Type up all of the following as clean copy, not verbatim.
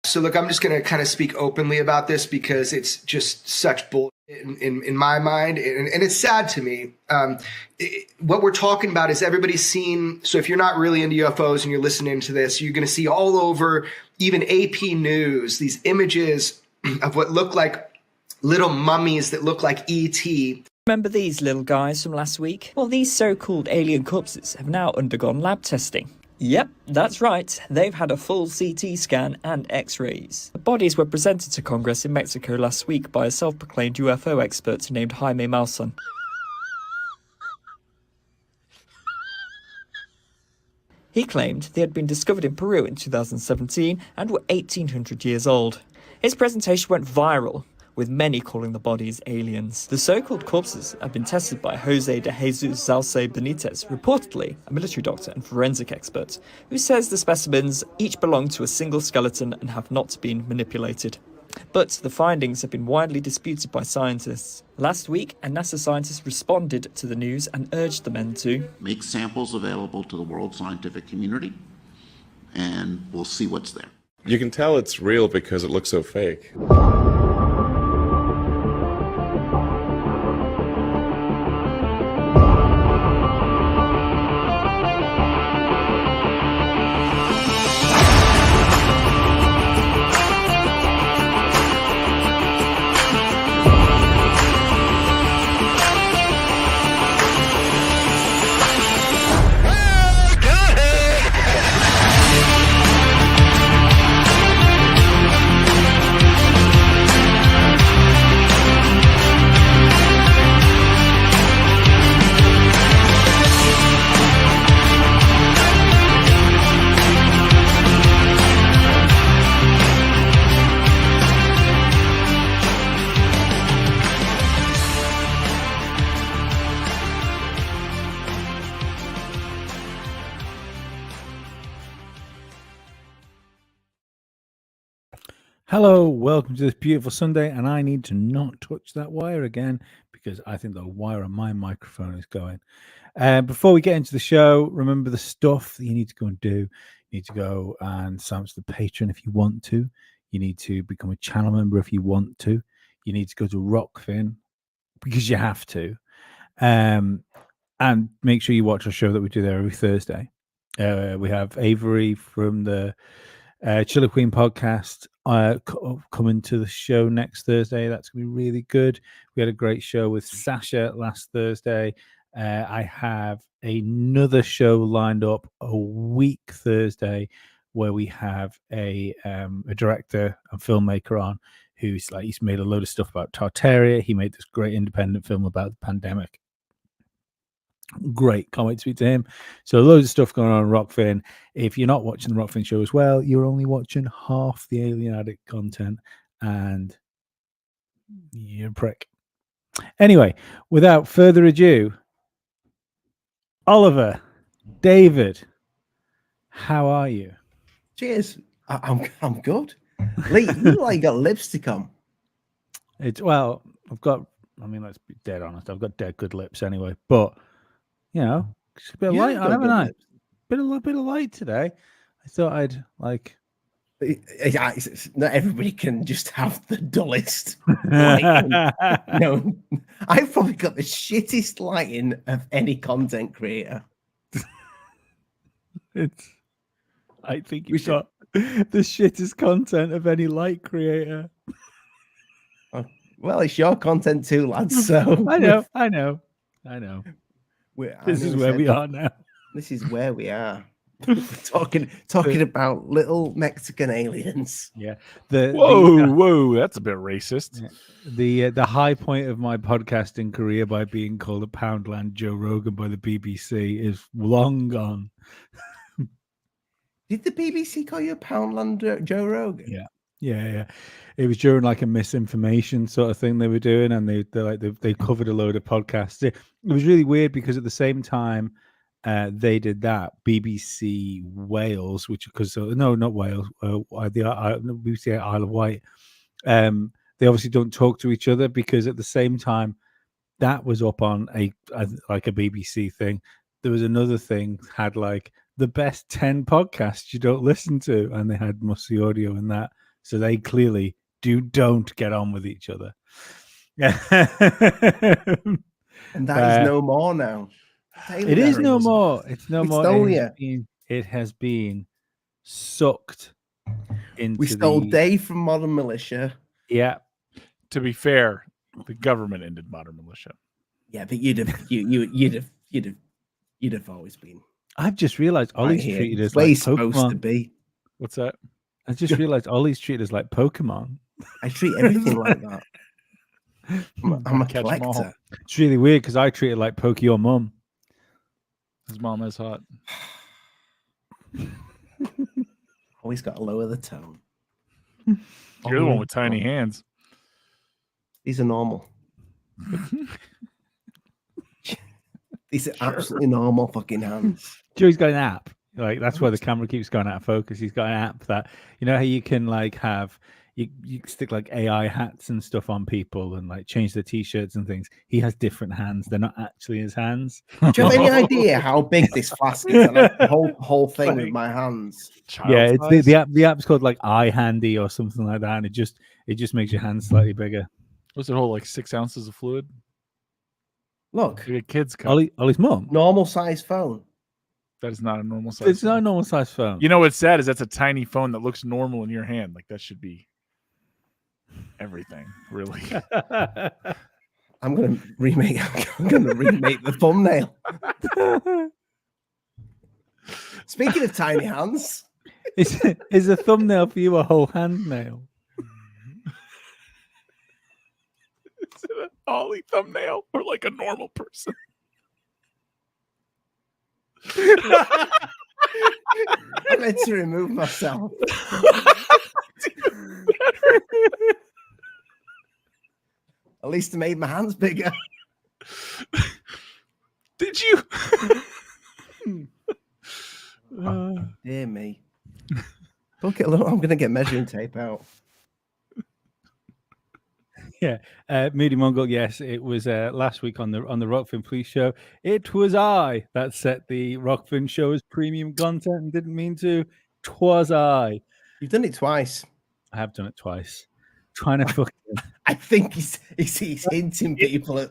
So look, I'm just going to kind of speak openly about this because it's just such bullshit in my mind. And it's sad to me. What we're talking about is everybody's seen. So if you're not really into UFOs and you're listening to this, you're going to see all over, even AP News, these images of what look like little mummies that look like E.T. Remember these little guys from last week? Well, these so-called alien corpses have now undergone lab testing. Yep, that's right. They've had a full CT scan and X-rays. The bodies were presented to Congress in Mexico last week by a self-proclaimed UFO expert named Jaime Maussan. He claimed they had been discovered in Peru in 2017 and were 1,800 years old. His presentation went viral, with many calling the bodies aliens. The so-called corpses have been tested by Jose de Jesus Zalce Benitez, reportedly a military doctor and forensic expert, who says the specimens each belong to a single skeleton and have not been manipulated. But the findings have been widely disputed by scientists. Last week, a NASA scientist responded to the news and urged the men to make samples available to the world scientific community, and we'll see what's there. You can tell it's real because it looks so fake. Hello, welcome to this beautiful Sunday, and I need to not touch that wire again because I think the wire on my microphone is going. Before we get into the show, remember the stuff that you need to go and do. You need to go and sign up to the Patreon if you want to. You need to become a channel member if you want to. You need to go to Rockfin because you have to. And make sure you watch our show that we do there every Thursday. We have Avery from the Chiller Queen podcast coming to the show next Thursday. That's going to be really good. We had a great show with Sasha last Thursday. I have another show lined up a week Thursday where we have a director and filmmaker on who's he's made a load of stuff about Tartaria. He made this great independent film about the pandemic. Great, can't wait to speak to him. So loads of stuff going on in Rockfin. If you're not watching the Rockfin show as well, you're only watching half the Alien Addict content, and you're a prick. Anyway, without further ado, Oliver, David, how are you? Cheers. I'm good. Lee, you got lipstick on. It's let's be dead honest. I've got dead good lips anyway, but you know, it's a bit of light on, haven't I? Bit of light today. I thought I'd not everybody can just have the dullest lighting. No, I've probably got the shittest lighting of any content creator. I think you've got the shittest content of any light creator. Well, it's your content too, lads. So I know. This is where we are now. This is where we are. talking about little Mexican aliens. Yeah. Whoa, that's a bit racist. Yeah. The high point of my podcasting career by being called a Poundland Joe Rogan by the BBC is long gone. Did the BBC call you a Poundland Joe Rogan? Yeah. It was during a misinformation sort of thing they were doing, and they covered a load of podcasts. It was really weird because at the same time they did that, BBC Wales, not Wales, BBC Isle of Wight. They obviously don't talk to each other because at the same time that was up on a BBC thing. There was another thing had the best 10 podcasts you don't listen to, and they had mostly audio in that. So they clearly don't get on with each other. And that is no more now. It is no more. It's no more. Estonia. It has been sucked into. We stole Dave from Modern Militia. Yeah. To be fair, the government ended Modern Militia. Yeah, but you'd have always been. I've just realized Ollie's right treated us like Pokemon. Supposed to be. What's that? I just realized Ollie's treated us like Pokemon. I treat everything like that. I'm a collector. It's really weird because I treat it like Poke your mum. His mom is hot. Always got to lower the tone. You're the one with tiny hands. These are normal. These are absolutely normal fucking hands. Joey's got an app. Like that's why the camera keeps going out of focus. He's got an app that how you can like have you stick like AI hats and stuff on people and like change the t-shirts and things. He has different hands. They're not actually his hands. Do you have any idea how big this flask is? Like the whole thing with my hands. Yeah, it's the app's called like iHandy or something like that, and it just makes your hands slightly bigger. What's it hold? Like 6 ounces of fluid? Look, like a kid's cup. Ollie's mum. Normal size phone. That is not a normal size. It's not a normal size phone. You know what's sad is that's a tiny phone that looks normal in your hand. Like that should be everything, really. I'm gonna remake the thumbnail. Speaking of tiny hands, is a thumbnail for you a whole hand nail? Is it an Ollie thumbnail or like a normal person? I meant to remove myself. At least it made my hands bigger. Did you? Dear me. Look at, I'm going to get measuring tape out. Yeah, Moody Mongol. Yes, it was last week on the Rockfin Police Show. It was I that set the Rockfin Show's premium content and didn't mean to. 'Twas I. You've done it twice. I have done it twice. Trying to fuck. I think he's hinting people at.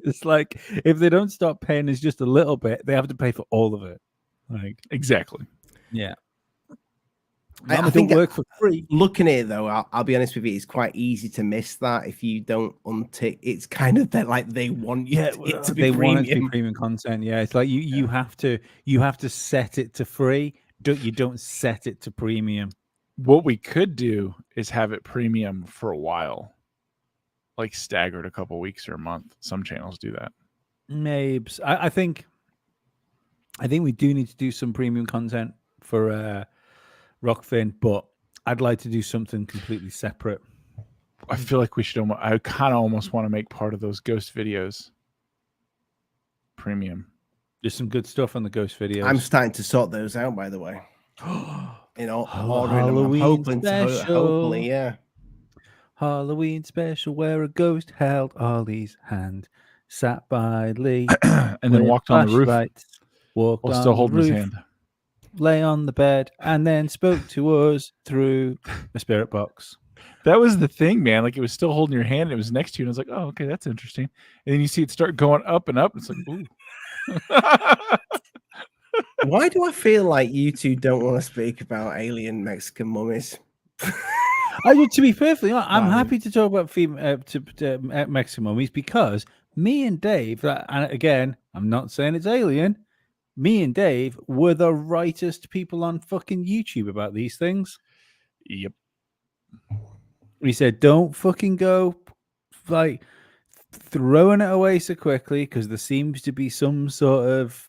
It's like if they don't stop paying us just a little bit, they have to pay for all of it. Like exactly. Yeah. I think work for free. Looking at it though, I'll be honest with you, it's quite easy to miss that if you don't untick. It's kind of that like they want you to be premium. Want it to be premium content. Yeah, it's like you have to set it to free. You don't set it to premium. What we could do is have it premium for a while, like staggered a couple weeks or a month. Some channels do that. Maybe I think we do need to do some premium content for Rockfin, but I'd like to do something completely separate. I feel like we should. I kind of almost want to make part of those ghost videos premium. There's some good stuff on the ghost videos. I'm starting to sort those out, by the way. Ordering Halloween them. special. Hopefully, yeah. Halloween special where a ghost held Ollie's hand, sat by Lee, and then walked on the roof. Walked while on still the holding roof, his hand. lay on the bed, and then spoke to us through a spirit box. That was the thing, man. Like it was still holding your hand, and it was next to you, and I was like, "Oh, okay, that's interesting." And then you see it start going up and up. It's like, ooh. Why do I feel like you two don't want to speak about alien Mexican mummies? To be perfectly honest, I'm happy to talk about Mexican mummies because me and Dave, and again, I'm not saying it's alien. Me and Dave were the rightest people on fucking YouTube about these things. Yep. We said, don't fucking go like throwing it away so quickly because there seems to be some sort of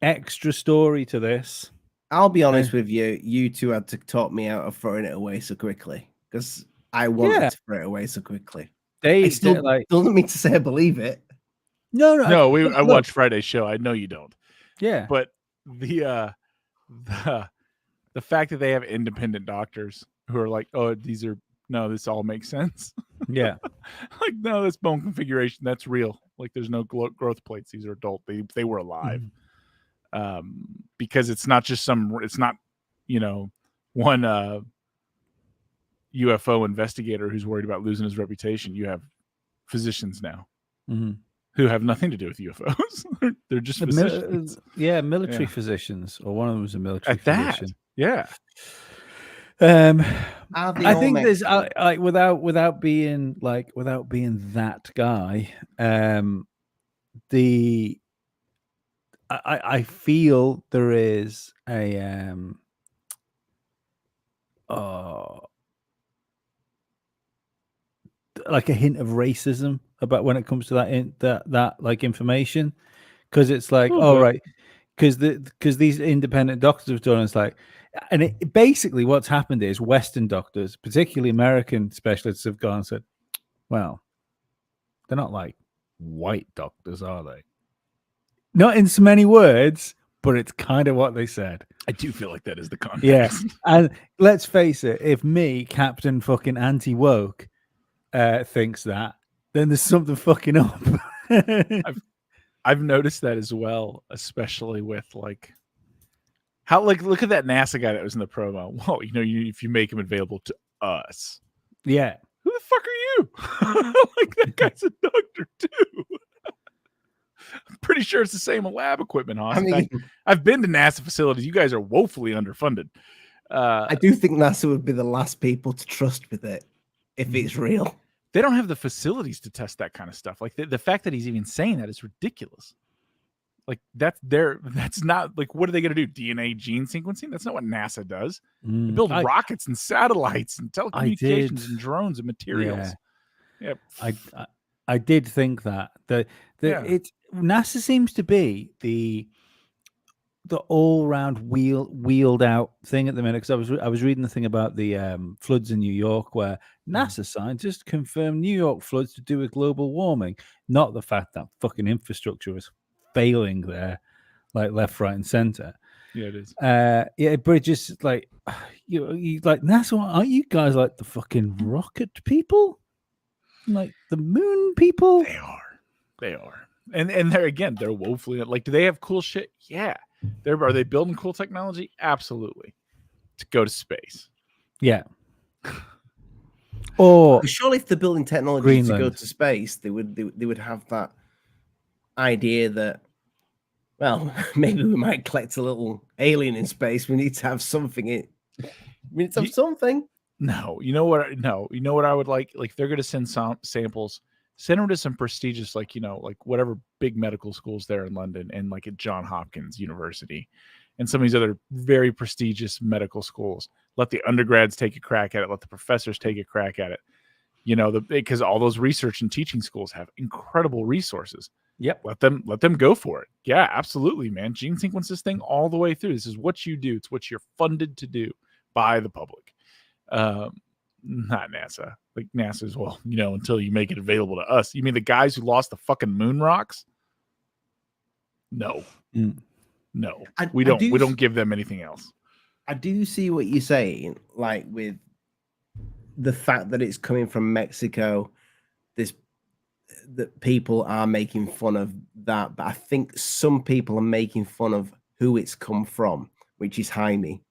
extra story to this. I'll be honest with you. You two had to talk me out of throwing it away so quickly because I wanted to throw it away so quickly. Dave still doesn't mean to say I believe it. No. I watched Friday's show. I know you don't. Yeah, but the fact that they have independent doctors who are like, oh, this all makes sense. Yeah, like no, this bone configuration that's real. Like there's no growth plates. These are adult. They were alive. Because it's not just it's not one UFO investigator who's worried about losing his reputation. You have physicians now Mm-hmm. who have nothing to do with UFOs. They're just physicians. Military Yeah. physicians, or one of them was a military At that, physician. yeah. Are they I all think there's Mexican? like without being that guy. I feel there is a like a hint of racism about when it comes to that like information, because it's like, Little all bit. right, because these independent doctors have done, it's like, and basically what's happened is Western doctors, particularly American specialists, have gone and said, well, they're not like white doctors, are they? Not in so many words, but it's kind of what they said. I do feel like that is the context. Yeah. And let's face it, if me, Captain fucking anti-woke, thinks that, then there's something fucking up. I've noticed that as well, especially with like how, like, look at that NASA guy that was in the promo. Well, if you make him available to us, Yeah. who the fuck are you? Like, that guy's a doctor too. I'm pretty sure it's the same lab equipment, Hoss. I In mean, fact, I've been to NASA facilities. You guys are woefully underfunded. I do think NASA would be the last people to trust with it if it's real. They don't have the facilities to test that kind of stuff. Like, the fact that he's even saying that is ridiculous. Like, that's not, like, what are they going to do? DNA gene sequencing? That's not what NASA does. They build rockets and satellites and telecommunications and drones and materials. Yeah. I did think that NASA seems to be the all-round wheeled out thing at the minute, because I was reading the thing about the floods in New York, where NASA scientists confirm New York floods to do with global warming, not the fact that fucking infrastructure is failing there, like left, right, and center. Yeah, it is. Yeah, but it's just like, you like, NASA, aren't you guys like the fucking rocket people, like the moon people? They are, and they're woefully, like, do they have cool shit? Yeah. Are they building cool technology? Absolutely. To go to space. Yeah. Or surely, if they're building technology Greenland to go to space, they would have that idea that, well, maybe we might collect a little alien in space. We need to have something. We need to have something. No, you know what? No, you know what I would like? Like, they're going to send some samples. Send them to some prestigious, like, like whatever big medical schools there in London, and like at Johns Hopkins University and some of these other very prestigious medical schools. Let the undergrads take a crack at it. Let the professors take a crack at it. Because all those research and teaching schools have incredible resources. Yep. Let them go for it. Yeah, absolutely, man. Gene sequence this thing all the way through. This is what you do. It's what you're funded to do by the public. Not NASA. Like, NASA as well, until you make it available to us. You mean the guys who lost the fucking moon rocks? No. No. We don't give them anything else. I do see what you're saying, like with the fact that it's coming from Mexico, that people are making fun of that, but I think some people are making fun of who it's come from, which is Jaime.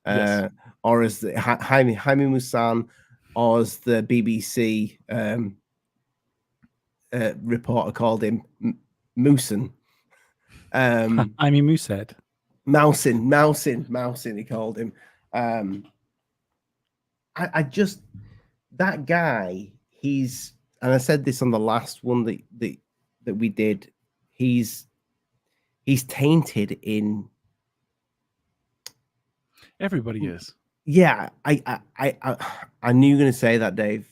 Yes. Or as Jaime Maussan, or as the BBC reporter called him, Moosin. I mean, Moosehead. Mousin, he called him. I just, that guy, he's, and I said this on the last one that we did, he's tainted in. Everybody is. Yeah, I knew you were going to say that, Dave.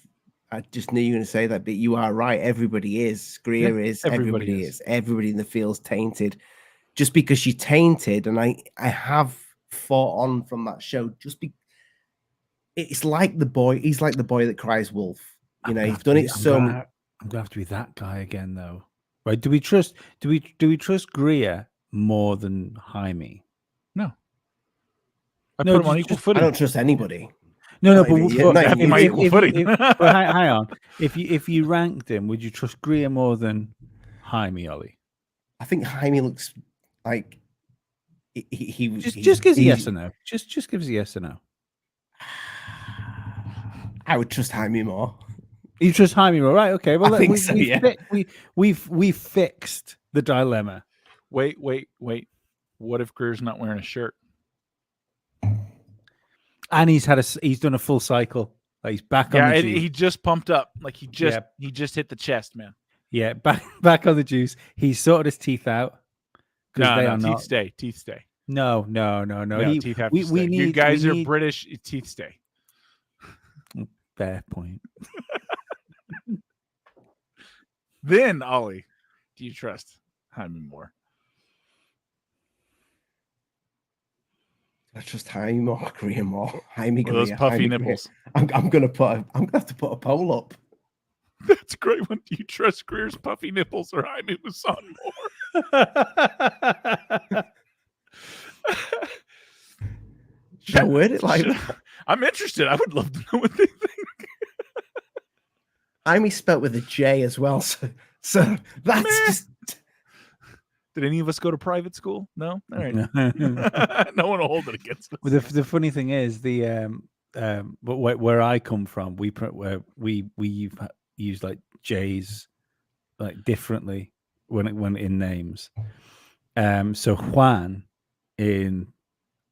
I just knew you were going to say that, but you are right. Everybody is. Greer is. Everybody is. Everybody in the field's tainted. Just because you're tainted, and I have fought on from that show. It's like the boy. He's like the boy that cries wolf. He's done it so. I'm gonna have to be that guy again, though. Right? Do we trust Greer more than Jaime? No. I put him on equal footing. I don't trust anybody. No, but equal footing. Hang on. If you ranked him, would you trust Greer more than Jaime, Ollie? I think Jaime looks like he just gives a yes or no. Just gives a yes or no. I would trust Jaime more. You trust Jaime more, right? Okay. Well, I think so, yeah. We've fixed the dilemma. Wait. What if Greer's not wearing a shirt? And he's done a full cycle. Like he's back on the juice. He just pumped up. Like he just hit the chest, man. Yeah, back on the juice. He's sorted his teeth out. No, teeth stay. No. Teeth have to stay. You guys are British. Teeth stay. Fair point. Then, Ollie, do you trust Jaime more? I trust Jaime more, Greer more. Jaime Greer. Those puffy nipples. I'm gonna have to put a poll up. That's a great one. Do you trust Greer's puffy nipples or Jaime Maussan more? Should I word it like that? I'm interested. I would love to know what they think. Jaime spelt with a J as well, so that's just. Did any of us go to private school? No. All right. No one will hold it against us. Well, the funny thing is where I come from, we use like J's like differently when in names. So Juan in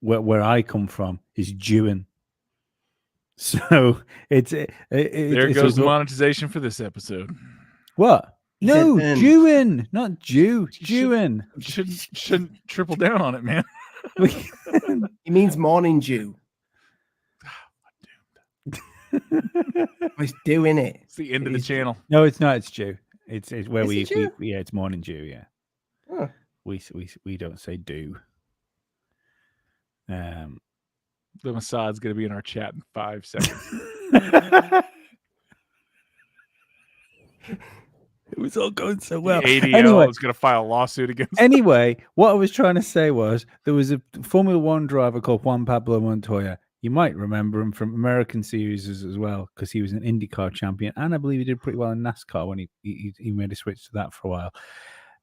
where I come from is Jewin. So there goes the monetization for this episode. What? No, Jewin, not Jew. Jewin. Shouldn't triple down on it, man. He means morning Jew. He's doing it. It's the end of the channel. No, it's not. It's Jew. It's where Is it we it's morning Jew. Yeah. Huh. We don't say do. The Mossad's going to be in our chat in 5 seconds. It was all going so well. The ADL is going to file a lawsuit against. Anyway, what I was trying to say was there was a Formula One driver called Juan Pablo Montoya. You might remember him from American series as well because he was an IndyCar champion, and I believe he did pretty well in NASCAR when he made a switch to that for a while.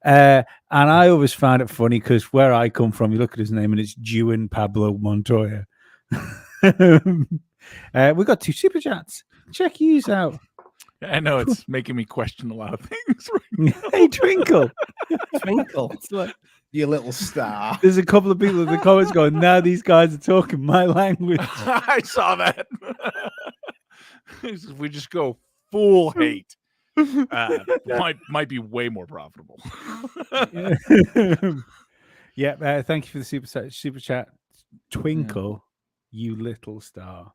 And I always found it funny because where I come from, you look at his name and it's Juan Pablo Montoya. We got 2 super chats. Check yous out. I know it's making me question a lot of things right now. Hey, Twinkle. It's like, you little star. There's a couple of people in the comments going, now these guys are talking my language. I saw that. If we just go full hate, might be way more profitable. Yeah, thank you for the super chat. Twinkle, you little star.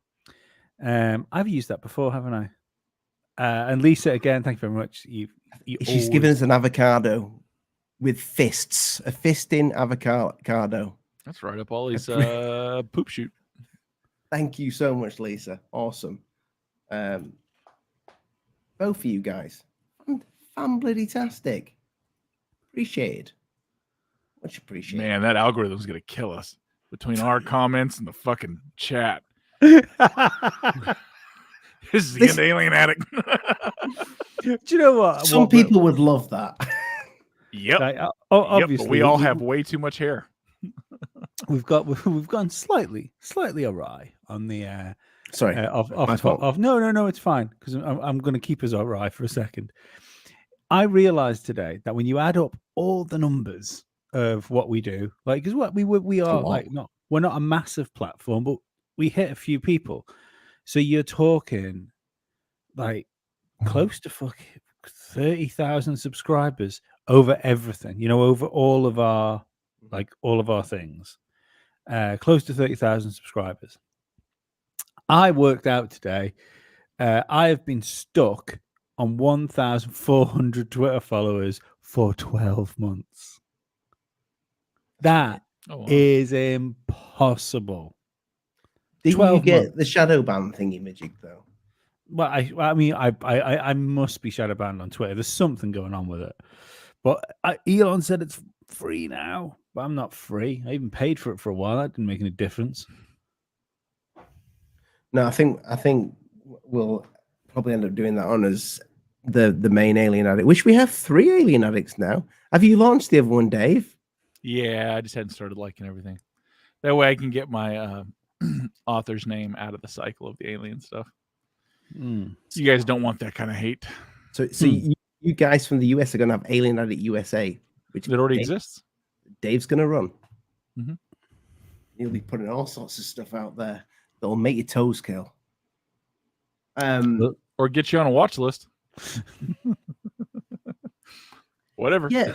I've used that before, haven't I? And Lisa, again, thank you very much. She's given us an avocado with fists, a fisting avocado. That's right up Ollie's poop shoot. Thank you so much, Lisa. Awesome. Both of you guys, fan bloody-tastic. Appreciated. Much appreciated. Man, that algorithm's gonna kill us between our comments and the fucking chat. This is the end of Alien Addict. Do you know what? Some people would love that. Yep. Obviously, but we all have way too much hair. We've gone slightly awry on the sorry. No, it's fine because I'm going to keep us awry for a second. I realized today that when you add up all the numbers of what we do, like because what we are like we're not a massive platform, but we hit a few people. So you're talking like close to 30,000 subscribers over everything, over all of our things, close to 30,000 subscribers. I worked out today. I have been stuck on 1,400 Twitter followers for 12 months. That is impossible. Did you get the shadow ban thingy magic though? Well, I must be shadow banned on Twitter. There's something going on with it. But Elon said it's free now, but I'm not free. I even paid for it for a while. That didn't make any difference. No, I think we'll probably end up doing that on as the main Alien Addict, which we have 3 Alien Addicts now. Have you launched the other one, Dave? Yeah, I just hadn't started liking everything. That way I can get my author's name out of the cycle of the alien stuff. You guys don't want that kind of hate. So you guys from the US are going to have Alien Addict USA, which it already exists. Dave's going to run. Mm-hmm. He'll be putting all sorts of stuff out there that'll make your toes curl. Or get you on a watch list. Whatever. Yeah,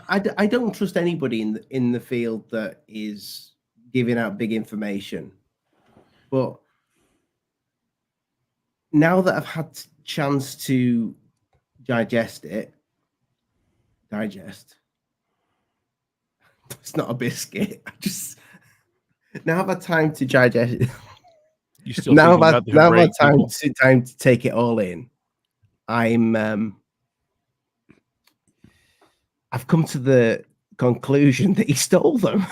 I don't trust anybody in the field that is giving out big information. But now that I've had chance to digest, it's not a biscuit. I just now I've had time to digest it. You still now I've had time to take it all in. I've come to the conclusion that he stole them.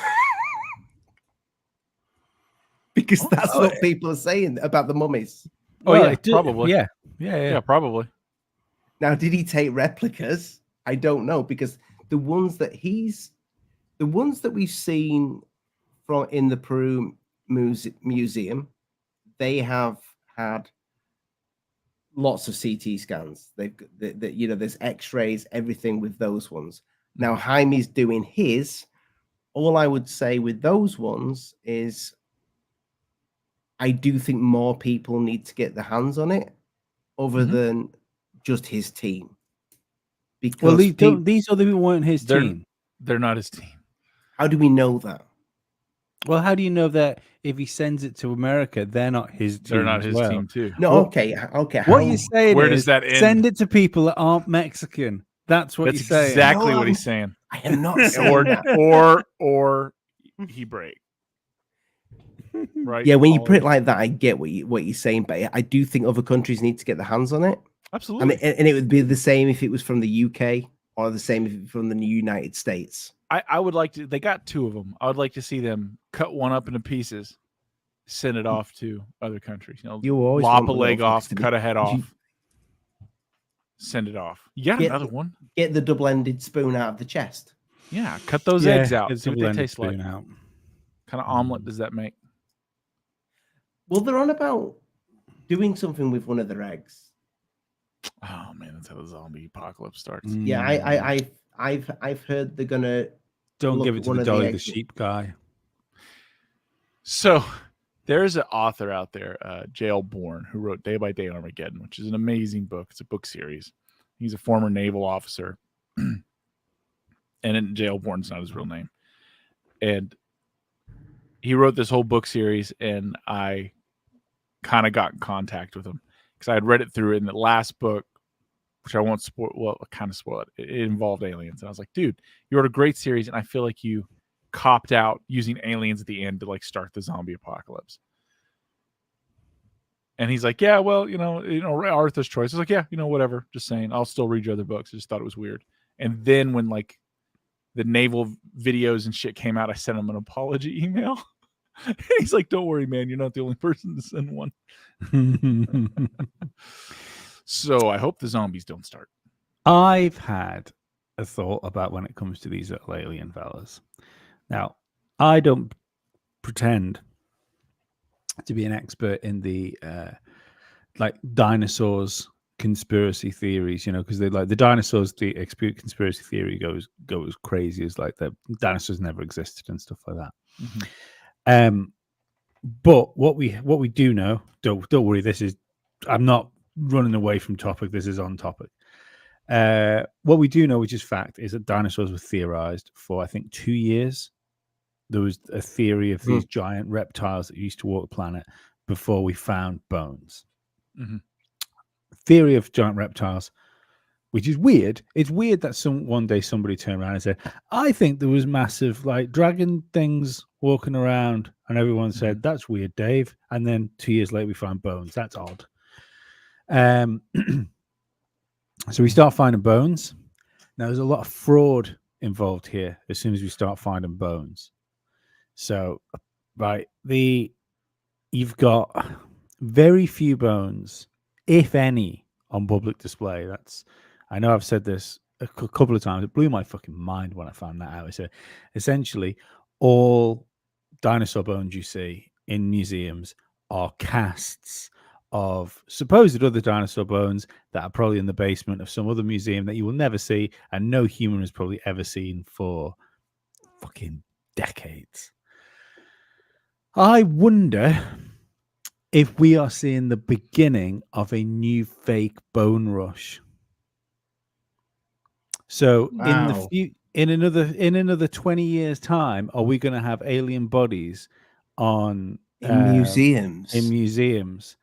Because that's what people are saying about the mummies. Probably. Yeah, probably. Now, did he take replicas? I don't know, because the ones that we've seen from in the Peru museum, they have had lots of CT scans. They've got there's X-rays, everything with those ones. Now Jaime's doing his. All I would say with those ones is, I do think more people need to get their hands on it, other than just his team. Because these other people weren't his team. They're not his team. How do we know that? Well, how do you know that if he sends it to America, they're not his team? They're not his team too. No, okay. What you're saying where is, does that end? Send it to people that aren't Mexican. That's what you're saying. Exactly what he's saying. I am not saying that. Or he break. Right. Yeah, when you put it like that, I get what you're saying, but I do think other countries need to get their hands on it. Absolutely. I mean, and it would be the same if it was from the UK, or the same if it was from the United States. I would like to. They got two of them. I would like to see them cut one up into pieces, send it off to other countries. You always lop a leg off, cut a head off, send it off. You got another one. Get the double-ended spoon out of the chest. Yeah, cut those eggs out. See what they taste like. Out. Kind of omelet does that make? Well, they're on about doing something with one of their eggs. Oh man, that's how the zombie apocalypse starts. Yeah, I've heard they're gonna don't give it to the Dolly the sheep guy. So there's an author out there, Jail Bourne, who wrote Day by Day Armageddon, which is an amazing book. It's a book series. He's a former naval officer, and Jail Bourne's not his real name. And he wrote this whole book series, and I kind of got in contact with him because I had read it through. In the last book, which I won't spoil, well, kind of spoil it. It involved aliens, and I was like, "Dude, you wrote a great series, and I feel like you copped out using aliens at the end to like start the zombie apocalypse." And he's like, "Yeah, well, Arthur's choice." I was like, "Yeah, whatever. Just saying. I'll still read your other books. I just thought it was weird." And then when like the naval videos and shit came out, I sent him an apology email. And he's like, "Don't worry, man. You're not the only person to send one." So I hope the zombies don't start. I've had a thought about when it comes to these little alien fellas. Now, I don't pretend to be an expert in the like dinosaurs conspiracy theories, because they like the dinosaurs. The conspiracy theory goes crazy as like the dinosaurs never existed and stuff like that. Mm-hmm. But what we do know, don't worry. I'm not running away from topic. This is on topic. What we do know, which is fact, is that dinosaurs were theorized for, I think, 2 years. There was a theory of these giant reptiles that used to walk the planet before we found bones. Mm-hmm. Theory of giant reptiles, which is weird. It's weird that one day somebody turned around and said, "I think there was massive like dragon things walking around," and everyone said, "That's weird, Dave." And then 2 years later, we find bones. That's odd. So we start finding bones. Now there's a lot of fraud involved here as soon as we start finding bones. So, right, you've got very few bones, if any, on public display. I know I've said this a couple of times. It blew my fucking mind when I found that out. So essentially, all dinosaur bones you see in museums are casts of supposed other dinosaur bones that are probably in the basement of some other museum that you will never see and no human has probably ever seen for fucking decades. I wonder if we are seeing the beginning of a new fake bone rush. So Wow. in another 20 years time, are we going to have alien bodies on In museums. in museums?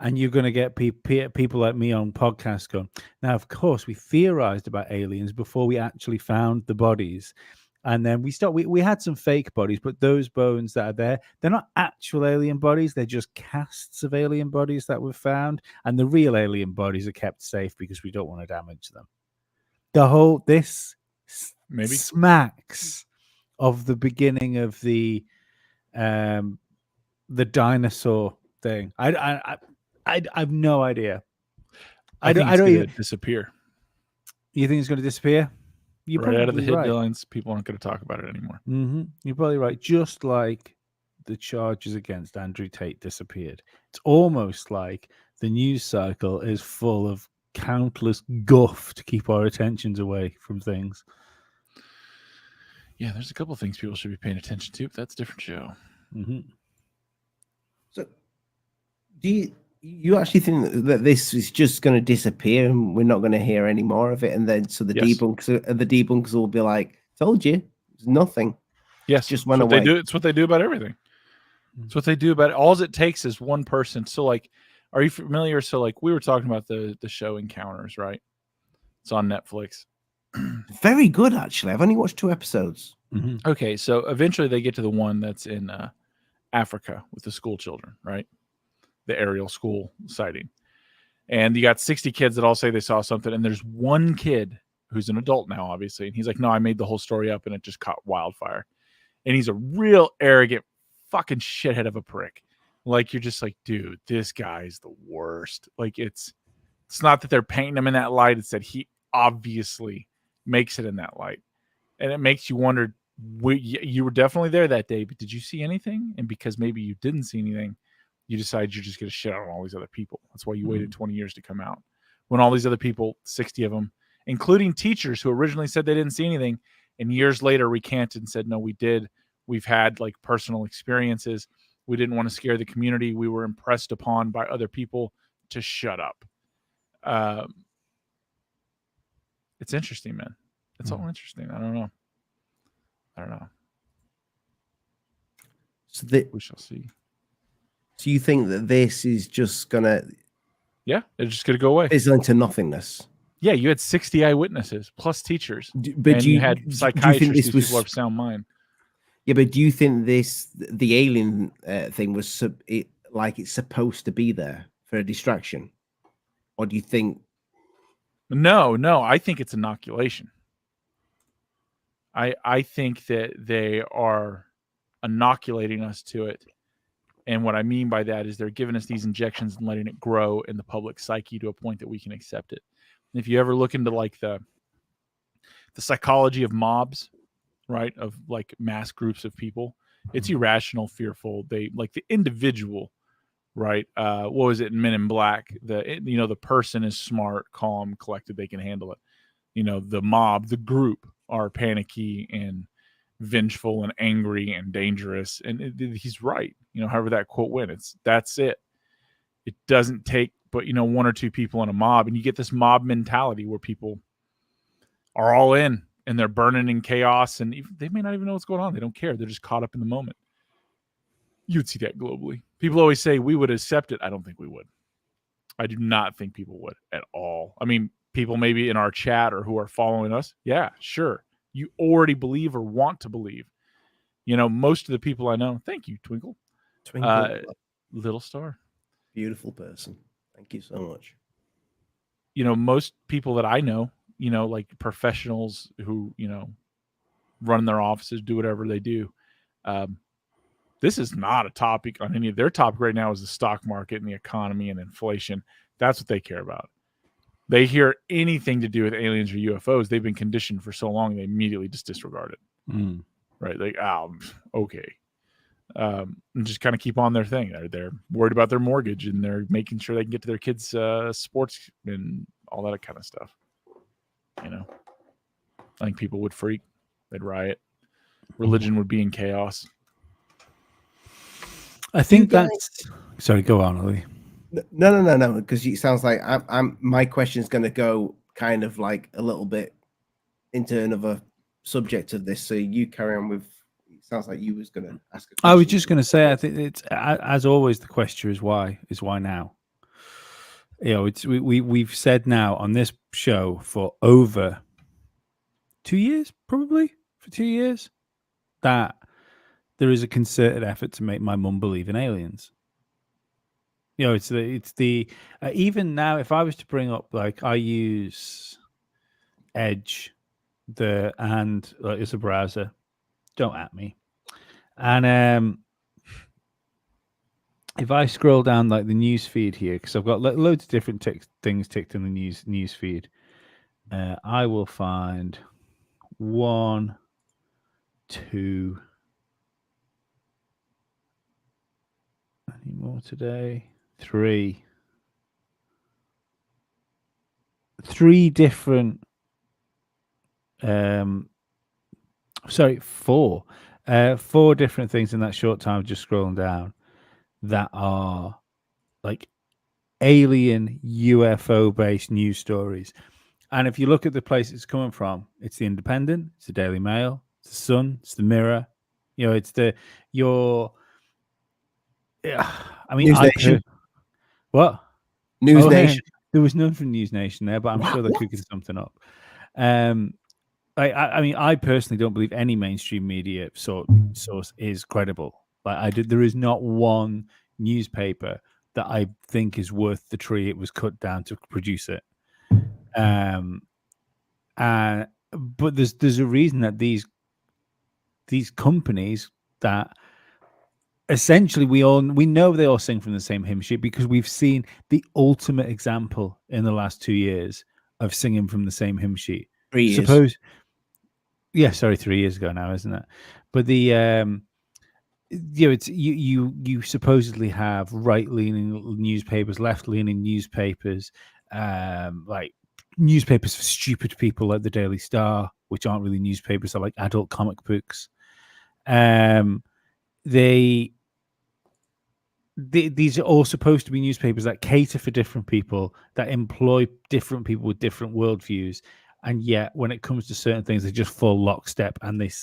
And you're going to get people like me on podcasts going, now, of course, we theorized about aliens before we actually found the bodies. And then we had some fake bodies, but those bones that are there, they're not actual alien bodies. They're just casts of alien bodies that we've found. And the real alien bodies are kept safe because we don't want to damage them. This Maybe smacks of the beginning of the dinosaur thing. I have no idea. I think it's going to disappear. You think it's going to disappear? You're right out of the right. headlines, people aren't going to talk about it anymore. Mm-hmm. You're probably right. Just like the charges against Andrew Tate disappeared. It's almost like the news cycle is full of countless guff to keep our attentions away from things. Yeah, there's a couple of things people should be paying attention to, but that's a different show. Mm-hmm. So, do you actually think that this is just going to disappear and we're not going to hear any more of it? And then so the debunkers will be like, "Told you, it's nothing." Yes, just went away. It's what they do about everything. It's what they do about it. All it takes is one person. So, like, are you familiar? So, like, we were talking about the show Encounters, right? It's on Netflix. Very good, actually. I've only watched 2 episodes. Mm-hmm. Okay, so eventually they get to the one that's in Africa with the school children, right? The aerial school sighting. And you got 60 kids that all say they saw something. And there's one kid who's an adult now, obviously. And he's like, no, I made the whole story up and it just caught wildfire. And he's a real arrogant fucking shithead of a prick. Like, you're just like, dude, this guy's the worst. Like, it's not that they're painting him in that light. It's that he obviously makes it in that light. And it makes you wonder, you were definitely there that day, but did you see anything? And because maybe you didn't see anything, you decide you're just going to shit on all these other people. That's why you waited 20 years to come out. When all these other people, 60 of them, including teachers who originally said they didn't see anything, and years later recanted and said, no, we did. We've had like personal experiences. We didn't want to scare the community. We were impressed upon by other people to shut up. It's interesting, man. It's all interesting. I don't know. So we shall see. So you think that this is just gonna? Yeah, it's just gonna go away. It's into nothingness. Yeah, you had 60 eyewitnesses plus teachers, but you had psychiatrists, people of sound mind. Yeah, but do you think the alien thing was it's supposed to be there for a distraction, or do you think? No, I think it's inoculation. I think that they are inoculating us to it. And what I mean by that is they're giving us these injections and letting it grow in the public psyche to a point that we can accept it. And if you ever look into like the psychology of mobs, right, of like mass groups of people, it's irrational, fearful. They like the individual, right? What was it in Men in Black? The person is smart, calm, collected. They can handle it. The mob, the group are panicky and vengeful and angry and dangerous. And he's right. However that quote went, that's it. It doesn't take but one or two people in a mob, and you get this mob mentality where people are all in and they're burning in chaos, and they may not even know what's going on. They don't care. They're just caught up in the moment. You'd see that globally. People always say we would accept it. I don't think we would. I do not think people would at all. I mean, people maybe in our chat or who are following us. Yeah, sure. You already believe or want to believe. Most of the people I know, thank you, Twinkle. Little star. Beautiful person. Thank you so much. Most people that I know, like professionals who, run their offices, do whatever they do. This is not a topic on any of their topic right now is the stock market and the economy and inflation. That's what they care about. They hear anything to do with aliens or UFOs. They've been conditioned for so long, they immediately just disregard it. Right. Like, okay. and just kind of keep on their thing. They're worried about their mortgage and they're making sure they can get to their kids' sports and all that kind of stuff. You know, I think people would freak. They'd riot. Religion would be in chaos. I think that's. Sorry, go on, Ollie. No. Because it sounds like my question is going to go kind of like a little bit into another subject of this. So you carry on with. It sounds like you was going to ask a question. I was just going to say, I think it's as always. The question is why now. You know, it's we've said now on this show for over 2 years, probably for 2 years, that there is a concerted effort to make my mum believe in aliens. You know, it's the even now, if I was to bring up, like, I use Edge, it's a browser. Don't at me. And if I scroll down like the news feed here, because I've got loads of different things ticked in the news feed, I will find 1, 2. Any more today? 3. 3 different. Sorry, 4. 4 different things in that short time. Just scrolling down, that are like alien UFO based news stories. And if you look at the place it's coming from, it's the Independent, it's the Daily Mail, it's the Sun, it's the Mirror. You know, it's I mean, News Nation. What? News Nation. There was none from News Nation there, but I'm sure they're cooking something up. I mean, I personally don't believe any mainstream media source is credible. Like, there is not one newspaper that I think is worth the tree it was cut down to produce it. But there's a reason that these companies that essentially we know they all sing from the same hymn sheet, because we've seen the ultimate example in the last 2 years of singing from the same hymn sheet. 3 years. 3 years ago now, isn't it? But the it's you supposedly have right-leaning newspapers, left-leaning newspapers, like newspapers for stupid people like the Daily Star, which aren't really newspapers, they're like adult comic books. These are all supposed to be newspapers that cater for different people, that employ different people with different worldviews, and yet when it comes to certain things, they just fall lockstep and they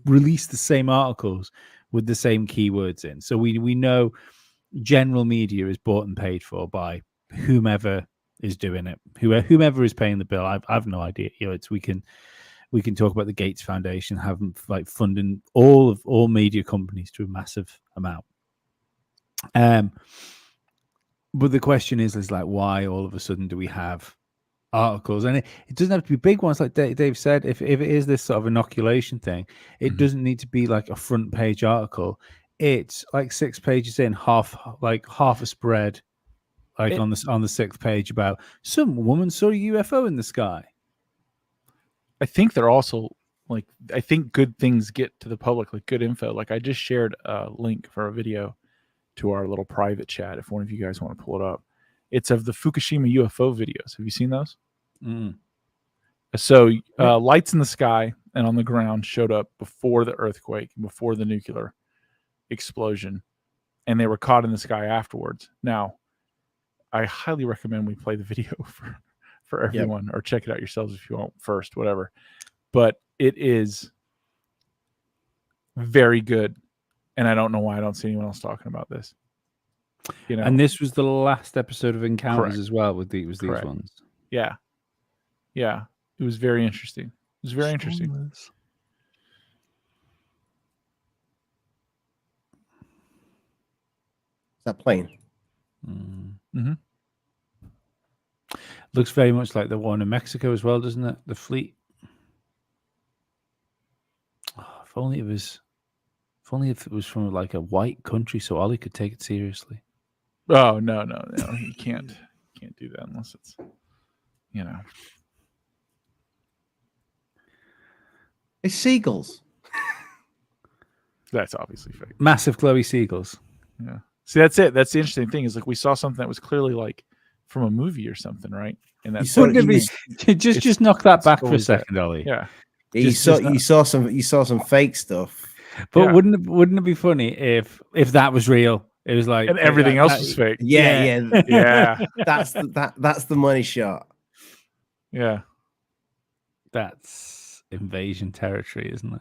release the same articles with the same keywords in. So we know general media is bought and paid for by whomever is doing it, whomever is paying the bill. I've no idea. You know, we can talk about the Gates Foundation having like funding all media companies to a massive amount. But the question is like, why all of a sudden do we have articles? And it doesn't have to be big ones, like Dave said. If it is this sort of inoculation thing, it doesn't need to be like a front page article. It's like 6 pages in, half a spread, like on the 6th page, about some woman saw a UFO in the sky. I think they're also like, I think good things get to the public, like good info. Like, I just shared a link for a video to our little private chat if one of you guys want to pull it up. It's of the Fukushima UFO videos. Have you seen those? So lights in the sky and on the ground showed up before the earthquake, before the nuclear explosion, and they were caught in the sky afterwards. Now, I highly recommend we play the video for everyone, or check it out yourselves if you want first, whatever. But it is very good. And I don't know why I don't see anyone else talking about this. You know, and this was the last episode of Encounters as well. These ones. Yeah, it was very interesting. It was very interesting. Is that plane? Mm-hmm. Looks very much like the one in Mexico as well, doesn't it? The fleet. Oh, if only if it was from like a white country, so Ollie could take it seriously. Oh no, you can't do that unless it's, you know. It's seagulls. That's obviously fake. Massive glowy seagulls. Yeah. See, that's it. That's the interesting thing is like we saw something that was clearly like from a movie or something, right? And that's Wouldn't it be just knock that back for a always that. second, Ollie? Yeah. You saw some fake stuff. But Yeah. wouldn't it be funny if that was real? It was like And everything else was fake. Yeah. Yeah. That's the money shot. Yeah. That's invasion territory, isn't it?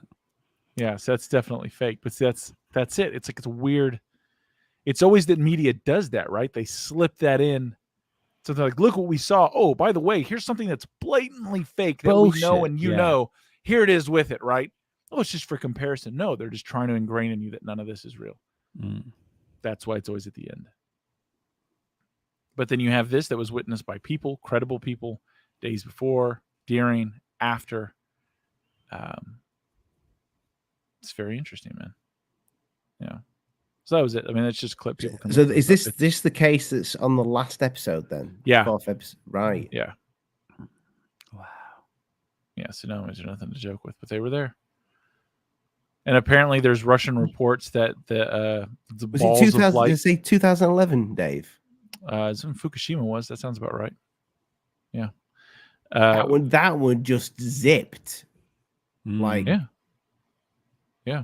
Yeah. So that's definitely fake. But see, that's it. It's like it's weird. It's always that media does that, right? They slip that in. So they're like, look what we saw. Oh, by the way, here's something that's blatantly fake that we know and you know. Here it is with it, right? Oh, it's just for comparison. No, they're just trying to ingrain in you that none of this is real. That's why it's always at the end. But then you have this that was witnessed by people, credible people, days before, during, after. It's very interesting, man. Yeah. So that was it. I mean, it's just clip people. So is this the case that's on the last episode then? Yeah. 4th episode. Right. Yeah. Wow. Yeah. So no, there's nothing to joke with, but they were there. And apparently, there's Russian reports that the Was balls it 2000? of light. Did you say 2011, Dave? It's in Fukushima was. That sounds about right. Yeah. That one just zipped. Like yeah.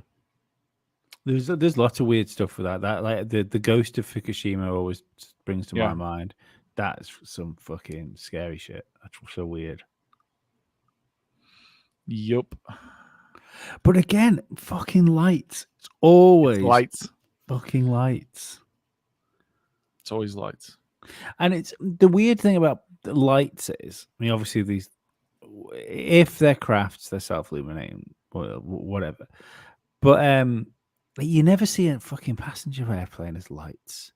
There's lots of weird stuff with that. That like the ghost of Fukushima always brings to my mind. That's some fucking scary shit. That's so weird. Yup. But again, fucking lights. It's always Lights. fucking lights. It's always lights. And it's the weird thing about the lights is, I mean, obviously these, if they're crafts, they're self-illuminating, whatever. But you never see a fucking passenger airplane as lights.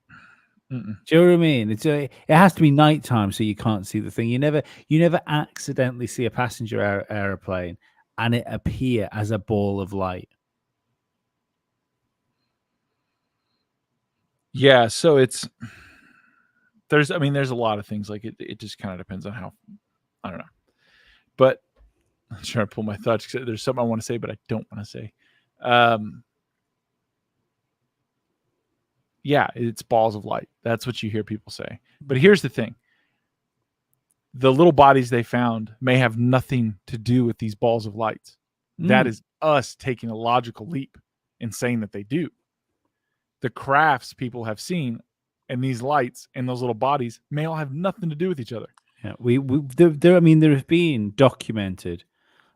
Mm-mm. Do you know what I mean? It has to be nighttime so you can't see the thing. You never accidentally see a passenger airplane and it appear as a ball of light. Yeah, so there's a lot of things like it just kind of depends on how, I don't know. But I'm trying to pull my thoughts because there's something I want to say, but I don't want to say. Yeah, it's balls of light. That's what you hear people say. But here's the thing. The little bodies they found may have nothing to do with these balls of light. That is us taking a logical leap and saying that they do. The crafts people have seen and these lights and those little bodies may all have nothing to do with each other. Yeah, there have been documented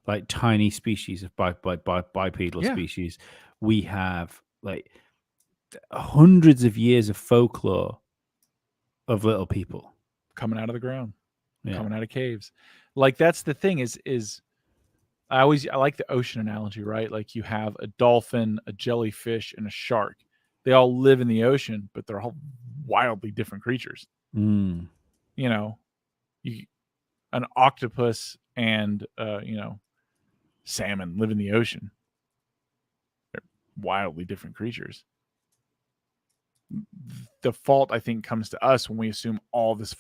like tiny species of bipedal species. We have like hundreds of years of folklore of little people coming out of the ground, coming out of caves. Like that's the thing is I like the ocean analogy, right? Like you have a dolphin, a jellyfish, and a shark. They all live in the ocean, but they're all wildly different creatures. You know, an octopus and salmon live in the ocean. They're wildly different creatures. The fault, I think, comes to us when we assume all this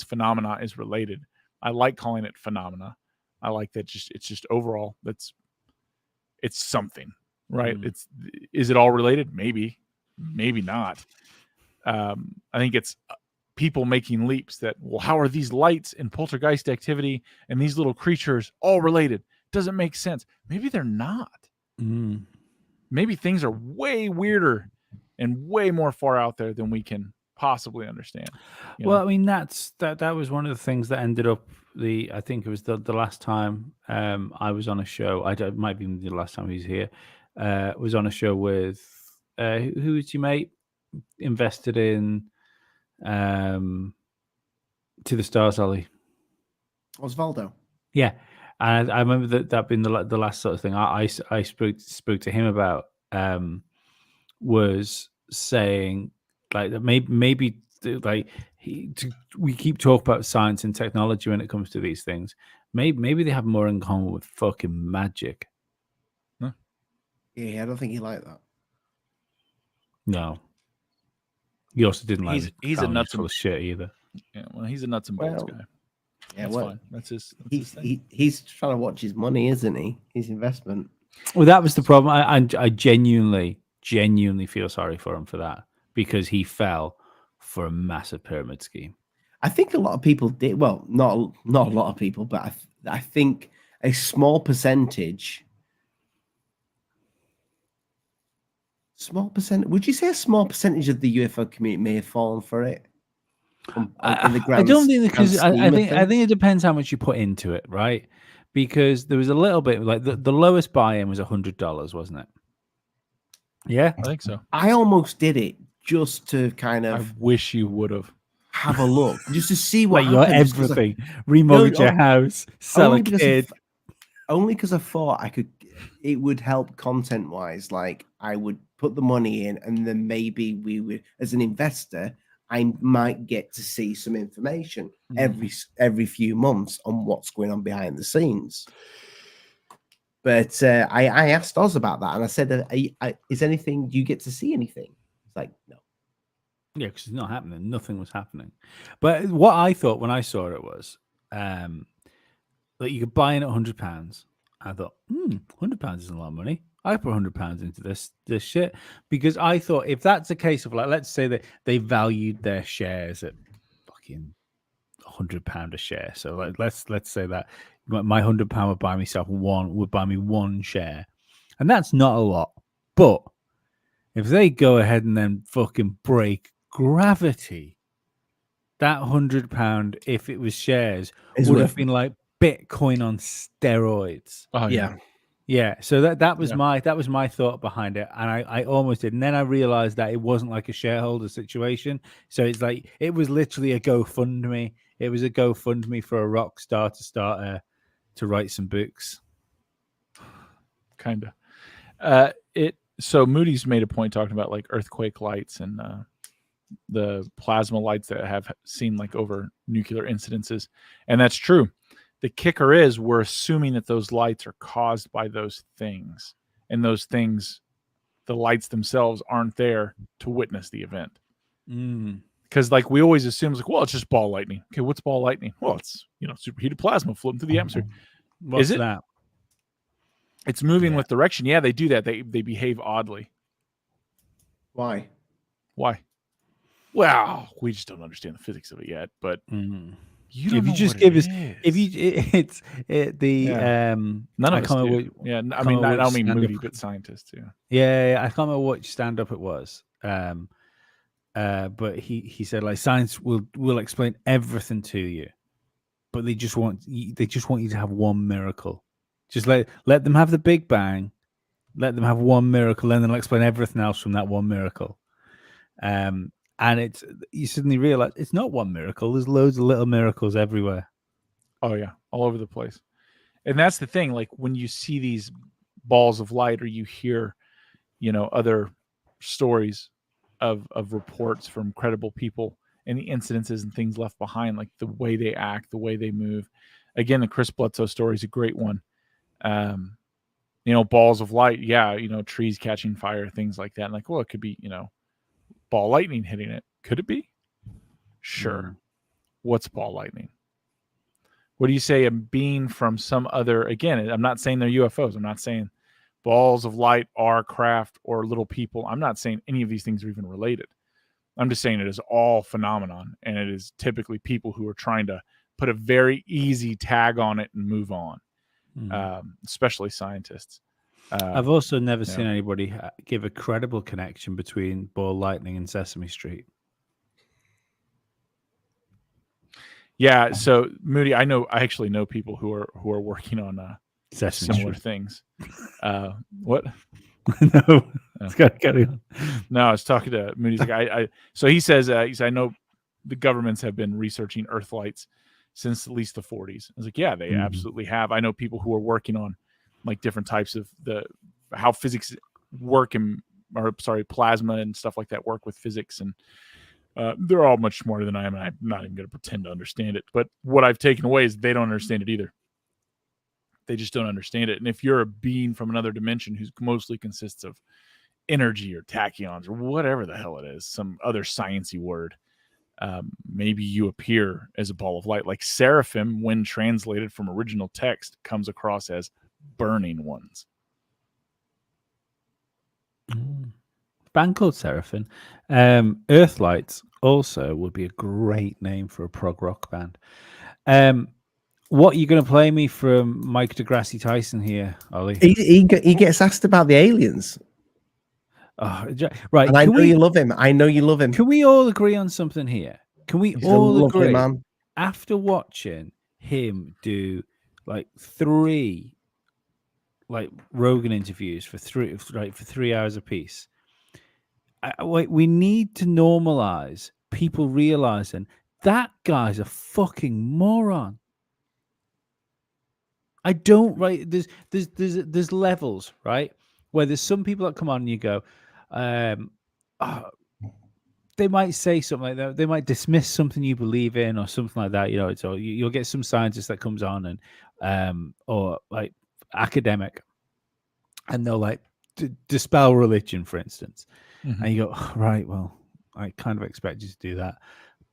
phenomena is related. I like calling it phenomena. I like that it's just overall it's something, right? Is it all related? Maybe not. I think it's people making leaps that, well, how are these lights and poltergeist activity and these little creatures all related? Doesn't make sense. Maybe they're not. Maybe things are way weirder and way more far out there than we can possibly understand. Well, I mean, that was one of the things that ended up I think it was the last time I was on a show. It might be the last time he was here. Was on a show with who was your mate? Invested in To the Stars, Ollie. Osvaldo. Yeah, and I remember that being the last sort of thing I spoke to him about. Was saying like that maybe like we keep talking about science and technology when it comes to these things. Maybe they have more in common with fucking magic. Yeah, I don't think he liked that. No, he also didn't like. He's a nuts and shit either. Yeah, well, he's a nuts and bolts guy. Yeah, that's fine. That's his thing. He's trying to watch his money, isn't he? His investment. Well, that was the problem. I genuinely feel sorry for him for that, because he fell for a massive pyramid scheme. I think a lot of people did. Well, not a lot of people, but I think a small percentage. Would you say a small percentage of the UFO community may have fallen for it? In the grand, I don't think, because I think things? it depends how much you put into it, right? Because there was a little bit like the lowest buy-in was $100, wasn't it? Yeah, I think so. I almost did it just to kind I of wish you would have. have a look, just to see what like your happened. just 'cause everything, remortgage your house, sell a only because kid. only because I thought it would help content wise. Like I would put the money in, and then maybe we would, as an investor, I might get to see some information every few months on what's going on behind the scenes. But I asked Oz about that, and I said, "Is anything? Do you get to see anything?" It's like, no. Yeah, because it's not happening. Nothing was happening. But what I thought when I saw it was that you could buy in at £100. I thought, £100 isn't a lot of money. I put £100 into this shit, because I thought if that's a case of, like, let's say that they valued their shares at fucking £100 a share. So like, let's say that my £100 would buy me one share, and that's not a lot. But if they go ahead and then fucking break gravity, that £100, if it was shares, would have been like Bitcoin on steroids. Oh yeah. Yeah. So that was my thought behind it, and I almost did, and then I realized that it wasn't like a shareholder situation. So it's like it was literally a GoFundMe. It was a GoFundMe for a rock star to write some books. Kinda. So Moody's made a point talking about like earthquake lights and the plasma lights that have seen like over nuclear incidences, and that's true. The kicker is we're assuming that those lights are caused by those things, and those things, the lights themselves, aren't there to witness the event. Because like we always assume, like, well, it's just ball lightning. Okay, what's ball lightning? Well, it's superheated plasma floating through the atmosphere. What's Is it? that? It's moving with direction. Yeah, they do that. They behave oddly. Why? Well, we just don't understand the physics of it yet. But you don't if you know just what give it us, is. if you, it's the none of us do. I don't mean movie, but scientists too. Yeah, I can't remember what stand up it was. But he said, like, science will explain everything to you, but they just want you to have one miracle. Just let them have the Big Bang, let them have one miracle, and then they'll explain everything else from that one miracle. And you suddenly realize it's not one miracle. There's loads of little miracles everywhere. Oh yeah, all over the place. And that's the thing. Like when you see these balls of light, or you hear, other stories of reports from credible people and the incidences and things left behind, like the way they act, the way they move. Again, the Chris Bledsoe story is a great one. Balls of light, trees catching fire, things like that. And like, well, it could be, ball lightning hitting it. Could it be? Sure. What's ball lightning? What do you say a being from some other, again, I'm not saying they're UFOs. I'm not saying balls of light are craft or little people. I'm not saying any of these things are even related. I'm just saying it is all phenomenon, and it is typically people who are trying to put a very easy tag on it and move on, especially scientists. I've also never seen anybody give a credible connection between ball lightning and Sesame Street. Yeah, so Moody, I actually know people who are working on similar things. What? No, it's got to carry on. No, I was talking to Moody's guy. So he says, I know the governments have been researching Earth lights since at least the 40s. I was like, yeah, they absolutely have. I know people who are working on like different types of how physics work plasma and stuff like that work with physics, and they're all much smarter than I am, and I'm not even going to pretend to understand it. But what I've taken away is they don't understand it either. They just don't understand it. And if you're a being from another dimension who mostly consists of energy or tachyons or whatever the hell it is, some other sciencey word, maybe you appear as a ball of light. Like seraphim, when translated from original text, comes across as burning ones. Band called Seraphim. Earthlights also would be a great name for a prog rock band. What are you going to play me from Mike deGrasse Tyson here, Ollie? He gets asked about the aliens. Oh, right. And I know you love him. I know you love him. Can we all agree on something here? Can we He's all a lovely agree man. after watching him do like 3 Rogan interviews for 3 hours apiece? We need to normalize people realizing that guy's a fucking moron. I don't there's levels, right? Where there's some people that come on and you go, they might say something like that. They might dismiss something you believe in or something like that. You know, so you'll get some scientist that comes on and or like academic, and they'll like dispel religion, for instance. And you go, oh, right, well, I kind of expect you to do that.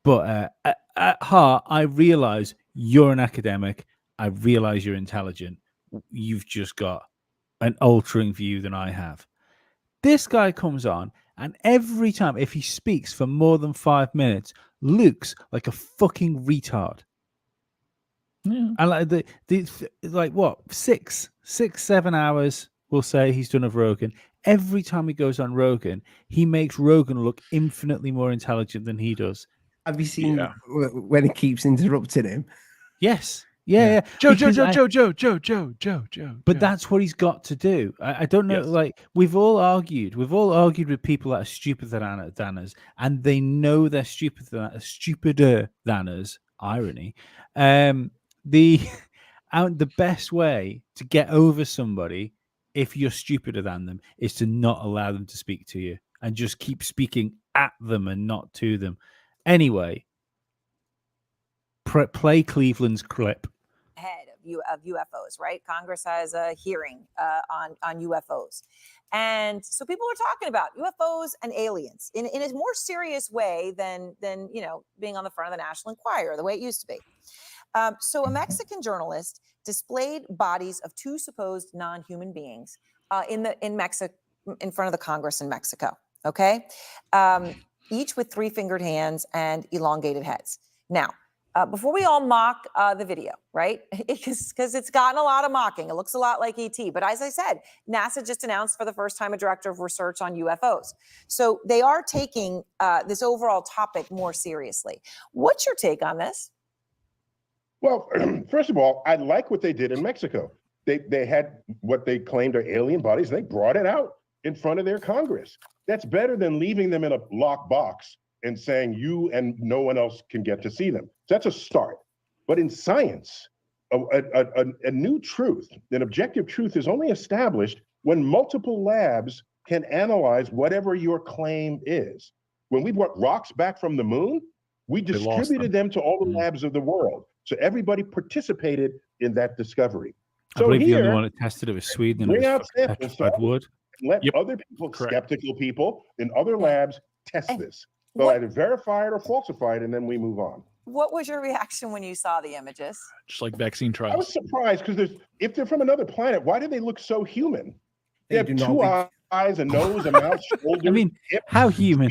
But at heart, I realize you're an academic. I realize you're intelligent. You've just got an altering view than I have. This guy comes on, and every time, if he speaks for more than 5 minutes, looks like a fucking retard. Yeah. And like what 6-7 hours, we'll say he's done of Rogan. Every time he goes on Rogan, he makes Rogan look infinitely more intelligent than he does. Have you seen when he keeps interrupting him? Yes. Yeah. Joe. But that's what he's got to do. I don't know. Yes. Like we've all argued with people that are stupider than us, and they know they're stupider than us. Irony. The best way to get over somebody if you're stupider than them is to not allow them to speak to you and just keep speaking at them and not to them. Anyway, play Cleveland's clip. Head of UFOs, right? Congress has a hearing on UFOs. And so people were talking about UFOs and aliens in a more serious way than being on the front of the National Enquirer, the way it used to be. So a Mexican journalist displayed bodies of 2 supposed non-human beings in front of the Congress in Mexico. Okay, each with 3-fingered hands and elongated heads. Now, before we all mock the video, right? Because it's gotten a lot of mocking. It looks a lot like ET. But as I said, NASA just announced for the first time a director of research on UFOs. So they are taking this overall topic more seriously. What's your take on this? Well, first of all, I like what they did in Mexico. They had what they claimed are alien bodies. They brought it out in front of their Congress. That's better than leaving them in a locked box and saying you and no one else can get to see them. So that's a start. But in science, a new truth, an objective truth is only established when multiple labs can analyze whatever your claim is. When we brought rocks back from the moon, we distributed them to all the labs of the world. So everybody participated in that discovery. I believe the only one that tested it was Sweden. Bring out samples, wood. And let other people, skeptical people in other labs, test this. They'll either verify it or falsify it, and then we move on. What was your reaction when you saw the images? Just like vaccine trials. I was surprised because if they're from another planet, why do they look so human? They have 2 eyes, a nose, a mouth, shoulders. I mean, how human?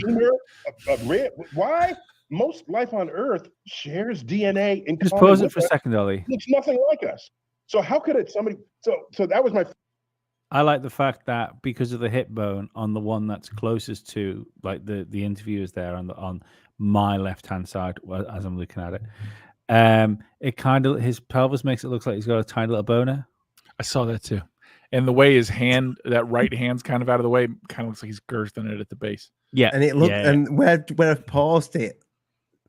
Why? Most life on Earth shares DNA in Just pause it for a second, Ollie. It's nothing like us. So how could it somebody? So that was my. I like the fact that because of the hip bone on the one that's closest to like the interviewers there on my left hand side as I'm looking at it, it kind of his pelvis makes it look like he's got a tiny little boner. I saw that too, and the way his hand, that right hand's kind of out of the way, kind of looks like he's girthing it at the base. Yeah, and it looked and where I've paused it,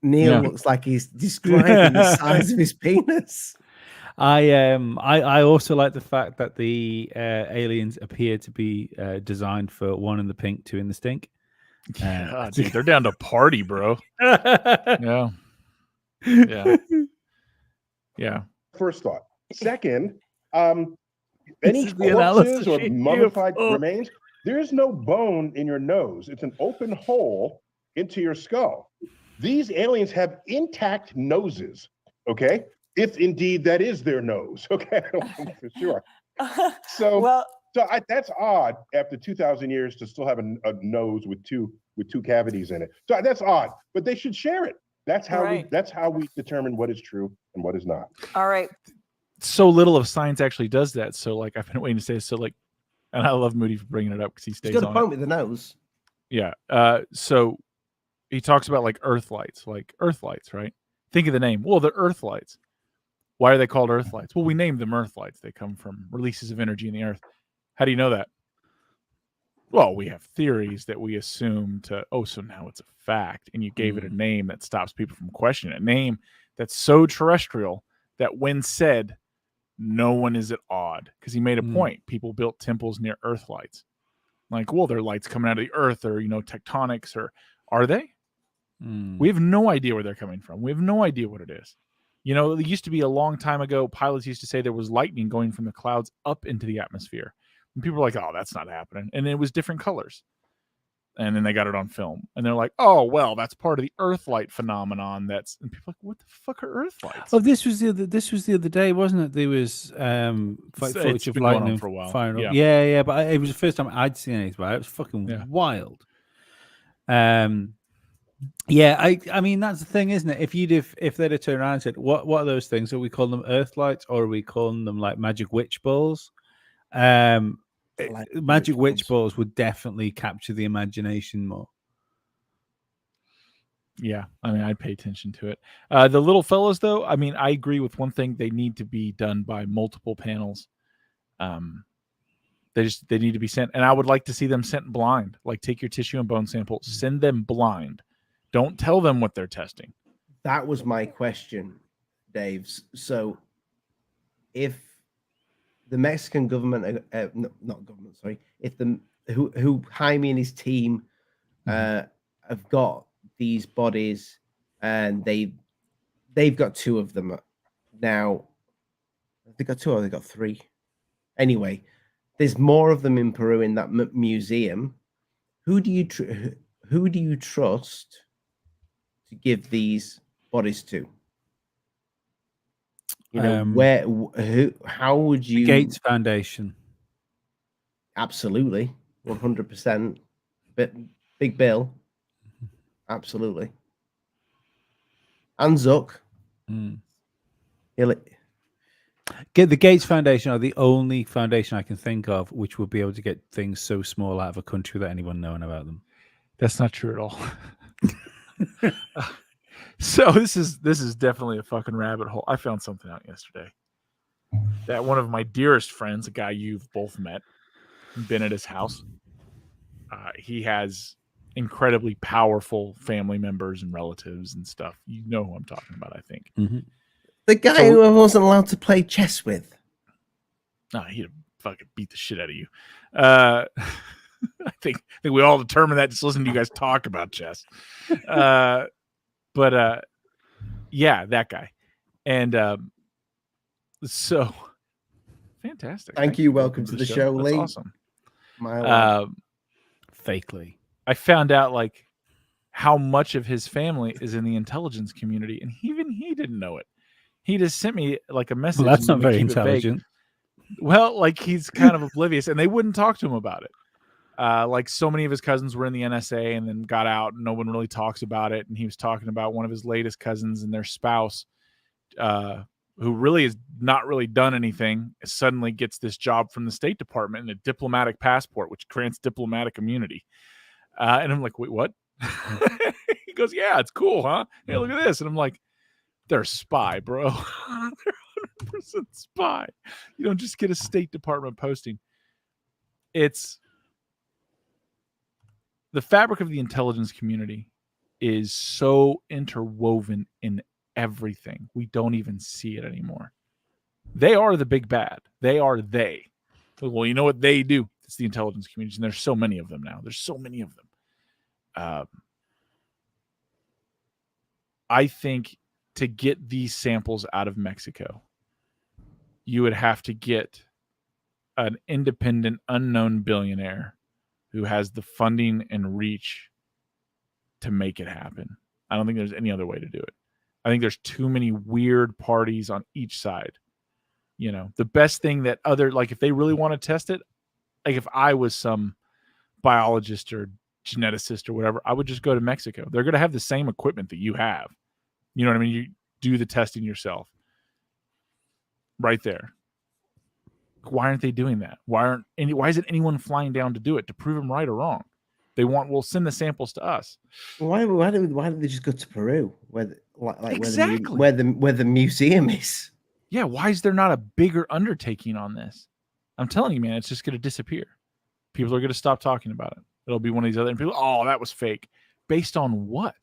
Neil looks like he's describing the size of his penis. I also like the fact that the aliens appear to be designed for 1 in the pink, 2 in the stink. Dude, they're down to party, bro. Yeah. First thought. Second, any corpses or mummified remains, there is no bone in your nose. It's an open hole into your skull. These aliens have intact noses, okay? If indeed that is their nose, okay? For sure. So, well, So that's odd after 2,000 years to still have a nose with two cavities in it. So that's odd, but they should share it. That's how we determine what is true and what is not. All right. So little of science actually does that. So like I've been waiting to say this. So like, and I love Moody for bringing it up because he stays He's got on a point it. with the nose. Yeah. So he talks about like Earth lights, right? Think of the name. Well, they're Earth lights. Why are they called Earth lights? Well, we named them Earth lights. They come from releases of energy in the Earth. How do you know that? Well, we have theories that we assume so now it's a fact. And you gave it a name that stops people from questioning it. A name that's so terrestrial that when said, no one is at odd. Because he made a point. People built temples near Earth lights. Like, well, they're lights coming out of the Earth or, tectonics, or are they? We have no idea where they're coming from. We have no idea what it is. It used to be a long time ago, pilots used to say there was lightning going from the clouds up into the atmosphere. And people were like, oh, that's not happening. And it was different colors. And then they got it on film. And they're like, oh, well, that's part of the Earth light phenomenon. And people are like, what the fuck are Earth lights? Oh, this was the other day, wasn't it? There was footage of lightning for a while. firing up. Yeah, but it was the first time I'd seen anything about it. It was fucking wild. Yeah, I mean that's the thing, isn't it? If they'd have turned around and said, what are those things? Are we calling them Earth lights, or are we calling them like magic witch balls? Magic witch balls would definitely capture the imagination more. Yeah, I mean, I'd pay attention to it. The little fellows, though, I mean, I agree with one thing. They need to be done by multiple panels. They need to be sent, and I would like to see them sent blind. Like, take your tissue and bone sample, send them blind. Don't tell them what they're testing. That was my question, Dave. So, if the Mexican government, not government, sorry, if who Jaime and his team have got these bodies, and they've got two of them now. They got two, or they got three. Anyway, there's more of them in Peru in that museum. Who do you trust to give these bodies to? How would you? The Gates Foundation. Absolutely, 100%. But Big Bill, absolutely. And Zuck. Get the Gates Foundation are the only foundation I can think of which would be able to get things so small out of a country without anyone knowing about them. That's not true at all. So this is definitely a fucking rabbit hole. I found something out yesterday that one of my dearest friends, a guy you've both met, been at his house. He has incredibly powerful family members and relatives and stuff. You know who I'm talking about, I think. Mm-hmm. The guy who I wasn't allowed to play chess with. No, he'd fucking beat the shit out of you. I think we all determined that just listening to you guys talk about chess. But yeah, that guy. And so fantastic. Thank you. Welcome to the show, That's Lee. awesome. Fakely. I found out like how much of his family is in the intelligence community, and even he didn't know it. He just sent me like a message. Well, that's not very intelligent. Well, like he's kind of oblivious, and they wouldn't talk to him about it. Like so many of his cousins were in the NSA and then got out, and no one really talks about it. And he was talking about one of his latest cousins and their spouse, who really has not really done anything, suddenly gets this job from the State Department and a diplomatic passport, which grants diplomatic immunity. And I'm like, wait, what? He goes, yeah, it's cool, huh? Hey, look at this. And I'm like, they're a spy, bro. They're 100% spy. You don't just get a State Department posting. It's the fabric of the intelligence community is so interwoven in everything. We don't even see it anymore. They are the big bad. They are they. Well, you know what they do? It's the intelligence community. And there's so many of them now. There's so many of them. I think to get these samples out of Mexico, you would have to get an independent, unknown billionaire who has the funding and reach to make it happen. I don't think there's any other way to do it. I think there's too many weird parties on each side. You know, the best thing that like if they really want to test it, like if I was some biologist or geneticist or whatever, I would just go to Mexico. They're going to have the same equipment that you have. You know what I mean? You do the testing yourself right there. Why aren't they doing that? Why isn't anyone flying down to do it to prove them right or wrong? We'll send the samples to us. Why don't they just go to Peru where Exactly. where the museum is? Yeah, why is there not a bigger undertaking on this? I'm telling you, man, it's just going to disappear. People are going to stop talking about it. It'll be one of these other people. Oh, that was fake. Based on what?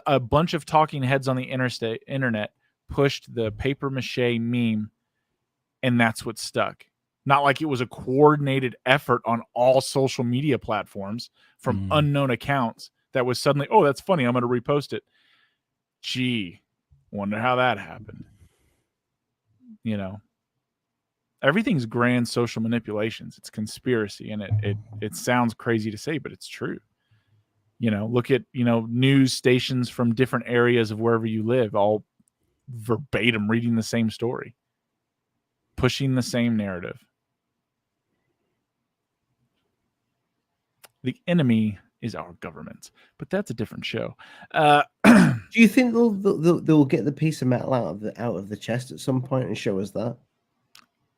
A bunch of talking heads on the internet pushed the paper mache meme, and that's what stuck. Not like it was a coordinated effort on all social media platforms from unknown accounts that was suddenly, oh, that's funny, I'm going to repost it. Gee, wonder how that happened. You know, everything's grand social manipulations. It's conspiracy, and it sounds crazy to say, but it's true. You know, look at, news stations from different areas of wherever you live, all verbatim reading the same story, pushing the same narrative. The enemy is our government, but that's a different show. Do you think they'll get the piece of metal out of the chest at some point and show us that?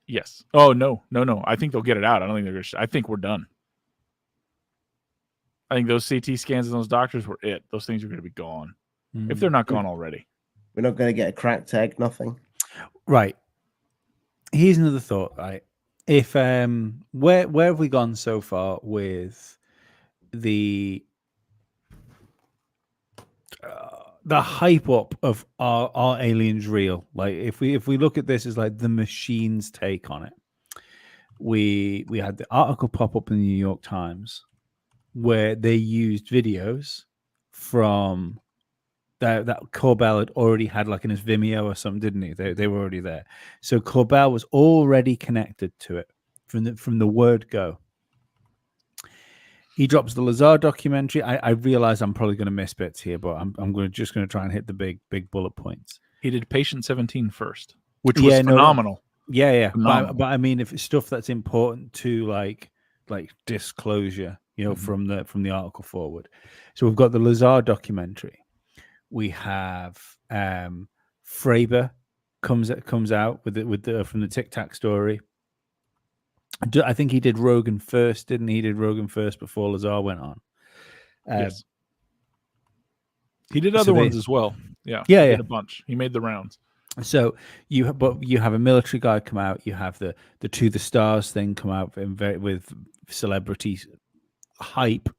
Yes. Oh, no. I think they'll get it out. I don't think they're going to. I think we're done. I think those CT scans and those doctors were it. Those things are going to be gone. If they're not gone already. We're not going to get a cracked egg, nothing. Right. Here's another thought, right? If where have we gone so far with the hype up of are aliens real? Like if we look at this as like the machine's take on it, we had the article pop up in the New York Times where they used videos from that Corbell had already had, like in his Vimeo or something, didn't he? They were already there. So Corbell was already connected to it from the word go. He drops the Lazar documentary. I realize I'm probably going to miss bits here, but I'm just going to try and hit the big bullet points. He did Patient 17 first, which was phenomenal. Yeah. But I mean, if it's stuff that's important to like disclosure, from the article forward. So we've got the Lazar documentary. We have Fravor comes out with the from the Tic Tac story. I think he did Rogan first, didn't he? He did Rogan first before Lazar went on. Yes. He did other ones as well. Yeah. He did a bunch. He made the rounds. So you have a military guy come out. You have the To the Stars thing come out with celebrity hype.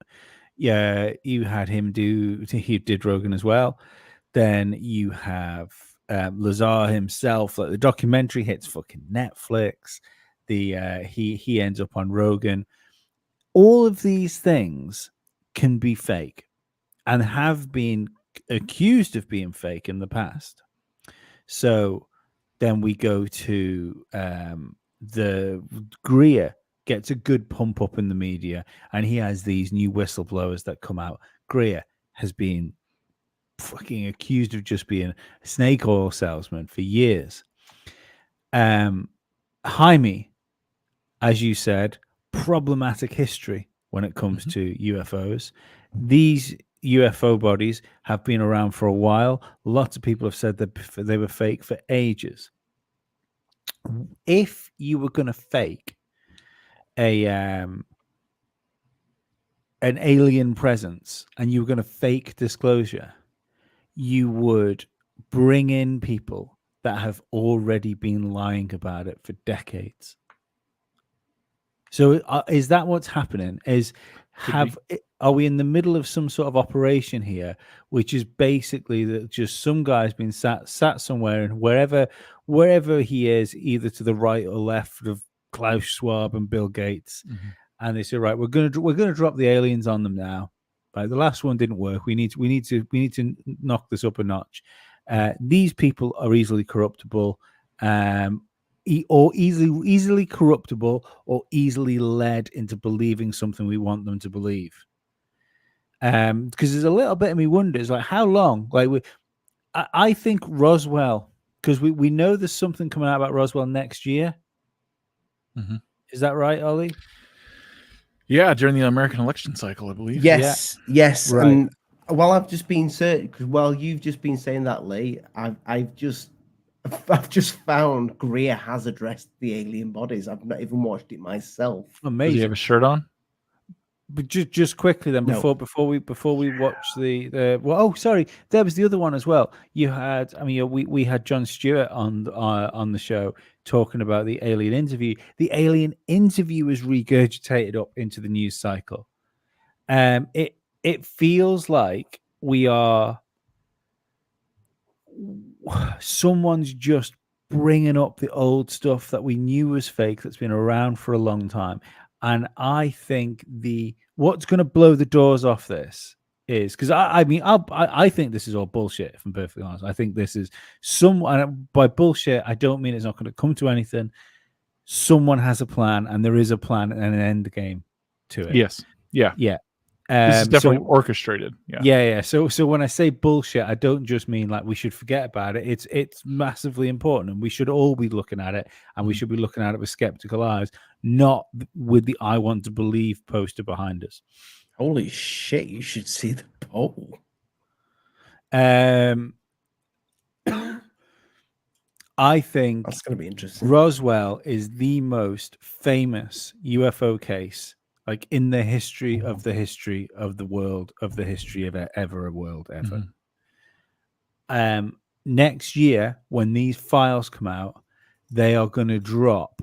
Yeah, you had him he did Rogan as well. Then you have Lazar himself. Like the documentary hits fucking Netflix. He ends up on Rogan. All of these things can be fake and have been accused of being fake in the past. So then we go to the Greer gets a good pump up in the media, and he has these new whistleblowers that come out. Greer has been fucking accused of just being a snake oil salesman for years. Jaime, as you said, problematic history when it comes to UFOs. These UFO bodies have been around for a while. Lots of people have said that they were fake for ages. If you were going to fake an alien presence and you were going to fake disclosure, you would bring in people that have already been lying about it for decades. So is that what's happening? Are we in the middle of some sort of operation here, which is basically that just some guy's been sat somewhere, and wherever he is, either to the right or left of Klaus Schwab and Bill Gates, and they say, right, we're gonna drop the aliens on them now. Right, the last one didn't work. We need to knock this up a notch. These people are easily corruptible. Or easily corruptible, or easily led into believing something we want them to believe. Because there's a little bit of me wonders, like, how long? Like, I think Roswell, because we know there's something coming out about Roswell next year. Is that right, Ollie? Yeah, during the American election cycle, I believe. Yes, yes. Right. And while I've just been while you've just been saying that, Lee, I've just found Greer has addressed the alien bodies. I've not even watched it myself. Amazing. Does he have a shirt on? But just quickly then, No. before we watch the well, sorry, there was the other one as well. You had, I mean, we had Jon Stewart on the show talking about the alien interview. The alien interview is regurgitated up into the news cycle. It feels like someone's just bringing up the old stuff that we knew was fake, that's been around for a long time. And I think what's going to blow the doors off this is, because I think this is all bullshit, if I'm perfectly honest. I think this is by bullshit, I don't mean it's not going to come to anything. Someone has a plan, and there is a plan and an end game to it. Yes. Yeah. Yeah. This is definitely orchestrated. Yeah. So when I say bullshit, I don't just mean like we should forget about it. It's massively important, and we should all be looking at it, and we should be looking at it with skeptical eyes, not with the "I want to believe" poster behind us. Holy shit! You should see the poll. I think That's going to be interesting. Roswell is the most famous UFO case, like in the history of the world, of the history of ever. Next year, when these files come out, they are going to drop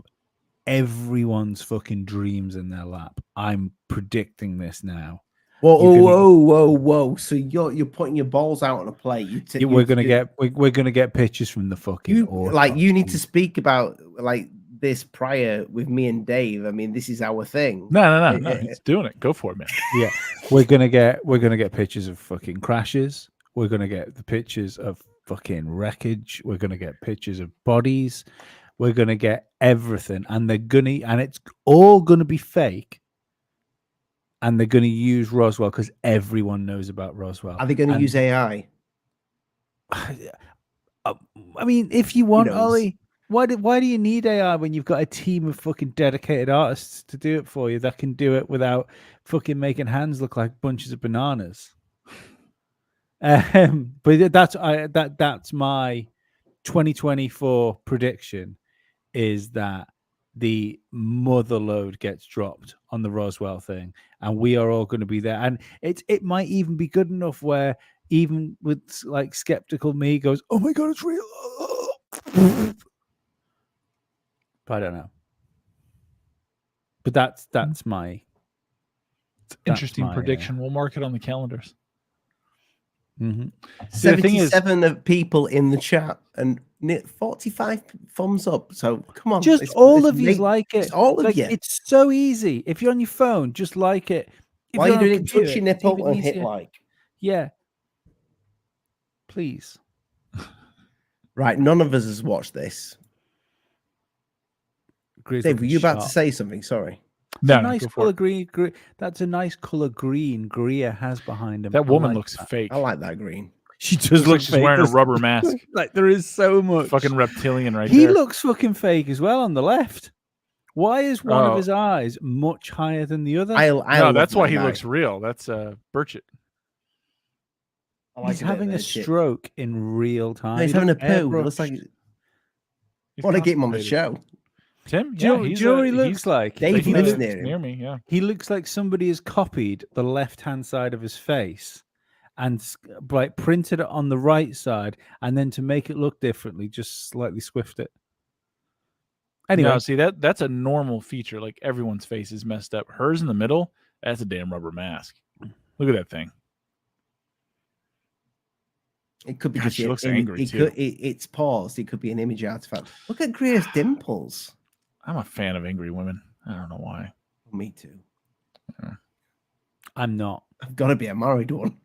everyone's fucking dreams in their lap. I'm predicting this now. Whoa! So you're putting your balls out on a plate. We're gonna get pictures from the fucking. You need to speak about like this prior with me and Dave. I mean, this is our thing. No. He's doing it. Go for it, man. Yeah, we're gonna get pictures of fucking crashes. We're gonna get the pictures of fucking wreckage. We're gonna get pictures of bodies. We're gonna get everything, and it's all gonna be fake. And they're gonna use Roswell because everyone knows about Roswell. Are they going to use AI? I mean, if you want, Ollie, why do you need AI when you've got a team of fucking dedicated artists to do it for you that can do it without fucking making hands look like bunches of bananas? But that's my 2024 prediction, is that the mother load gets dropped on the Roswell thing, and we are all going to be there. And it might even be good enough where even with like skeptical me goes, "Oh my god, it's real." But I don't know. But that's my interesting prediction. We'll mark it on the calendars. 77 of people in the chat and 45 thumbs up. So come on, just all of you like it. All of you. It's so easy. If you're on your phone, just like it. While you're doing it, touch your nipple and hit like. Yeah. Please. Right, none of us has watched this. Dave, were you about to say something? Sorry. No, nice color green. That's a nice color green Greer has behind him. That woman looks fake. I like that green. She does look like fake. She's wearing a rubber mask. Like there is so much fucking reptilian right there. He looks fucking fake as well on the left. Why is one of his eyes much higher than the other? No, that's why he looks real. That's Burchett. He's having a stroke in real time. He's having a poo. Looks like. Want to get him on the show? Tim, do you know what he looks like? Dave lives near me. Yeah, he looks like somebody has copied the left-hand side of his face and like printed it on the right side, and then to make it look differently, just slightly squiffed it. Anyway, no, see that's a normal feature. Like everyone's face is messed up. Hers in the middle, that's a damn rubber mask. Look at that thing. It could be God, just she looks angry too. It's paused. It could be an image artifact. Look at Greer's dimples. I'm a fan of angry women. I don't know why. Me too. I'm not. I've got to be a married one.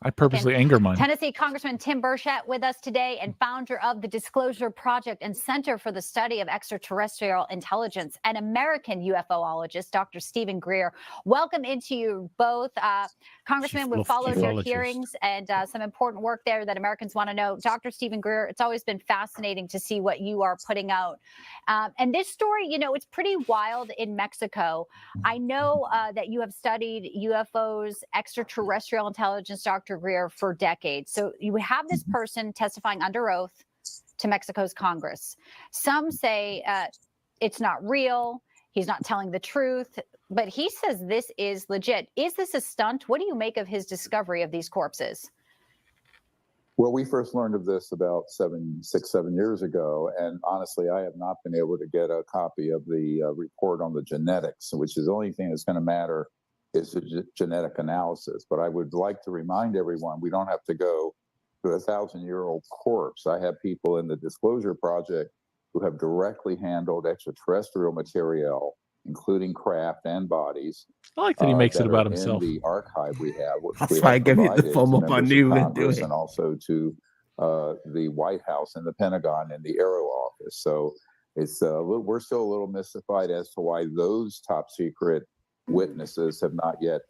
I purposely anger mine. Tennessee Congressman Tim Burchett with us today, and founder of the Disclosure Project and Center for the Study of Extraterrestrial Intelligence, and American UFOologist, Dr. Stephen Greer. Welcome into you both. Congressman, we've followed your hearings and some important work there that Americans want to know. Dr. Stephen Greer, it's always been fascinating to see what you are putting out. And this story, you know, it's pretty wild in Mexico. I know that you have studied UFOs, extraterrestrial intelligence, Dr. Greer, for decades. So you have this person testifying under oath to Mexico's Congress. Some say it's not real. He's not telling the truth, but he says this is legit. Is this a stunt? What do you make of his discovery of these corpses? Well, we first learned of this about 7 years ago, and honestly, I have not been able to get a copy of the report on the genetics, which is the only thing that's going to matter is the genetic analysis. But I would like to remind everyone, we don't have to go to a 1,000-year-old corpse. I have people in the Disclosure Project who have directly handled extraterrestrial material, including craft and bodies. I like that he makes it about himself. In the archive we have. That's why I gave you the thumb up. I knew you would do it. And also to the White House and the Pentagon and the Aero Office. So it's we're still a little mystified as to why those top secret witnesses have not yet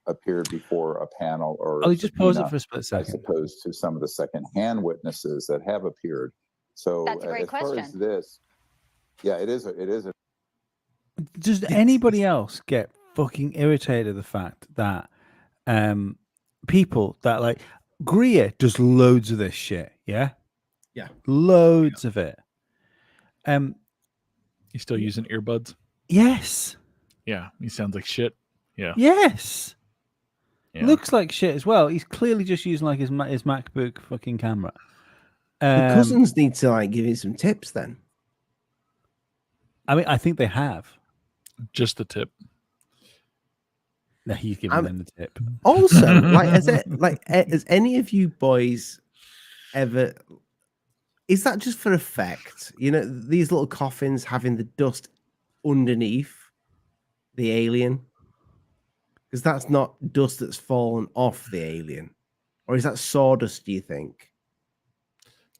appeared before a panel or. Oh, just pause it for a split second. As opposed to some of the second-hand witnesses that have appeared. So that's a great as question. far as this, yeah, it is. Does anybody else get fucking irritated at the fact that people that like Greer does loads of this shit? Yeah, loads of it. You still using earbuds? Yes. Yeah, he sounds like shit. Yeah. Yes. Yeah. Looks like shit as well. He's clearly just using like his MacBook fucking camera. The cousins need to like give you some tips then. I mean, I think they have. Just the tip. No, he's giving them the tip. Also, has any of you boys ever? Is that just for effect? You know, these little coffins having the dust underneath the alien, because that's not dust that's fallen off the alien, or is that sawdust? Do you think?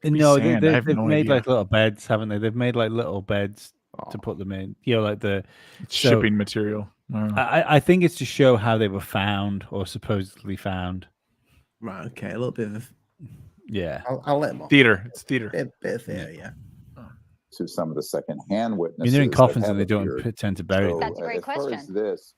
No, they've made like little beds, haven't they? They've made like little beds to put them in. You know, like the shipping material. I think it's to show how they were found or supposedly found. Right. Okay. A little bit of. Yeah. I'll let them off. Theater. It's theater. Bit of theater. Yeah. To some of the second-hand witnesses. I mean, they're in coffins and they don't tend to bury them. That's a great question. As far as this,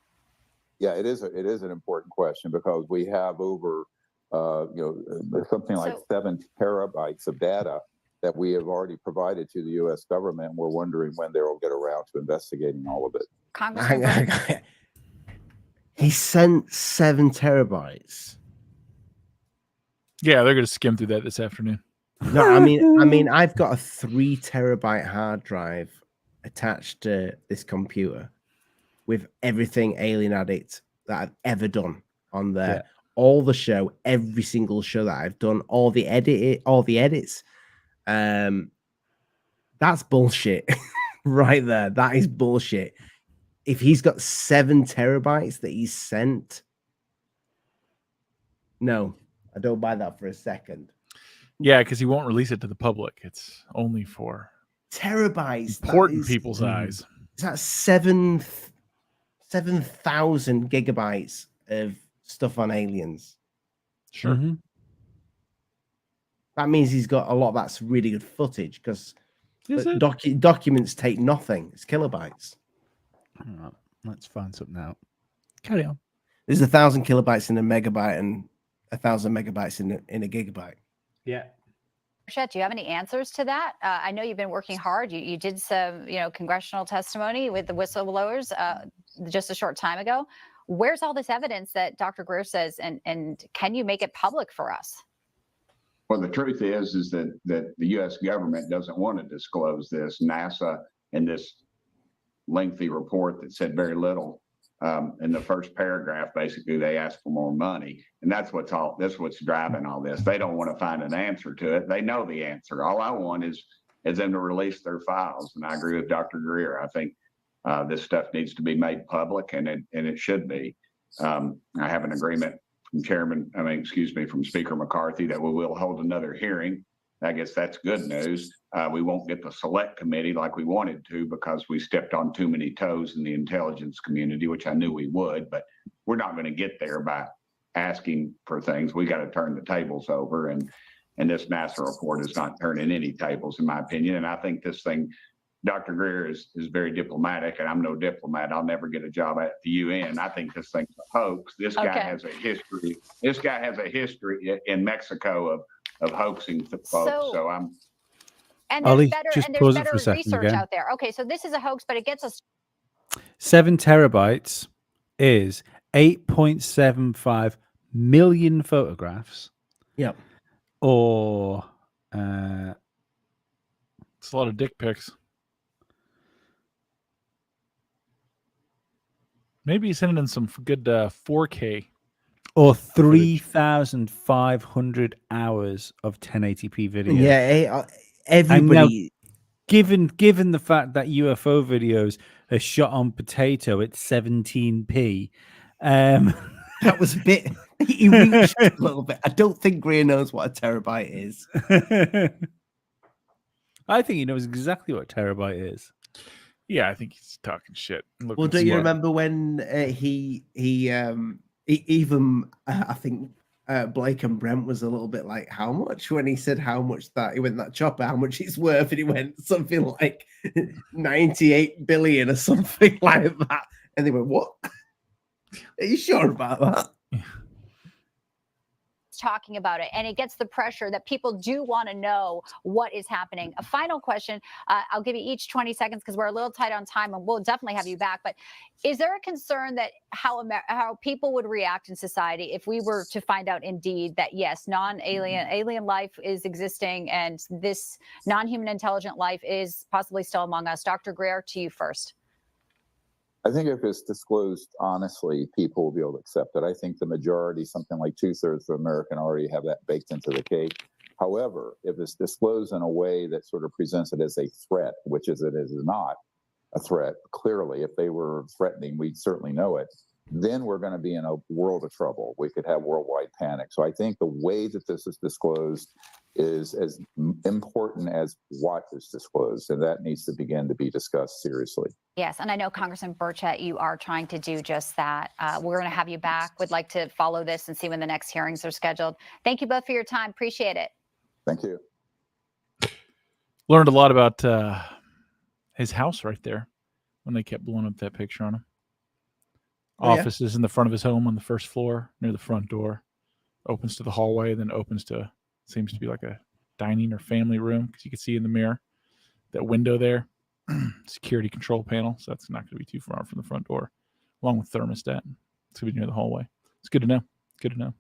yeah, it is an important question because we have over something like 7 terabytes of data that we have already provided to the U.S. government. We're wondering when they will get around to investigating all of it. Congressman, he sent 7 terabytes. Yeah, they're going to skim through that this afternoon. No, I mean, I've got a 3 terabyte hard drive attached to this computer with everything Alien Addict that I've ever done on there. Yeah. All the show, every single show that I've done, all the edits. That's bullshit right there. That is bullshit. If he's got 7 terabytes that he's sent, no, I don't buy that for a second. Yeah, because he won't release it to the public. It's only for terabytes. Important people's eyes. Is that 7,000 gigabytes of stuff on aliens? Sure. Mm-hmm. That means he's got a lot that's really good footage because documents take nothing. It's kilobytes. Right, let's find something out. Carry on. There's 1,000 kilobytes in a megabyte and 1,000 megabytes in a gigabyte. Yeah. Burchett, do you have any answers to that? I know you've been working hard. You did some, congressional testimony with the whistleblowers just a short time ago. Where's all this evidence that Dr. Greer says, and can you make it public for us? Well, the truth is that the U.S. government doesn't want to disclose this. NASA, in this lengthy report that said very little, in the first paragraph, basically they asked for more money, and that's what's driving all this. They don't want to find an answer to it. They know the answer. All I want is them to release their files, and I agree with Dr. Greer. I think this stuff needs to be made public, and it should be. I have an agreement from Speaker McCarthy that we will hold another hearing. I guess that's good news. We won't get the select committee like we wanted to because we stepped on too many toes in the intelligence community, which I knew we would, but we're not going to get there by asking for things. We got to turn the tables over, and this NASA report is not turning any tables, in my opinion. And I think this thing, Dr. Greer is very diplomatic, and I'm no diplomat. I'll never get a job at the UN. I think this thing's a hoax. This guy has a history. This guy has a history in Mexico of hoaxing folks. So I'm. And Ollie, there's better, just and there's pause it better for a second research again. out there. Okay, so this is a hoax, but it gets us 7 terabytes is 8.75 million photographs. Yep. Or it's a lot of dick pics. Maybe he's sending in some good 4K. Or 3,500 hours of 1080p video. Yeah, everybody. Given the fact that UFO videos are shot on potato at 17p, that was a bit. He reached a little bit. I don't think Greer knows what a terabyte is. I think he knows exactly what a terabyte is. Yeah, I think he's talking shit. Well, don't you remember when he even I think Blake and Brent was a little bit like, how much? When he said how much that, he went, that chopper, how much it's worth, and he went something like 98 billion or something like that. And they went, what? Are you sure about that? talking about it, and it gets the pressure that people do want to know what is happening. A final question. I'll give you each 20 seconds because we're a little tight on time, and we'll definitely have you back. But is there a concern that how people would react in society if we were to find out indeed that, yes, alien life is existing and this non-human intelligent life is possibly still among us? Dr. Greer, to you first. I think if it's disclosed honestly, people will be able to accept it. I think the majority, something like 2/3 of American, already have that baked into the cake. However, if it's disclosed in a way that sort of presents it as a threat, which is it is not a threat, clearly, if they were threatening, we'd certainly know it, then we're going to be in a world of trouble. We could have worldwide panic. So I think the way that this is disclosed is as important as what is disclosed, and that needs to begin to be discussed seriously. Yes, and I know, Congressman Burchett, you are trying to do just that. We're going to have you back. Would like to follow this and see when the next hearings are scheduled. Thank you both for your time. Appreciate it. Thank you. Learned a lot about his house right there when they kept blowing up that picture on him. Office is in the front of his home on the first floor near the front door. Opens to the hallway, then opens to, seems to be like a dining or family room because you can see in the mirror that window there. Security control panel, so that's not going to be too far from the front door, along with thermostat. It's going to be near the hallway. It's good to know. Good to know.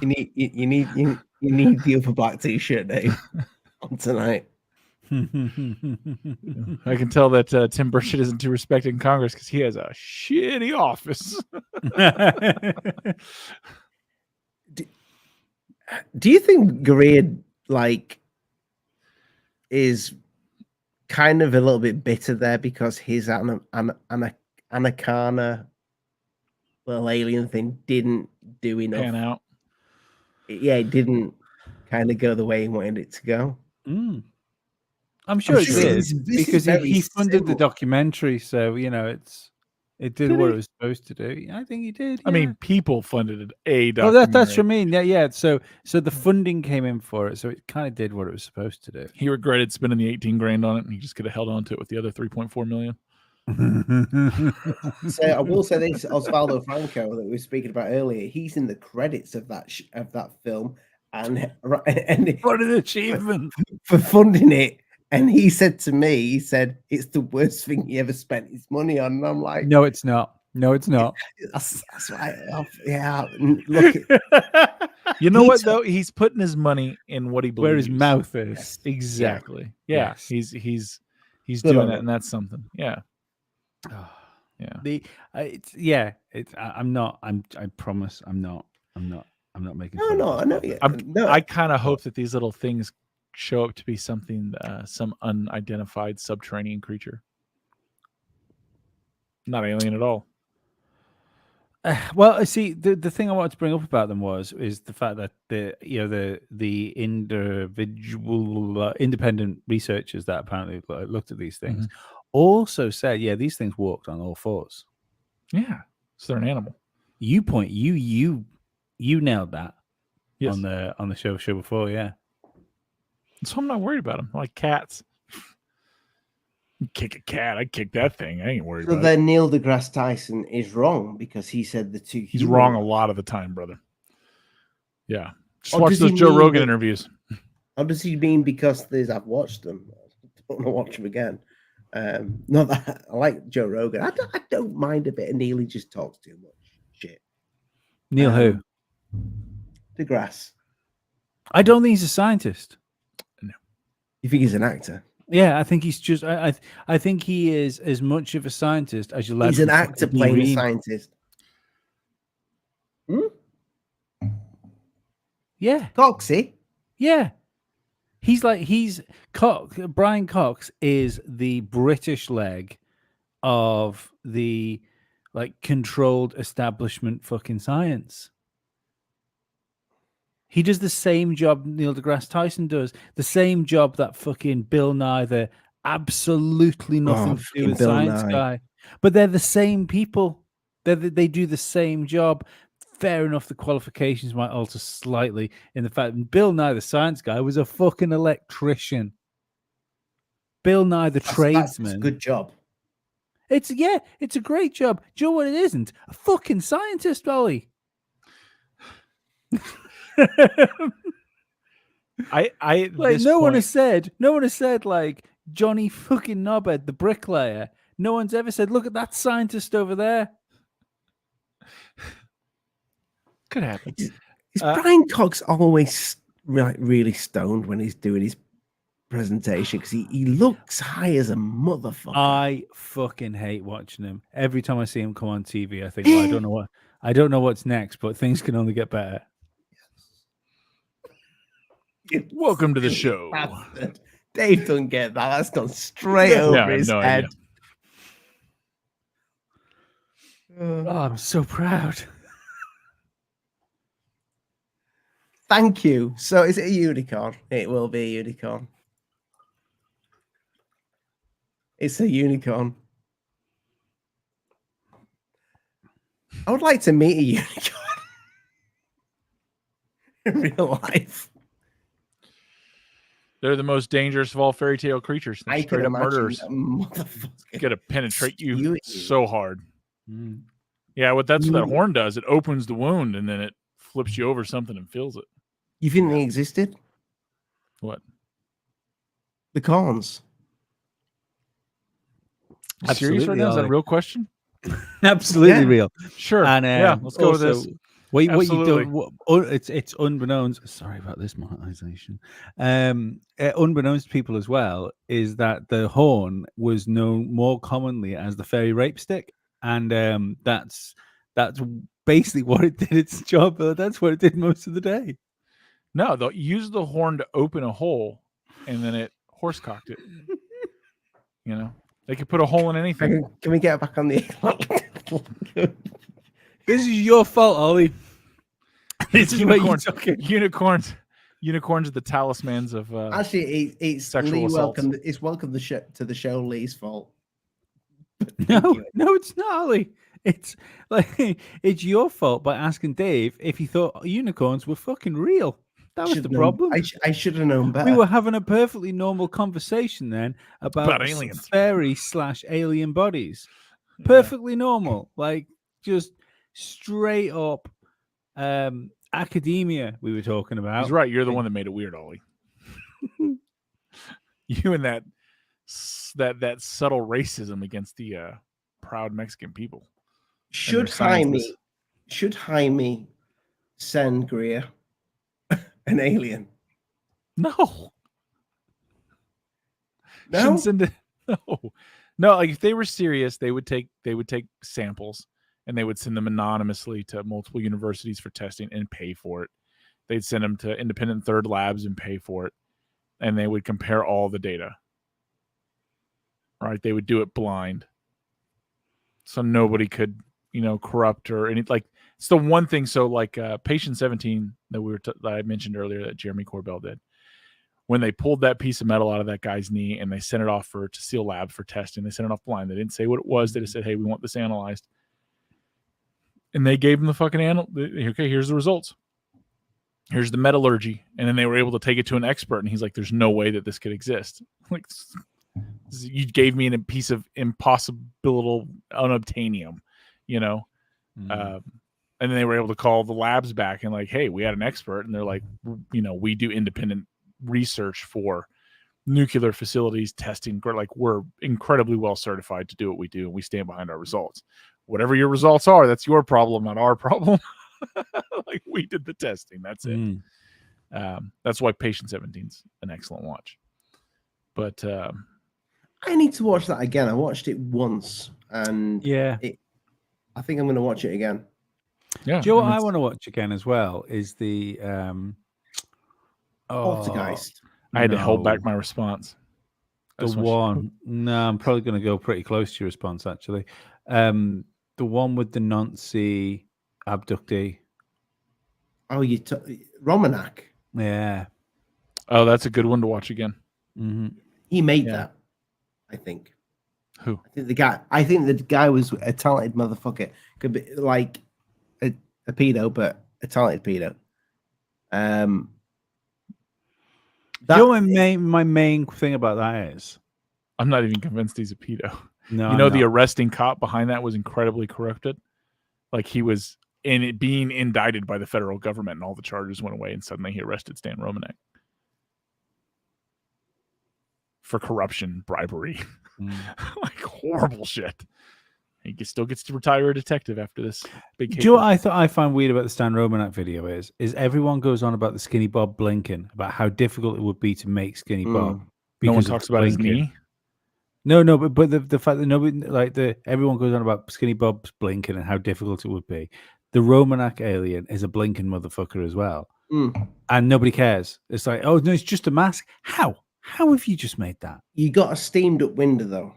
you need the upper black t-shirt, Dave, on tonight. I can tell that Tim Burchett isn't too respected in Congress because he has a shitty office. Do you think Greer is kind of a little bit bitter there because his Anaconda little alien thing didn't do enough? Pan out. Yeah, it didn't kind of go the way he wanted it to go. I'm sure it did because he funded simple. the documentary, so it did what it was supposed to do. I think he did. I mean, people funded it. Oh, that's what I mean. Yeah. So the funding came in for it, so it kind of did what it was supposed to do. He regretted spending the $18,000 on it, and he just could have held on to it with the other $3.4 million. So I will say this: Osvaldo Franco that we were speaking about earlier, he's in the credits of that film, and what an achievement for funding it. And he said to me, he said, it's the worst thing he ever spent his money on. And I'm like, no, it's not. No, it's not. That's right. Yeah. Look, you know what, though? He's putting his money in what he believes. Where his mouth is. Yes, exactly. Yeah. Yes. He's Good doing that, and that's something. Yeah. Yeah. I'm not. I promise I'm not making fun No, I know. I kind of hope that these little things show up to be something, some unidentified subterranean creature. Not alien at all. Well, see, the thing I wanted to bring up about them is the fact that the individual independent researchers that apparently looked at these things also said, yeah, these things walked on all fours. Yeah, so they're an animal. You nailed that on the show before, yeah. So I'm not worried about them. Like cats. You kick a cat, I'd kick that thing. I ain't worried So about then it. Neil deGrasse Tyson is wrong because he said the two. He's wrong a lot of the time, brother. Yeah. Just Or watch does those he Joe mean Rogan that- interviews. Or does he mean because I've watched them? I don't want to watch them again. Not that I like Joe Rogan. I don't mind a bit of Neil. He just talks too much shit. Neil who? deGrasse. I don't think he's a scientist. No. You think he's an actor? Yeah, I think he's just. I think he is as much of a scientist as your lad. He's an actor playing a scientist. Yeah, Coxie. Yeah, Brian Cox is the British leg of the controlled establishment fucking science. He does the same job Neil deGrasse Tyson does, the same job that fucking Bill Nye, the absolutely nothing to do with Bill science Nye. guy. But they're the same people. They do the same job. Fair enough, the qualifications might alter slightly in the fact that Bill Nye, the science guy, was a fucking electrician. Bill Nye, the tradesman. That's a good job. It's a great job. Do you know what it isn't? A fucking scientist, Ollie. No one has said like Johnny fucking Knobhead, the bricklayer. No one's ever said, look at that scientist over there. Could happen. Is Brian Cox always really stoned when he's doing his presentation? Because he looks high as a motherfucker. I fucking hate watching him. Every time I see him come on TV, I think, well, I don't know what's next, but things can only get better. Welcome to the show. Bastard. Dave doesn't get that. That's gone straight over his head. Oh, I'm so proud. Thank you. So is it a unicorn? It will be a unicorn. It's a unicorn. I would like to meet a unicorn in real life. They're the most dangerous of all fairy tale creatures. They're I straight up murderers. Gonna penetrate you so hard. Mm. Yeah, that's what that horn does. It opens the wound and then it flips you over something and fills it. You think they existed? What? The corns. Serious right now? Is that a real question? Absolutely real. Sure. And yeah, let's go with this. What you do? It's unbeknownst. Sorry about this monetization. Unbeknownst to people as well is that the horn was known more commonly as the fairy rape stick, and that's basically what it did its job. That's what it did most of the day. No, they'll use the horn to open a hole, and then it horsecocked it. You know, they could put a hole in anything. Can we get back on the? This is your fault, Ollie. This is unicorns. Unicorns are the talismans of actually it's sexual Lee assaults. welcome to the show. Lee's fault. No, it's not, Ollie. It's like it's your fault by asking Dave if he thought unicorns were fucking real. That was the problem. I should have known better. We were having a perfectly normal conversation then about aliens, fairy/alien bodies. Perfectly normal, like just straight up academia. We were talking about. He's right. You're the one that made it weird, Ollie. You and that subtle racism against the proud Mexican people. Should Jaime send Greer an alien? No. Shouldn't send it. No. Like if they were serious, they would take samples and they would send them anonymously to multiple universities for testing and pay for it. They'd send them to independent third labs and pay for it, and they would compare all the data. Right? They would do it blind, so nobody could, corrupt or any like. It's the one thing. So like patient 17 that that I mentioned earlier that Jeremy Corbell did. When they pulled that piece of metal out of that guy's knee and they sent it off to Seal Labs for testing, they sent it off blind. They didn't say what it was. They just said, "Hey, we want this analyzed," and they gave him the fucking okay, here's the results. Here's the metallurgy, and then they were able to take it to an expert, and he's like, "There's no way that this could exist. Like, you gave me a piece of impossible unobtainium, And then they were able to call the labs back and like, hey, we had an expert, and they're like, we do independent research for nuclear facilities testing. Like, we're incredibly well certified to do what we do, and we stand behind our results. Whatever your results are, that's your problem, not our problem. Like, we did the testing. That's it. That's why Patient 17's an excellent watch. But I need to watch that again. I watched it once, and I think I'm going to watch it again. Yeah. Do you know what I want to watch again as well? Is the Poltergeist. I had to hold back my response. The one. No, I'm probably going to go pretty close to your response, actually. The one with the Nazi abductee. Oh, Romanak. Yeah. Oh, that's a good one to watch again. Mm-hmm. He made that, I think. Who? I think the guy was a talented motherfucker. Could be like a pedo, but a talented pedo. My main thing about that is, I'm not even convinced he's a pedo. No, the arresting cop behind that was incredibly corrupted. Like, he was being indicted by the federal government, and all the charges went away, and suddenly he arrested Stan Romanek for corruption, bribery, like horrible shit. He still gets to retire a detective after this big case. Do you know what I find weird about the Stan Romanek video is everyone goes on about the Skinny Bob blinking, about how difficult it would be to make Skinny Bob. No one talks about his knee. No, but the fact that nobody everyone goes on about Skinny Bob's blinking and how difficult it would be. The Romanek alien is a blinking motherfucker as well, and nobody cares. It's like, oh no, it's just a mask. How have you just made that? You got a steamed up window though.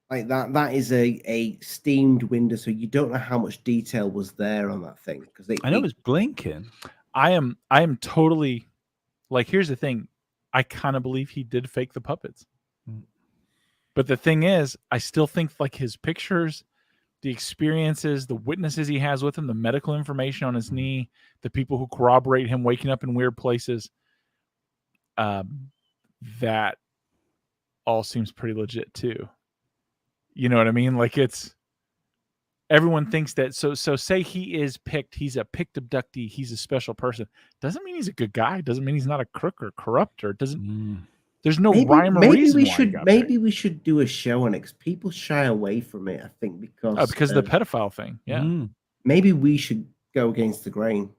Like that is a steamed window, so you don't know how much detail was there on that thing. Because I know it was blinking. I am totally like. Here's the thing, I kind of believe he did fake the puppets, but the thing is, I still think like his pictures, the experiences, the witnesses he has with him, the medical information on his knee, the people who corroborate him waking up in weird places, that all seems pretty legit too. You know what I mean? Like, it's everyone thinks that. So say he is picked. He's a picked abductee. He's a special person. Doesn't mean he's a good guy. Doesn't mean he's not a crook or corrupt. Or doesn't. There's no rhyme or reason. Maybe we should do a show on it, because people shy away from it. I think because of the pedophile thing. Yeah. Maybe we should go against the grain.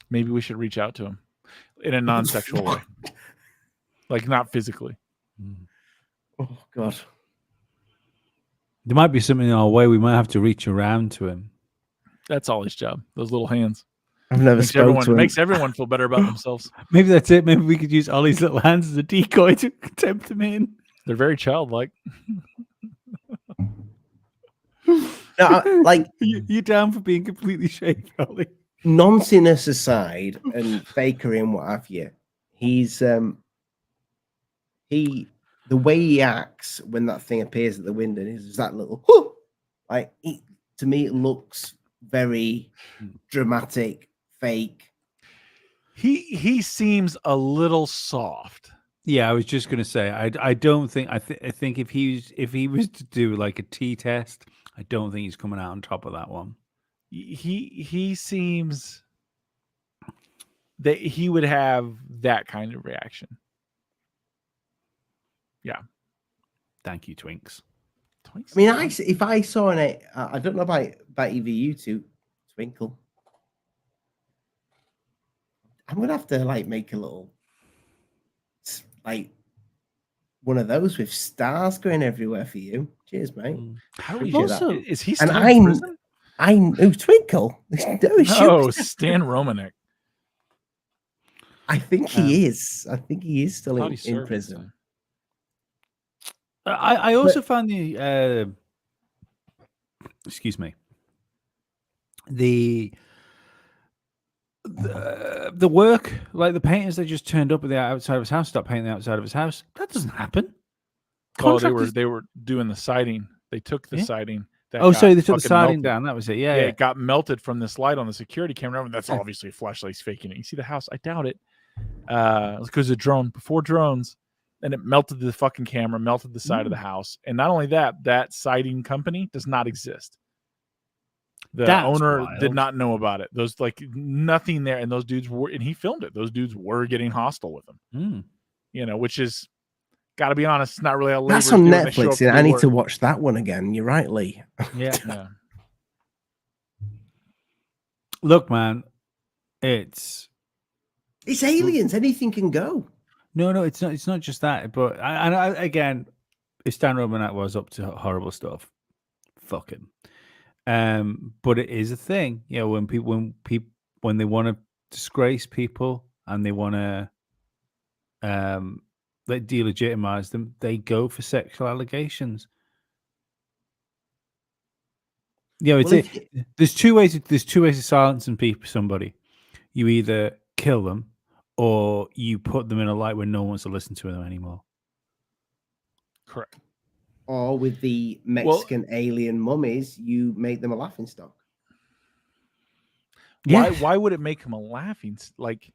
Maybe we should reach out to him in a non-sexual way, like not physically. Oh God. There might be something in our way. We might have to reach around to him. That's all his job. Those little hands. I've never spoken to him. Makes everyone feel better about themselves. Maybe that's it. Maybe we could use Ollie's little hands as a decoy to tempt him in. They're very childlike. No, like you down for being completely shaved, Ollie? Nonsense aside, and fakery and what have you, he's the way he acts when that thing appears at the window is that little whoo, like to me it looks very dramatic, fake. He seems a little soft. Yeah, I was just gonna say I don't think I think if he was to do like a T test, I don't think he's coming out on top of that one. He seems that he would have that kind of reaction. Yeah. Thank you, Twinks. I mean, if I saw I don't know about either you two, Twinkle. I'm gonna have to like make a little like one of those with stars going everywhere for you. Cheers, mate. Also, is he still in prison? I know Twinkle. No, Stan Romanek. I think he is. I think he is still in prison. I also found the excuse me. the work, like the painters that just turned up at the outside of his house, stopped painting the outside of his house. That doesn't happen. Oh, they were doing the siding. They took the siding. They took the siding melted. down. That was it. Yeah, it got melted from this light on the security camera. And that's obviously a flashlight's faking it. You see the house? I doubt it. Because a drone before drones, and it melted the fucking camera, melted the side of the house. And not only that, that siding company does not exist. The owner did not know about it. Those nothing there, and those dudes were, and he filmed it. Those dudes were getting hostile with him. Which is, got to be honest, it's not really how that's on Netflix. I need to watch that one again. You're right, Lee. Yeah. Look, man, it's aliens. Anything can go. No, it's not. It's not just that. But again, if Stan Romanek was up to horrible stuff, fuck him. But it is a thing, when they want to disgrace people and they want to delegitimize them, they go for sexual allegations. There's two ways. There's two ways of silencing somebody. You either kill them, or you put them in a light where no one wants to listen to them anymore. Correct. Or with the Mexican alien mummies, you make them a laughingstock. Why would it make them a laughing? Like,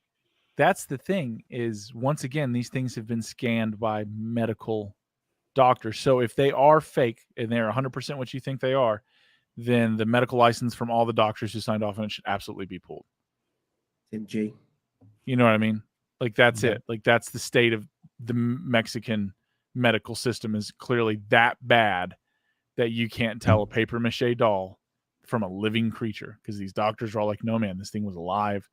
that's the thing is, once again, these things have been scanned by medical doctors. So if they are fake and they're 100% what you think they are, then the medical license from all the doctors who signed off on it should absolutely be pulled. Tim G. You know what I mean? Like, that's it. Like, that's the state of the Mexican medical system, is clearly that bad that you can't tell a paper mache doll from a living creature, because these doctors are all like, no, man, this thing was alive.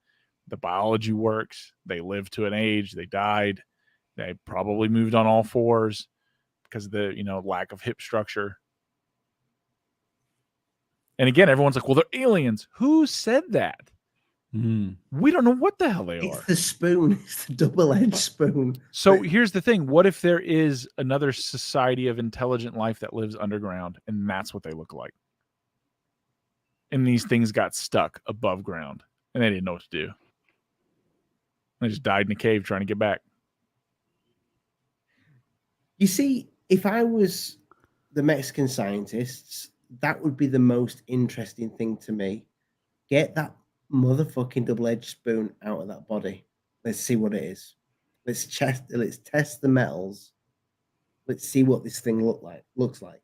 The biology works. They lived to an age. They died. They probably moved on all fours because of the, lack of hip structure. And again, everyone's like, well, they're aliens. Who said that? We don't know what the hell they are. It's the spoon. It's the double-edged spoon. So here's the thing. What if there is another society of intelligent life that lives underground, and that's what they look like? And these things got stuck above ground, and they didn't know what to do. They just died in a cave trying to get back. You see, if I was the Mexican scientists, that would be the most interesting thing to me. Get that motherfucking double-edged spoon out of that body. Let's see what it is. Let's test the metals. Let's see what this thing looks like.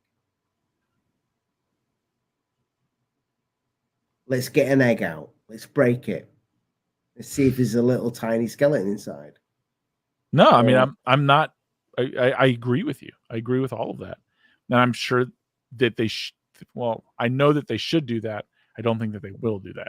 Let's get an egg out. Let's break it. Let's see if there's a little tiny skeleton inside. No, I mean, I'm not. I agree with you. I agree with all of that. And I'm sure that they I know that they should do that. I don't think that they will do that.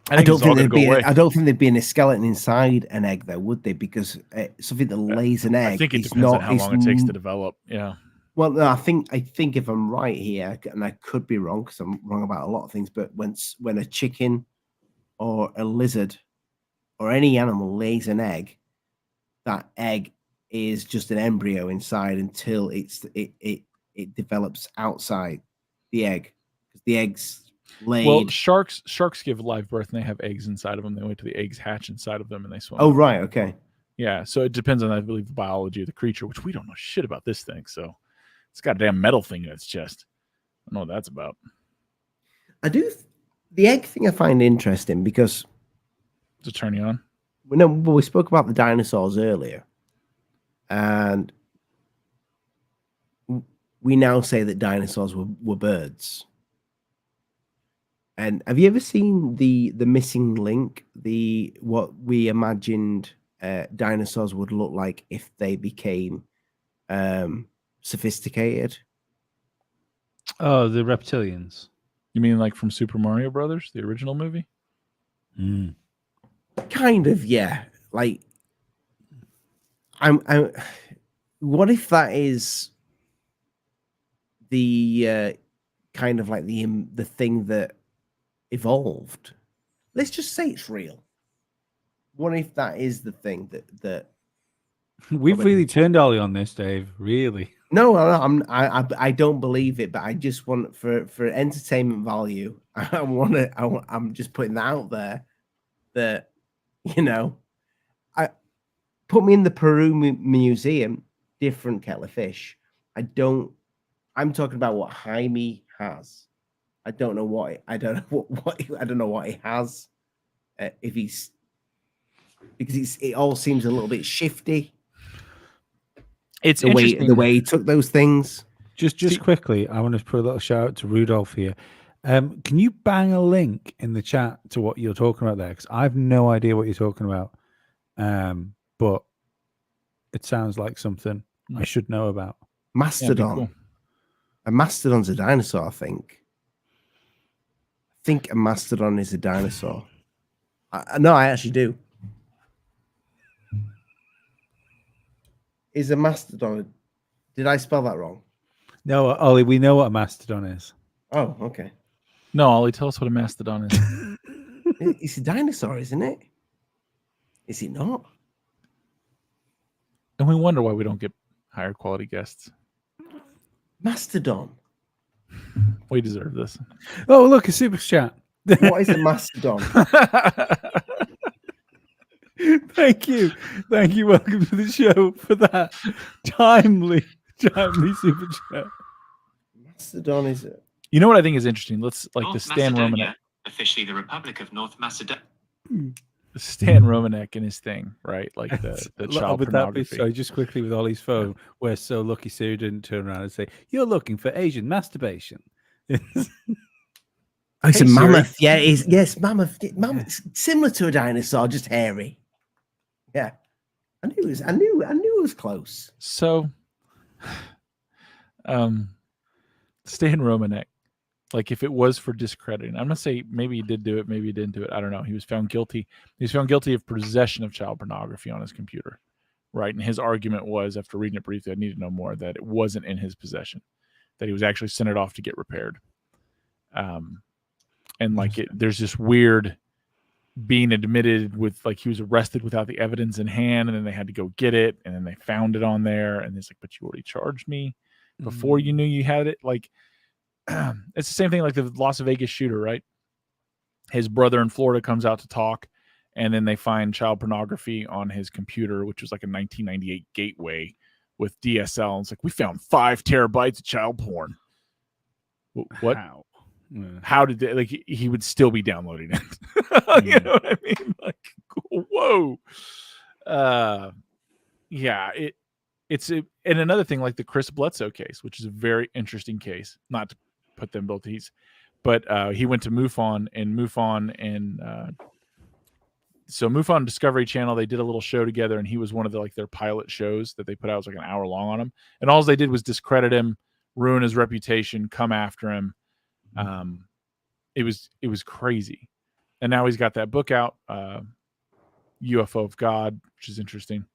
I don't think there'd be a skeleton inside an egg, though, would they? Because something that lays an egg. I think it depends on how long it takes to develop. Yeah. Well, no, I think if I'm right here, and I could be wrong because I'm wrong about a lot of things, but when a chicken or a lizard or any animal lays an egg, that egg is just an embryo inside until it develops outside the egg, because the egg's laid. Well, sharks give live birth and they have eggs inside of them. They wait till the eggs hatch inside of them and they swim. Oh, right, okay. Yeah, so it depends on, I believe, the biology of the creature, which we don't know shit about this thing. So it's got a damn metal thing in its chest. I don't know what that's about. I do. The egg thing I find interesting because to turn you on. We spoke about the dinosaurs earlier, and we now say that dinosaurs were birds. And have you ever seen the missing link? What we imagined dinosaurs would look like if they became sophisticated. Oh, the reptilians. You mean like from Super Mario Brothers, the original movie? Kind of, yeah. Like, I'm. What if that is the kind of like the thing that evolved? Let's just say it's real. What if that is the thing that We've really turned Ollie on this, Dave. Really. No, I don't believe it, but I just want for entertainment value. I'm just putting that out there that I put me in the Peru Museum, different kettle of fish. I'm talking about what Jaime has. I don't know what I don't know what he has. Because it all seems a little bit shifty. It's the way he took those things. Just quickly, I want to put a little shout out to Rudolph here. Can you bang a link in the chat to what you're talking about there? Because I have no idea what you're talking about. But it sounds like something I should know about. Mastodon. Yeah, cool. A mastodon's a dinosaur, I think. I think a mastodon is a dinosaur. No, I actually do. Is a mastodon? Did I spell that wrong? No, Ollie, we know what a mastodon is. Oh, okay. No, Ollie, tell us what a mastodon is. It's a dinosaur, isn't it? Is it not? And we wonder why we don't get higher quality guests. Mastodon. We deserve this. Oh, look, a super chat. What is a mastodon? Thank you. Welcome to the show for that timely super chat. Mastodon is it? You know what I think is interesting? Let's North the Stan Macedonia, Romanek, officially the Republic of North Macedonia. Stan Romanek and his thing, right? Like the child pornography. So just quickly with Ollie's phone, we're so lucky Siri didn't turn around and say, "You're looking for Asian masturbation." It's a mammoth. Yeah, yes, mammoth. Mammoth, similar to a dinosaur, just hairy. Yeah, I knew it was close. So, Stan Romanek, like if it was for discrediting, I'm gonna say maybe he did do it, maybe he didn't do it. I don't know. He was found guilty. He was found guilty of possession of child pornography on his computer, right? And his argument was, after reading it briefly, I need to know more, that it wasn't in his possession, that he was actually sent it off to get repaired. And like there's this weird being admitted with, like, he was arrested without the evidence in hand, and then they had to go get it, and then they found it on there, and it's like, but you already charged me before you knew you had it. Like, it's the same thing like the Las Vegas shooter, right? His brother in Florida comes out to talk, and then they find child pornography on his computer, which was like a 1998 Gateway with DSL. And it's like, we found 5 terabytes of child porn. What? How did they, like, he would still be downloading it? You know what I mean? Like, whoa. Yeah, and another thing, like the Chris Bledsoe case, which is a very interesting case, not to put them both he's, but he went to MUFON, so MUFON Discovery Channel, they did a little show together, and he was one of their pilot shows that they put out. It was like an hour long on him, and all they did was discredit him, ruin his reputation, come after him. It was crazy. And now he's got that book out, UFO of God, which is interesting.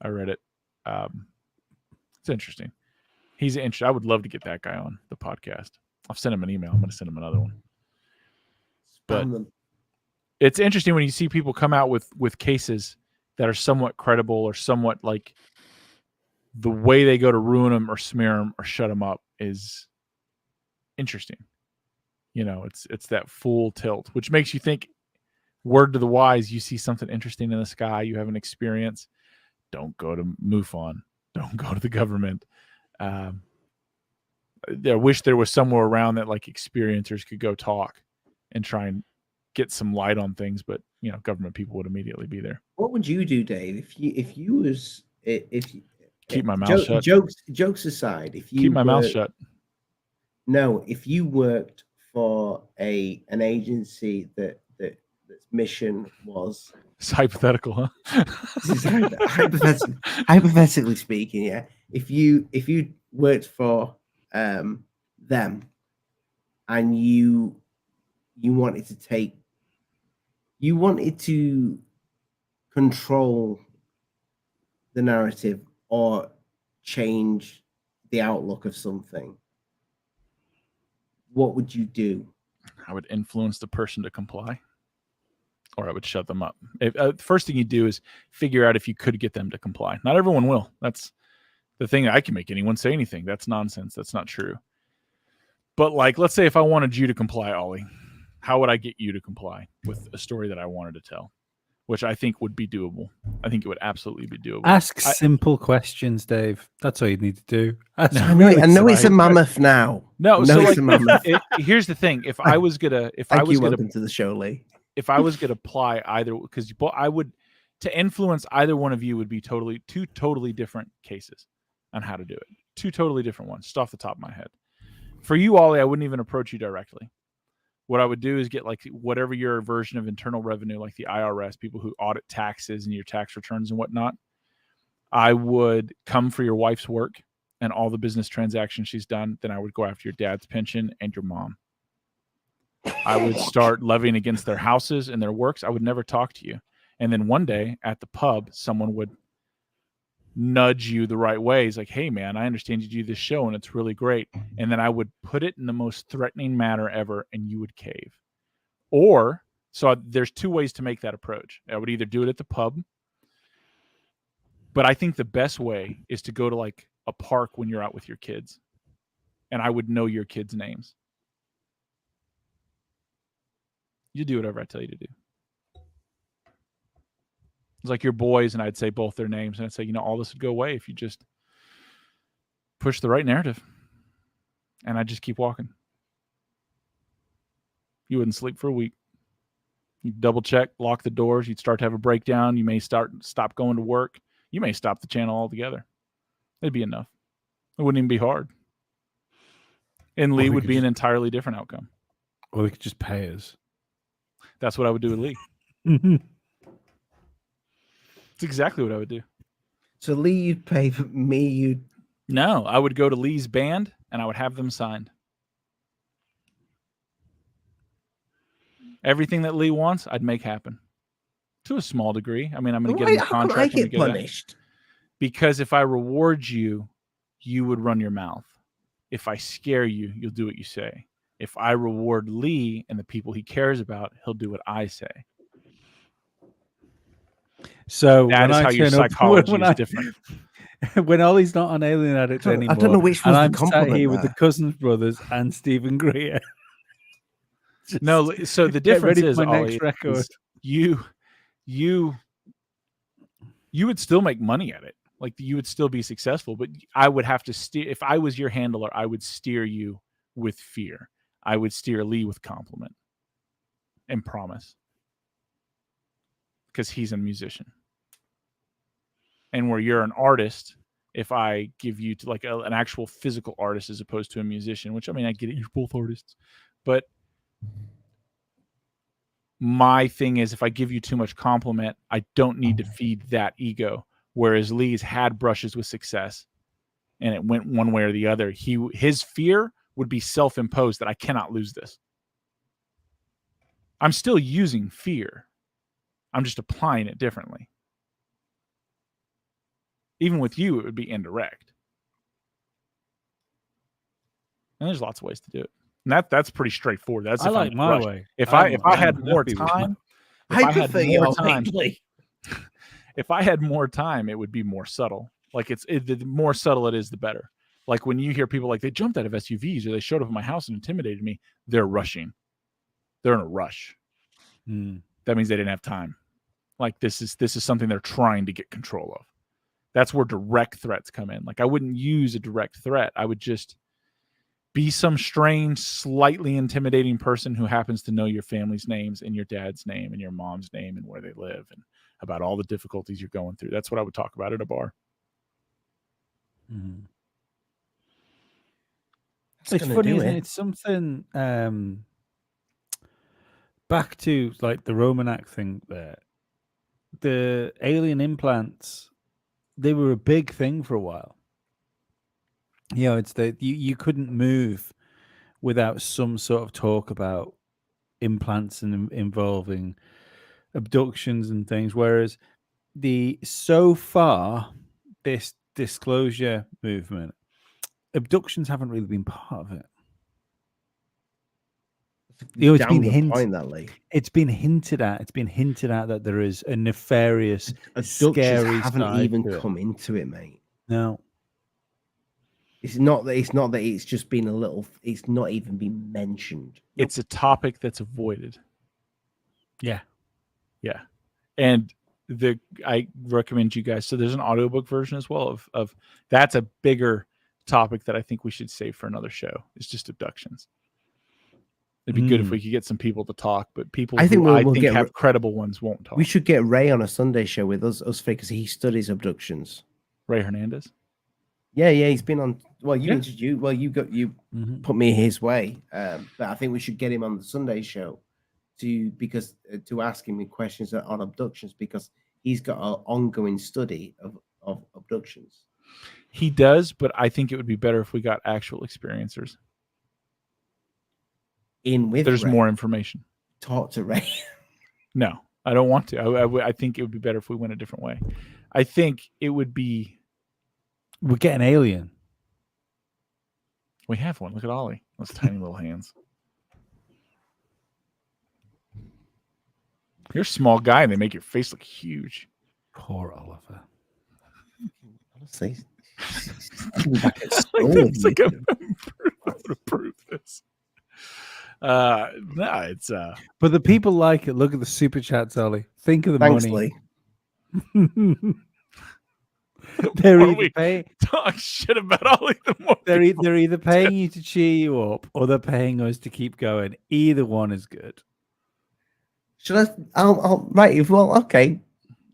I read it. It's interesting. He's interesting. I would love to get that guy on the podcast. I've sent him an email. I'm going to send him another one. But it's interesting when you see people come out with cases that are somewhat credible, or somewhat, like, the way they go to ruin them or smear them or shut them up is interesting. You know, it's that full tilt, which makes you think, word to the wise, you see something interesting in the sky, you have an experience, don't go to MUFON, don't go to the government. I wish there was somewhere around that, like, experiencers could go talk and try and get some light on things, but government people would immediately be there. What would you do, Dave, if you keep my mouth shut? Jokes aside, if you keep my mouth shut. No, if you worked for an agency that's mission was, it's hypothetical, huh? This is hypothetically speaking, yeah. If you worked for them, and you wanted to control the narrative or change the outlook of something, what would you do? I would influence the person to comply. or I would shut them up. First thing you do is figure out if you could get them to comply. Not everyone will. That's the thing. I can make anyone say anything. That's nonsense. That's not true. But like, let's say if I wanted you to comply, Ollie, how would I get you to comply with a story that I wanted to tell? Which I think would be doable. I think it would absolutely be doable. Ask simple questions, Dave. That's all you need to do. I know it's a mammoth now. No, so like, it's a mammoth. Here's the thing: if I was gonna, welcome to the show, Lee. If I was gonna apply either, because I would, to influence either one of you would be two totally different cases on how to do it. Two totally different ones, just off the top of my head. For you, Ollie, I wouldn't even approach you directly. What I would do is get like whatever your version of internal revenue, like the IRS, people who audit taxes and your tax returns and whatnot. I would come for your wife's work and all the business transactions she's done. Then I would go after your dad's pension and your mom. I would start levying against their houses and their works. I would never talk to you. And then one day at the pub, someone would nudge you the right way. He's like, hey man, I understand you do this show and it's really great. And then I would put it in the most threatening manner ever and you would cave. Or, so there's two ways to make that approach. I would either do it at the pub, but I think the best way is to go to like a park when you're out with your kids and I would know your kids' names. You do whatever I tell you to do. It's like your boys, and I'd say both their names, and I'd say, all this would go away if you just push the right narrative. And I'd just keep walking. You wouldn't sleep for a week. You'd double check, lock the doors. You'd start to have a breakdown. You may stop going to work. You may stop the channel altogether. It'd be enough. It wouldn't even be hard. And Lee would be an entirely different outcome. Or we could just pay us. That's what I would do with Lee. It's exactly what I would do. So Lee, you'd pay for me. No, I would go to Lee's band and I would have them signed. Everything that Lee wants, I'd make happen to a small degree. I mean, I'm going to get him the contract. I get punished? Because if I reward you, you would run your mouth. If I scare you, you'll do what you say. If I reward Lee and the people he cares about, he'll do what I say. So that is how your psychology is different. When Ollie's not on Alien Addict anymore, I don't know which one's and I'm the compliment sat here there. with the Cousins brothers and Stephen Greer. No, so the difference is, Ollie, record. You would still make money at it. Like you would still be successful, but I would have to steer. If I was your handler, I would steer you with fear. I would steer Lee with compliment and promise. Because he's a musician. And where you're an artist, if I give you to like an actual physical artist as opposed to a musician, which I mean, I get it, you're both artists. But my thing is, if I give you too much compliment, I don't need to feed that ego. Whereas Lee's had brushes with success and it went one way or the other. His fear would be self-imposed that I cannot lose this. I'm still using fear. I'm just applying it differently. Even with you, it would be indirect. And there's lots of ways to do it. And that's pretty straightforward. That's I like my way. If I had more time, if I had more time, it would be more subtle. Like the more subtle it is, the better. Like when you hear people like they jumped out of SUVs or they showed up at my house and intimidated me, they're rushing. They're in a rush. That means they didn't have time. Like this is something they're trying to get control of. That's where direct threats come in. Like I wouldn't use a direct threat. I would just be some strange, slightly intimidating person who happens to know your family's names and your dad's name and your mom's name and where they live and about all the difficulties you're going through. That's what I would talk about at a bar. Mm-hmm. It's funny, isn't it? It's something back to like the Romanak thing there. The alien implants, they were a big thing for a while. You know, it's that you couldn't move without some sort of talk about implants and involving abductions and things. Whereas so far, this disclosure movement, abductions haven't really been part of it. It's Damn been good hinted. point, that Lee. It's been hinted at. It's been hinted at that there is a nefarious, Abductions scary haven't side even to it. come into it, mate. No. It's not that it's just been a little. It's not even been mentioned. It's a topic that's avoided. Yeah. Yeah. And I recommend you guys. So there's an audiobook version as well of that's a bigger topic that I think we should save for another show. It's just abductions. It'd be good if we could get some people to talk, but people I think have credible ones won't talk. We should get Ray on a Sunday show with us three, because he studies abductions. Ray Hernandez. Yeah, he's been on. Well, you put me his way, but I think we should get him on the Sunday show to ask him questions on abductions, because he's got an ongoing study of abductions. He does, but I think it would be better if we got actual experiencers. There's Ray. More information. Talk to Ray. No, I don't want to. I think it would be better if we went a different way. I think it would be. We get an alien. We have one. Look at Ollie. Those tiny little hands. You're a small guy, and they make your face look huge. Poor Oliver. Honestly, I would approve this. No, it's But the people like it. Look at the super chats, Ollie. Think of the Thanks, money. Lee. They're the more either we paying talk shit about Ollie, the more they're either paying you to cheer you up, or they're paying us to keep going. Either one is good. Should I? I'll right. Well, okay.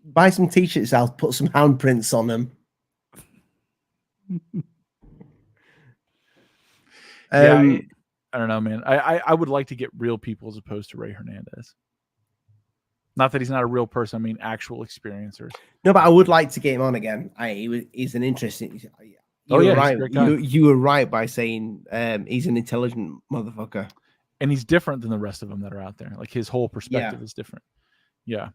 Buy some t-shirts. I'll put some handprints on them. Yeah, I don't know, man. I would like to get real people as opposed to Ray Hernandez. Not that he's not a real person. I mean, actual experiencers. No, but I would like to get him on again. He's an interesting. You were right. You were right by saying he's an intelligent motherfucker, and he's different than the rest of them that are out there. Like his whole perspective is different. Yeah,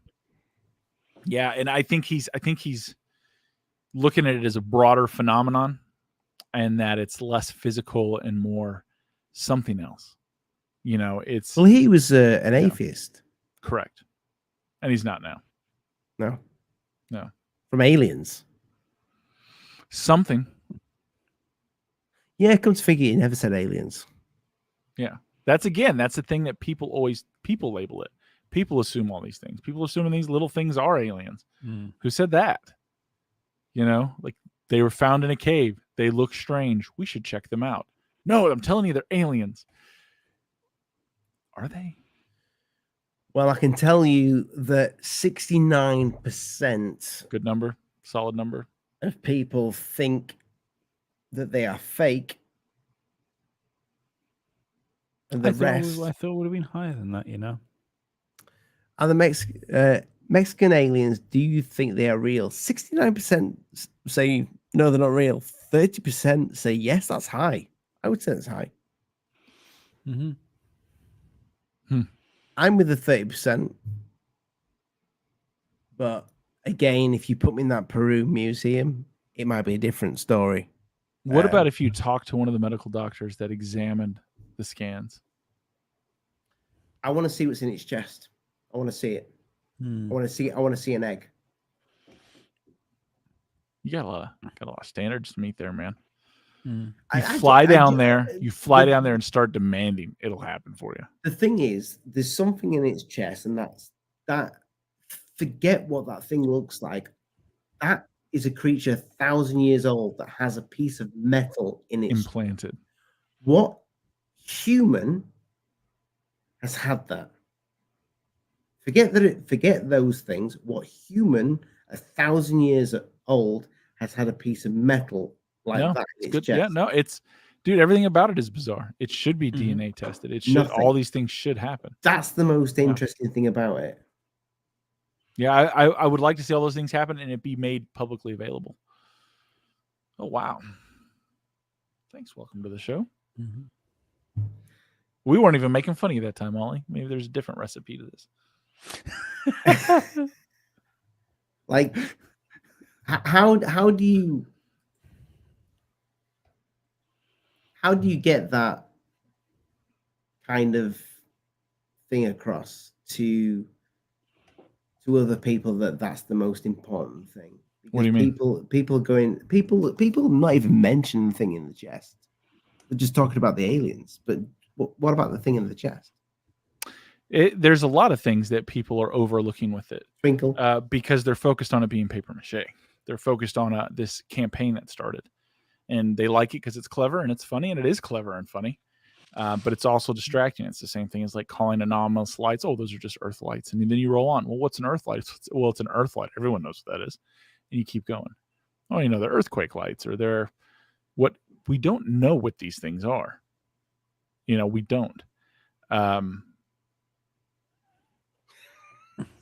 and I think he's looking at it as a broader phenomenon, and that it's less physical and more something else. You know, it's he was an atheist, correct. And he's not now. No. From aliens. Something. Yeah, come to figure, he never said aliens. Yeah. That's the thing that people label it. People assume all these things. People assuming these little things are aliens. Who said that? You know, like they were found in a cave. They look strange. We should check them out. No, I'm telling you, they're aliens. Are they? Well, I can tell you that 69%. Good number. Solid number. Of people think that they are fake. And the rest. I thought it would have been higher than that, you know. Are the Mexican aliens, do you think they are real? 69% say no, they're not real. 30% say yes, that's high. I would say that's high. Mm-hmm. I'm with the 30%. But again, if you put me in that Peru museum, it might be a different story. What about if you talk to one of the medical doctors that examined the scans? I want to see what's in its chest. I want to see it. I want to see an egg. You got a lot of standards to meet there, man. Mm. You fly down there and start demanding. It'll happen for you. The thing is, there's something in its chest, and that. Forget what that thing looks like. That is a creature 1,000 years old that has a piece of metal in its implanted. What human has had that? Forget those things. What human 1,000 years old has had a piece of metal like that in its chest? Yeah, no, dude, everything about it is bizarre. It should be DNA tested. It should. All these things should happen. That's the most interesting thing about it. Yeah, I would like to see all those things happen and it be made publicly available. Oh, wow. Thanks. Welcome to the show. Mm-hmm. We weren't even making fun of you that time, Ollie. Maybe there's a different recipe to this. Like, how do you get that kind of thing across to other people that that's the most important thing. Because What do you mean? People not even mention the thing in the chest. They're just talking about the aliens. But what about the thing in the chest? There's a lot of things that people are overlooking with it. Twinkle. Because they're focused on it being paper mache. They're focused on this campaign that started. And they like it because it's clever and it's funny, and it is clever and funny. But it's also distracting. It's the same thing as like calling anomalous lights. Oh, those are just Earth lights. And then you roll on. Well, what's an Earth light? Well, it's an Earth light. Everyone knows what that is. And you keep going. Oh, you know, they're earthquake lights, or they're what we don't know what these things are. You know, we don't.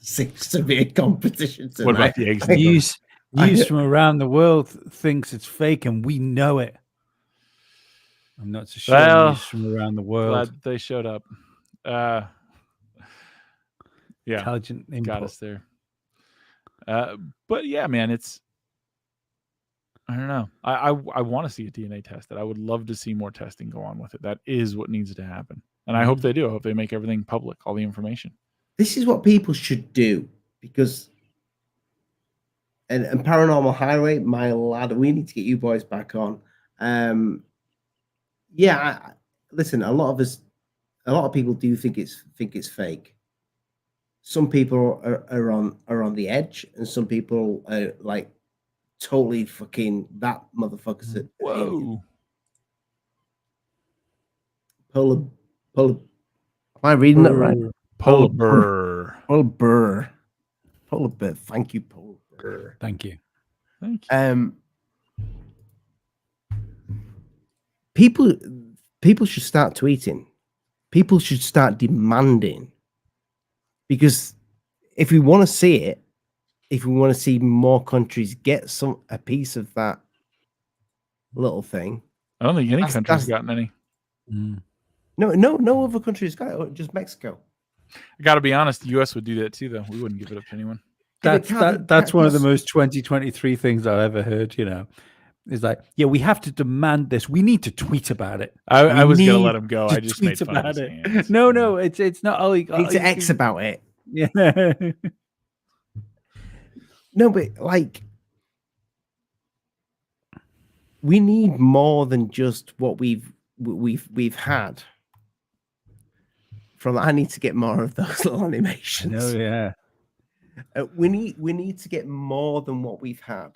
Seems to be a competition tonight. What about the eggs? News from around the world thinks it's fake, and we know it. I'm not so sure. News from around the world. Glad they showed up. Yeah, Intelligent input. got us there. But yeah, man, it's. I don't know. I want to see a DNA test. That I would love to see more testing go on with it. That is what needs to happen, and I hope they do. I hope they make everything public, all the information. This is what people should do, because and Paranormal Highway, my lad, we need to get you boys back on. Listen, a lot of people do think it's fake. Some people are on the edge, and some people are like totally fucking that motherfucker's an alien. Polar. Am I reading that right? Polar bear. Polar bear. Polar bear. Thank you, Polar bear. Thank you. People should start tweeting. People should start demanding, because if we want to see it, if we want to see more countries get a piece of that little thing, I don't think any country's gotten any. No other country's got it. Just Mexico. I got to be honest, the U.S. would do that too, though. We wouldn't give it up to anyone. That's one of the most 2023 things I've ever heard. You know, is like, yeah, we have to demand this. We need to tweet about it. I was gonna let him go. I just made fun about of his it. hands. No, it's not. Ollie, Need to X about it. Yeah. No, but like, we need more than just what we've had. From I need to get more of those little animations. Oh yeah. We need to get more than what we've had.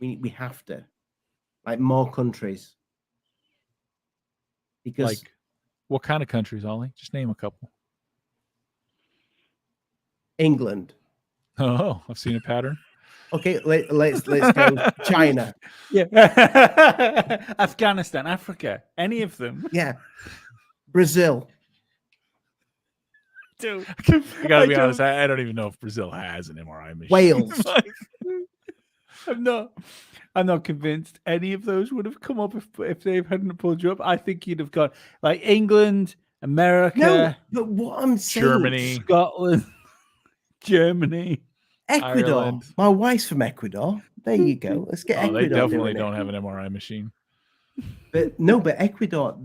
We have to, like, more countries. Because Like, what kind of countries, Ollie? Just name a couple. England. Oh, I've seen a pattern. Okay, let's go China. Yeah. Afghanistan, Africa, any of them. Yeah. Brazil. Dude, I gotta be honest. I don't even know if Brazil has an MRI machine. Wales. I'm not convinced any of those would have come up if they hadn't pulled you up. I think you'd have got like England, America, No, but what I'm saying, Germany, Scotland, Germany, Ecuador. Ireland. My wife's from Ecuador. There you go. Let's get Ecuador. They definitely doing don't it. have an MRI machine. But Ecuador,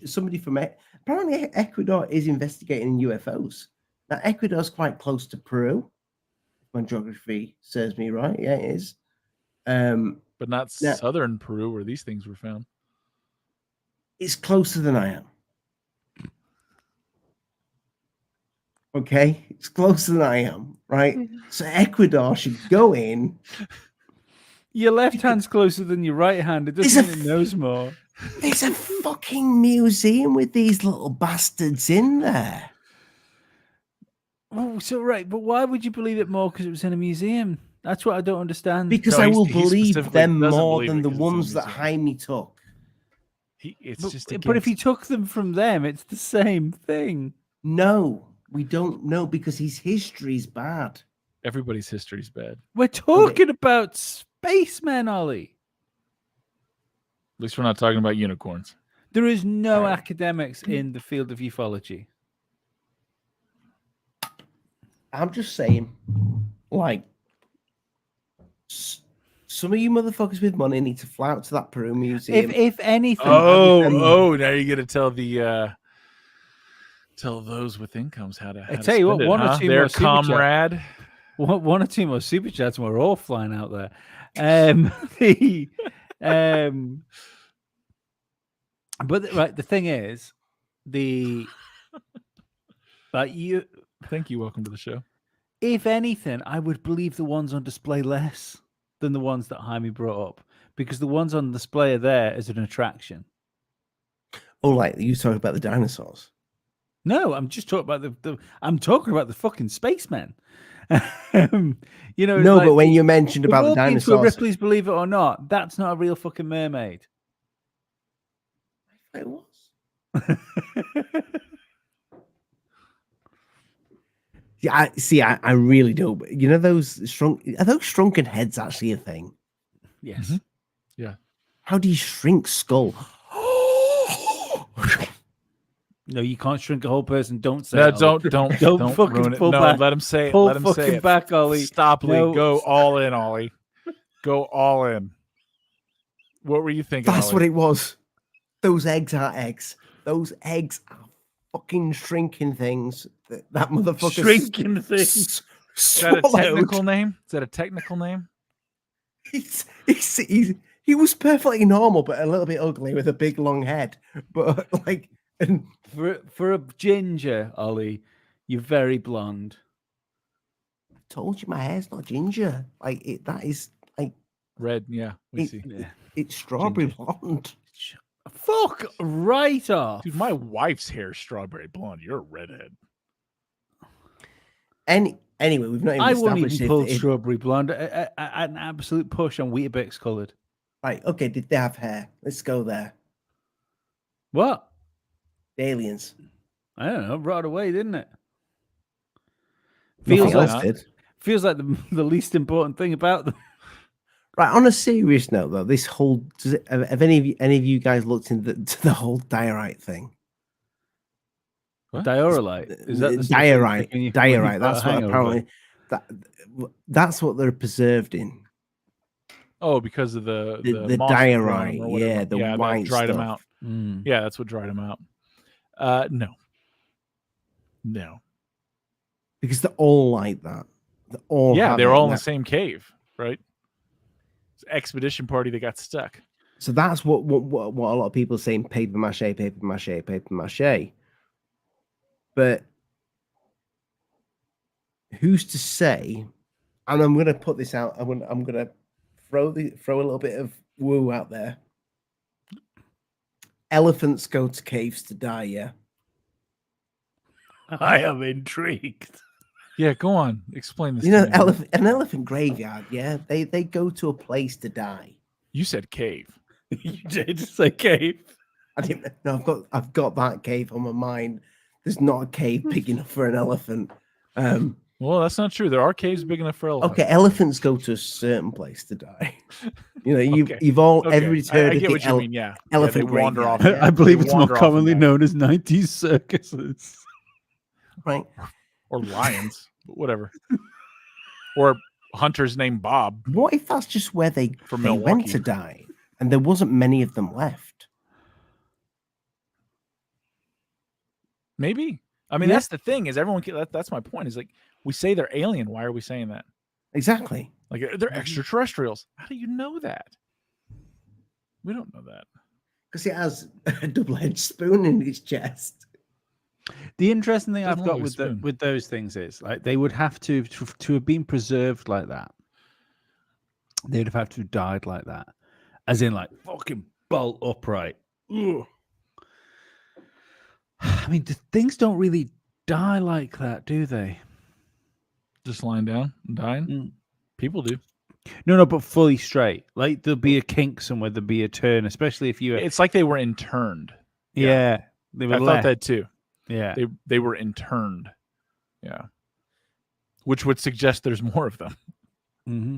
somebody from apparently Ecuador is investigating UFOs. Now Ecuador's quite close to Peru. If my geography serves me right. Yeah, it is. But not southern Peru where these things were found. It's closer than I am. Okay, it's closer than I am, right? So Ecuador should go in. Your left hand's closer than your right hand. It doesn't mean it knows more. There's a fucking museum with these little bastards in there. Oh, so right, but why would you believe it more? Because it was in a museum. That's what I don't understand. Because No, I he will specifically believe them doesn't more believe than it the 'cause it's in a ones that museum. Jaime took. But if he took them from them, it's the same thing. No, we don't know because his history's bad. Everybody's history's bad. We're talking about spacemen, Ollie. At least we're not talking about unicorns. There is no academics in the field of ufology. I'm just saying, like, some of you motherfuckers with money need to fly out to that Peru museum. If anything, Oh, now you're gonna tell the Tell those with incomes how to. I tell you what, one or two their more super chat- comrade. One or two more super chats, and we're all flying out there. The but the thing is, you. Thank you. Welcome to the show. If anything, I would believe the ones on display less than the ones that Jaime brought up, because the ones on display are there as an attraction. Oh, like you talking about the dinosaurs? No, I'm just talking about I'm talking about the fucking spacemen. You know, no, like, but when you mentioned about the dinosaurs, Ripley's Believe It or Not, that's not a real fucking mermaid. It was. Yeah, I really don't. You know, those shrunken heads actually a thing? Yes. Mm-hmm. Yeah. How do you shrink skull? No, you can't shrink a whole person. Don't say No, it, don't fucking ruin it. pull No, back. let him say it. Pull Let him say fucking it. back, Ollie. Stop, Lee. No. Go all in, Ollie. Go all in. What were you thinking? That's Ollie? what it was. Those eggs are eggs. Those eggs are fucking shrinking things. That motherfucker Shrinking things. Is that a technical name? Is that a technical name? He was perfectly normal, but a little bit ugly with a big long head. But like, and for a ginger, Ollie, you're very blonde. I told you my hair's not ginger. Like that is like red. Yeah, we see. It's strawberry blonde. Fuck right off, dude. My wife's hair is strawberry blonde. You're a redhead. Anyway, we've not even I wouldn't established even pull strawberry blonde. An absolute push on Weetabix coloured. Right, okay, did they have hair? Let's go there. What? The aliens. I don't know, right away, didn't it? Feels like the least important thing about them. Right, on a serious note, though, this whole have any of you guys looked into the whole diorite thing? What? Diorite? Is that the diorite? Diorite. That's What apparently that's what they're preserved in. Oh, because of the diorite, yeah, the white that dried stuff. them out. Yeah, that's what dried them out. No, because they're all like that. They're all they're all in the same cave, right? It's an expedition party that got stuck. So that's what a lot of people are saying: paper mache, paper mache, paper mache. But who's to say? And I'm going to put this out. I'm going to throw a little bit of woo out there. Elephants go to caves to die. Yeah, I am intrigued. Yeah, go on. Explain this. You know, to me. an elephant graveyard. Yeah, they go to a place to die. You said cave. You did say cave. I didn't. No, I've got that cave on my mind. There's not a cave big enough for an elephant. Well, that's not true. There are caves big enough for elephants. Okay, elephants go to a certain place to die. You know, you've all everybody's heard of the mean. Yeah, elephant they wander graveyard. off. I believe it's more wander off commonly and die. known as 90s circuses. Right. Or lions, but whatever. Or hunters named Bob. What if that's just where they went Milwaukee. to die, and there wasn't many of them left? Maybe. I mean, that's the thing is everyone. That's my point. Is like we say they're alien. Why are we saying that? Exactly. Like they're extraterrestrials. How do you know that? We don't know that. Because it has a double-edged spoon in its chest. The interesting thing Doesn't I've got always spoon. with those things is like they would have to have been preserved like that. They'd have had to have died like that, as in like fucking bolt upright. Ugh. I mean, things don't really die like that, do they? Just lying down and dying. People do. No, but fully straight. Like there'll be a kink somewhere, there'll be a turn, especially if you. It's like they were interned. Yeah, they were I thought that too. Yeah, they were interned. Yeah, which would suggest there's more of them. Mm-hmm.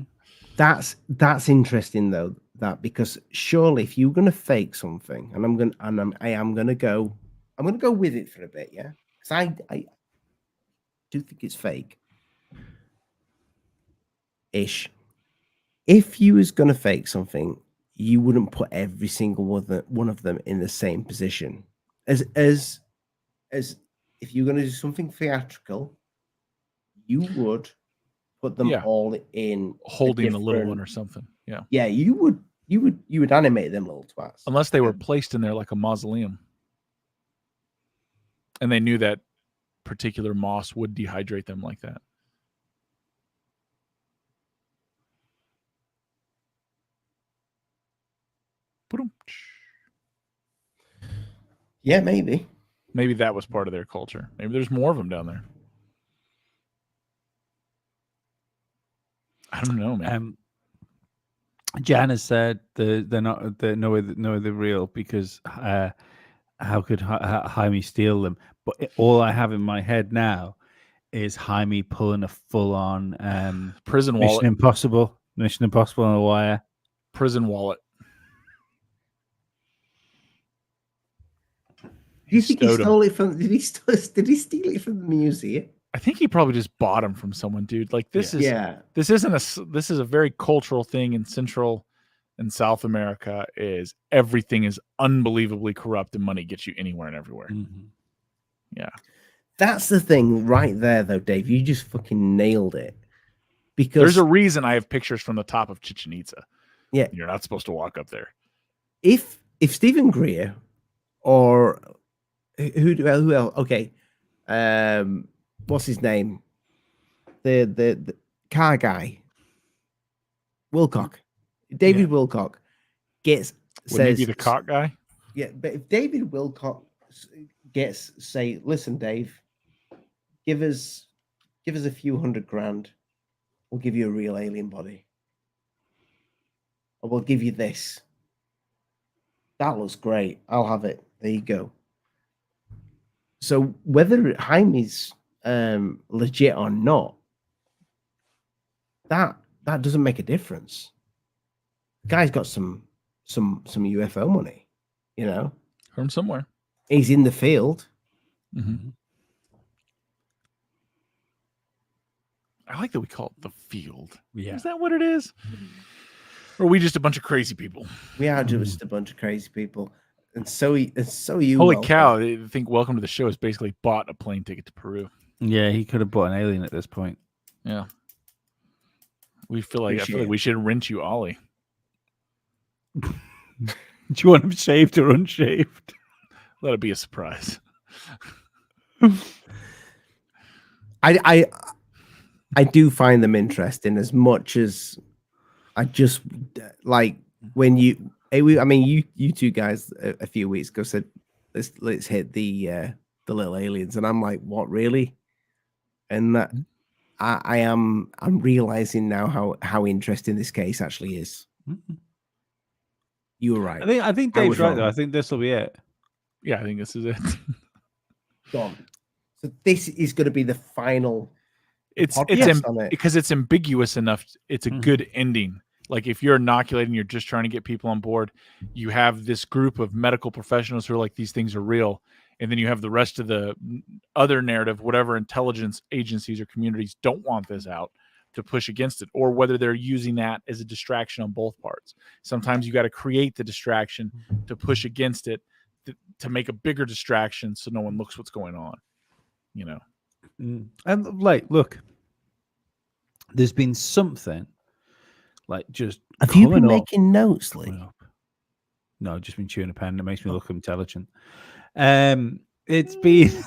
That's interesting though. That because surely if you're gonna fake something, and I am gonna go with it for a bit, yeah. Because I do think it's fake. Ish. If you was gonna fake something, you wouldn't put every single one of them in the same position. As if you're going to do something theatrical, you would put them Yeah. all in Holding the little one or something. Yeah. Yeah, you would animate them little twats. Unless they were placed in there like a mausoleum. And they knew that particular moss would dehydrate them like that. Yeah, maybe. Maybe that was part of their culture. Maybe there's more of them down there. I don't know, man. Jan has said they're not. No, they're real because how could Jaime steal them? But all I have in my head now is Jaime pulling a full-on prison wallet. Mission Impossible on a wire. Prison wallet. Do you think he stole it from? Did he steal it from the museum? I think he probably just bought them from someone, dude. Like this is this is a very cultural thing in Central and South America. Is everything is unbelievably corrupt and money gets you anywhere and everywhere. Mm-hmm. Yeah, that's the thing right there, though, Dave. You just fucking nailed it. Because there's a reason I have pictures from the top of Chichen Itza. Yeah, you're not supposed to walk up there. If Stephen Greer or who else? Okay, what's his name? The car guy, Wilcock, David Wilcock gets Wouldn't he be the cock guy? Yeah, but if David Wilcock say, listen, Dave, give us a few $100,000, we'll give you a real alien body, or we'll give you this. That looks great. I'll have it. There you go. So whether Jaime's legit or not, that doesn't make a difference. The guy's got some UFO money, you know, from somewhere. He's in the field. Mm-hmm. I like that we call it the field. Yeah, is that what it is? Or are we just a bunch of crazy people? We are just a bunch of crazy people. And so you. Holy cow! I think Welcome to the Show has basically bought a plane ticket to Peru. Yeah, he could have bought an alien at this point. Yeah, I feel like we should rent you Ollie. Do you want him shaved or unshaved? Let it be a surprise. I do find them interesting as much as I just like when you. I mean, you two guys a few weeks ago said let's hit the little aliens, and I'm like, what, really? And that I'm realizing now how interesting this case actually is. Mm-hmm. You were right. I think Dave's right though. I think this will be it. Yeah, I think this is it. Gone. So this is going to be the final. It's because it's ambiguous enough. It's a good ending. Like if you're inoculating, you're just trying to get people on board. You have this group of medical professionals who are like, these things are real. And then you have the rest of the other narrative, whatever intelligence agencies or communities don't want this out to push against it, or whether they're using that as a distraction on both parts. Sometimes you got to create the distraction to push against it, to make a bigger distraction so no one looks what's going on, you know? And like, look, there's been something like just. Have you been making notes, Lee? No, I've just been chewing a pen. It makes me look intelligent. It's been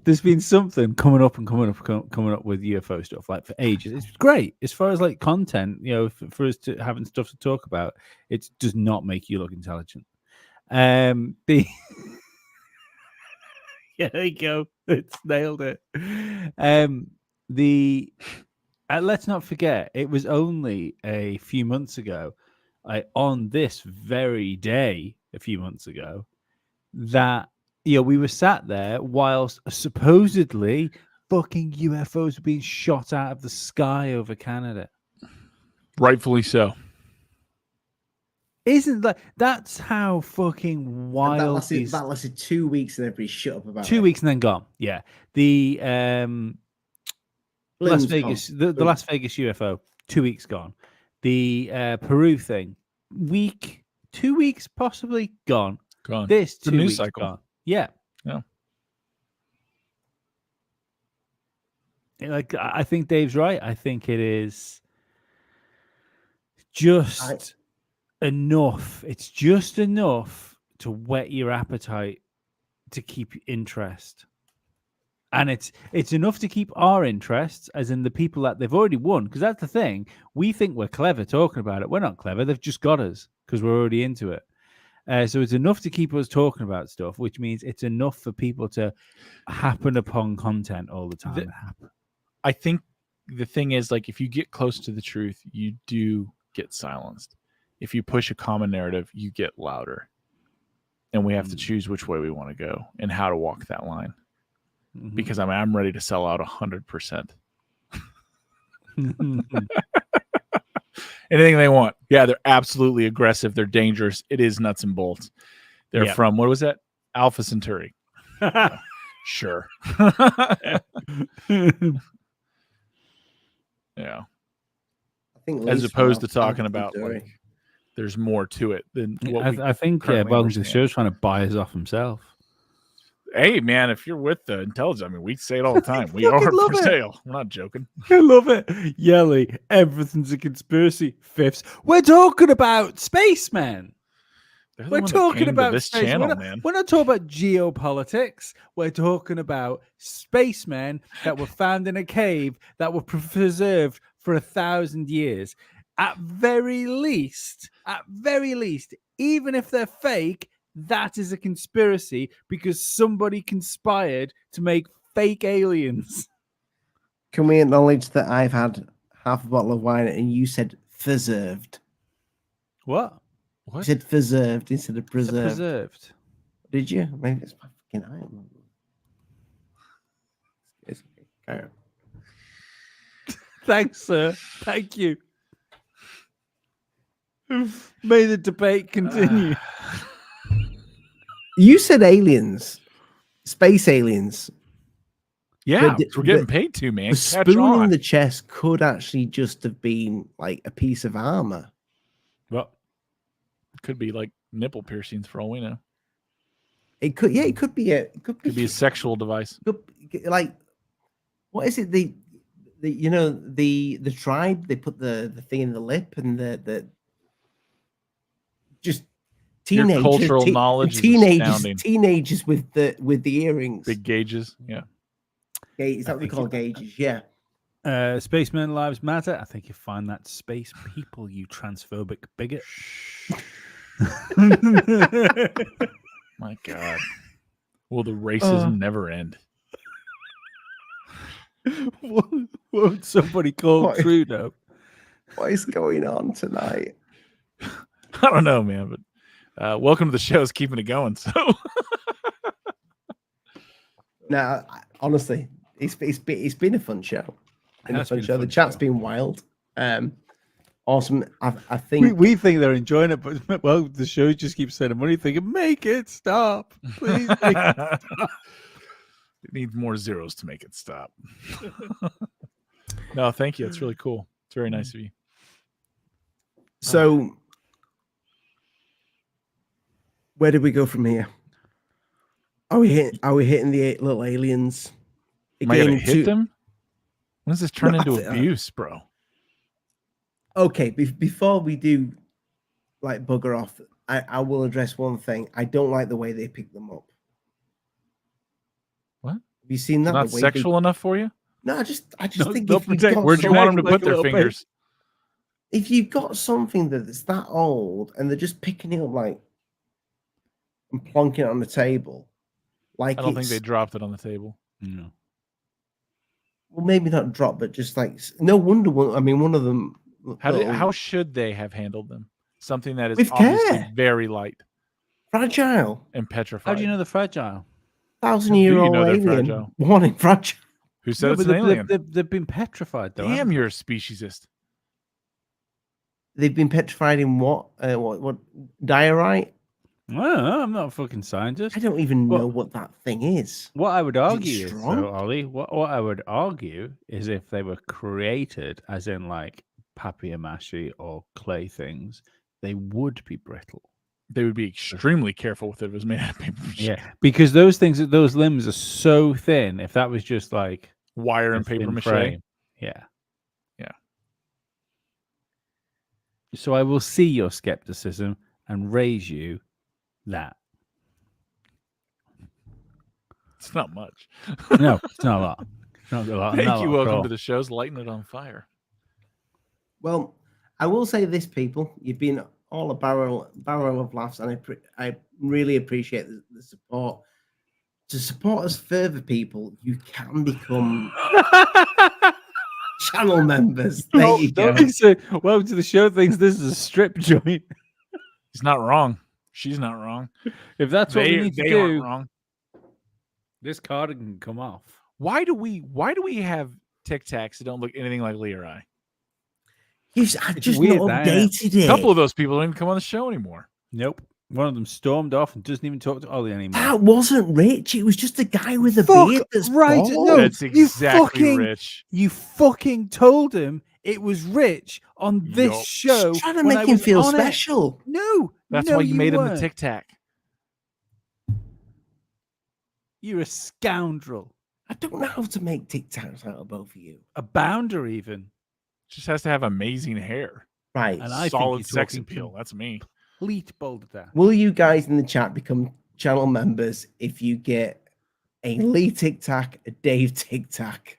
there's been something coming up with UFO stuff like for ages. It's great as far as like content, you know, for us to having stuff to talk about. It does not make you look intelligent. Yeah, there you go. It's nailed it. Let's not forget, it was only a few months ago, on this very day, a few months ago, that we were sat there whilst supposedly fucking UFOs were being shot out of the sky over Canada. Rightfully so. Isn't that's how fucking wild that lasted 2 weeks and everybody shut up about 2 weeks and then gone. Yeah. The Las Vegas, the Las Vegas UFO, 2 weeks gone. The Peru thing, 2 weeks possibly gone. Gone. This the 2 news weeks cycle. Gone. Yeah. Yeah. Like, I think Dave's right. I think it is just enough. It's just enough to whet your appetite to keep interest. And it's enough to keep our interests, as in the people that they've already won. Because that's the thing. We think we're clever talking about it. We're not clever. They've just got us because we're already into it. So it's enough to keep us talking about stuff, which means it's enough for people to happen upon content all the time. I think the thing is, like, if you get close to the truth, you do get silenced. If you push a common narrative, you get louder. And we have to choose which way we want to go and how to walk that line. Because I'm ready to sell out 100%. Anything they want. Yeah, they're absolutely aggressive. They're dangerous. It is nuts and bolts. They're from, what was that? Alpha Centauri. Sure. Yeah. I think as opposed to talking about like there's more to it than what I think Welcome to the Show is trying to buy us off himself. Hey man, if you're with the intelligence, I mean, we say it all the time. We are for sale. We're not joking. I love it. Yelly, everything's a conspiracy. Fifths. We're talking about spacemen. We're talking about this space. channel, we're not talking about geopolitics. We're talking about spacemen that were found in a cave that were preserved for 1,000 years. At very least, even if they're fake, that is a conspiracy because somebody conspired to make fake aliens. Can we acknowledge that I've had half a bottle of wine and you said preserved? What? You said preserved instead of preserved. Preserved. Did you? Maybe it's my fucking eye. It's okay. Thanks, sir. Thank you. May the debate continue. You said aliens, space aliens. Yeah, we're getting paid to, man. The spoon in the chest could actually just have been like a piece of armor. Well, it could be like nipple piercings for all we know. It could, yeah, it could be a sexual device. Like, what is it? The you know the tribe, they put the thing in the lip and the just teenagers, your cultural knowledge teenagers with the earrings, big gauges. Yeah, is that what we call gauges? Yeah. Spacemen lives matter. I think you find that space people, you transphobic bigot. My God, will the racism never end? Won't somebody call Trudeau? What is going on tonight? I don't know, man, but welcome to the show is keeping it going. So, no, honestly, it's been a fun show. The chat's been wild. Awesome. I think we think they're enjoying it, but well, the show just keeps sending money, thinking, make it stop, please. Make it stop. It needs more zeros to make it stop. No, thank you. It's really cool. It's very nice of you. So, where do we go from here? Are we hitting the little aliens? Am I gonna hit them? When does this turn into abuse, bro? Okay, before we do like bugger off, I will address one thing. I don't like the way they pick them up. What? Have you seen that? Not sexual enough for you? No, I just think where'd you want them to put their fingers? If you've got something that's that old and they're just picking it up like and plonking it on the table, like I don't think they dropped it on the table. No. Well, maybe not drop, but just like no wonder. I mean, one of them. How should they have handled them? Something that is with obviously care. Very light, fragile, and petrified. How do you know they're fragile? 1,000-year-old alien. Warning, fragile. Who said it's an alien? They've been petrified, though. Damn, you're a speciesist. They've been petrified in what diorite? Well, I'm not a fucking scientist. I don't even know what that thing is. What I would argue is, though, Ollie, what I would argue is if they were created, as in like papier-mâché or clay things, they would be brittle. They would be extremely careful with it if it was made out of paper. Yeah, because those limbs are so thin. If that was just like Wire and paper thin mache. frame. Yeah. Yeah. So I will see your skepticism and raise you that. It's not much. No, it's not a lot. It's not a lot. Thank not you. a lot at Welcome all. to the show's Lighting It on Fire. Well, I will say this, people. You've been all a barrel of laughs, and I really appreciate the support. To support us further, people, you can become channel members. There you go. So, welcome to the show. Thinks this is a strip joint. He's not wrong. She's not wrong. If that's what we need to do, aren't wrong. This cardigan can come off. Why do we have Tic Tacs that don't look anything like Lee or I? I've just not updated it. A couple of those people don't even come on the show anymore. Nope. One of them stormed off and doesn't even talk to Ollie anymore. That wasn't Rich. It was just a guy with a beard that's right. bald. No, that's exactly Rich. You fucking told him it was Rich on this show. Just trying to make him feel special. No. That's no, why you made him weren't. the Tic Tac. You're a scoundrel. I don't know how to make Tic Tacs out of both of you. A bounder, even. Just has to have amazing hair. Right. And I solid think sex appeal. That's me. Complete balderdash. Will you guys in the chat become channel members if you get a Lee Tic Tac, a Dave Tic Tac?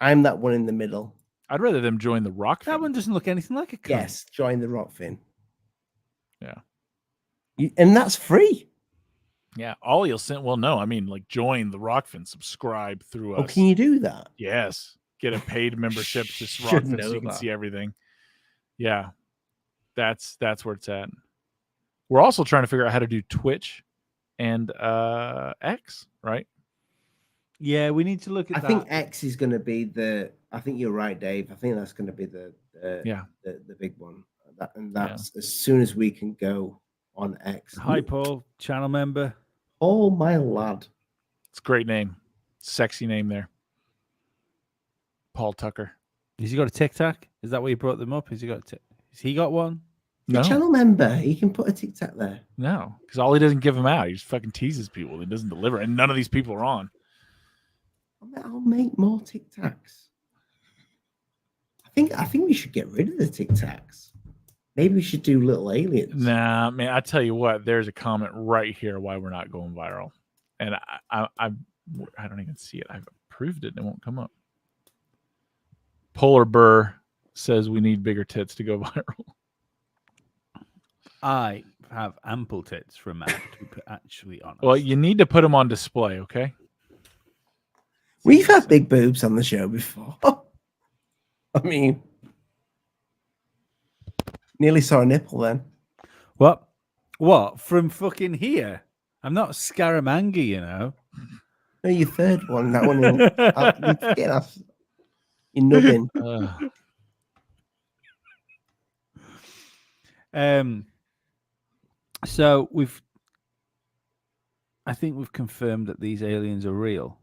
I'm that one in the middle. I'd rather them join the Rock. That one doesn't look anything like a cunt. Yes, join the Rock Fin. Yeah. And that's free. Yeah. Ollie will send. Well, no, I mean, like, join the Rockfin, subscribe through us. Oh, can you do that? Yes. Get a paid membership to Should Rockfin know so you can that. see everything. Yeah. That's where it's at. We're also trying to figure out how to do Twitch and X, right? Yeah, we need to look at I that. think X is going to be the. I think you're right, Dave. I think that's going to be the big one. That's as soon as we can go on X. Hi, Paul, channel member. Oh, my lad. It's a great name. Sexy name there. Paul Tucker. Has he got a Tic Tac? Is that why you brought them up? Has he got one? No. Channel member. He can put a Tic Tac there. No, because Ollie doesn't give them out. He just fucking teases people. He doesn't deliver, and none of these people are on. I'll make more Tic Tacs. I think we should get rid of the Tic Tacs. Maybe we should do little aliens. Nah, man. I tell you what. There's a comment right here why we're not going viral, and I don't even see it. I've approved it, and it won't come up. Polar Burr says we need bigger tits to go viral. I have ample tits for a man, to be actually honest. Well, you need to put them on display, okay? We've had big boobs on the show before. I mean, nearly saw a nipple then. What? From fucking here? I'm not Scaramanga, you know. No, your third one. That one. You're nubbin. So I think we've confirmed that these aliens are real.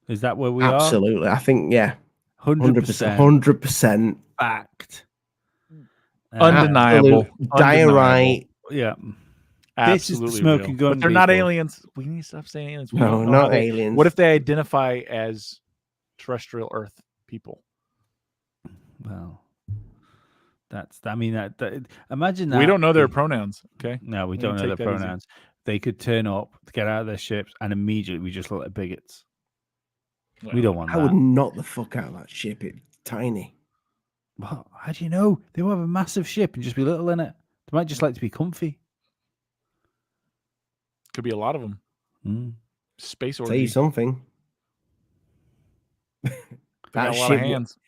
Is that where we are? Absolutely. I think, yeah. 100%. 100% fact. Undeniable. Diorite. Yeah. Absolutely this is the smoking real. gun. But they're not people. aliens. We need to stop saying aliens. We No, don't know not how they- aliens. What if they identify as terrestrial Earth people? Well, imagine that. We don't know their pronouns. Okay. No, we We don't can know take their that easy. pronouns. They could turn up, get out of their ships, and immediately we just look like bigots. We don't want I that. would knock the fuck out of that ship. It's tiny. What? How do you know? They will have a massive ship and just be little in it. They might just like to be comfy. Could be a lot of them. Space Tell you orgy. something. They got a lot of hands. Do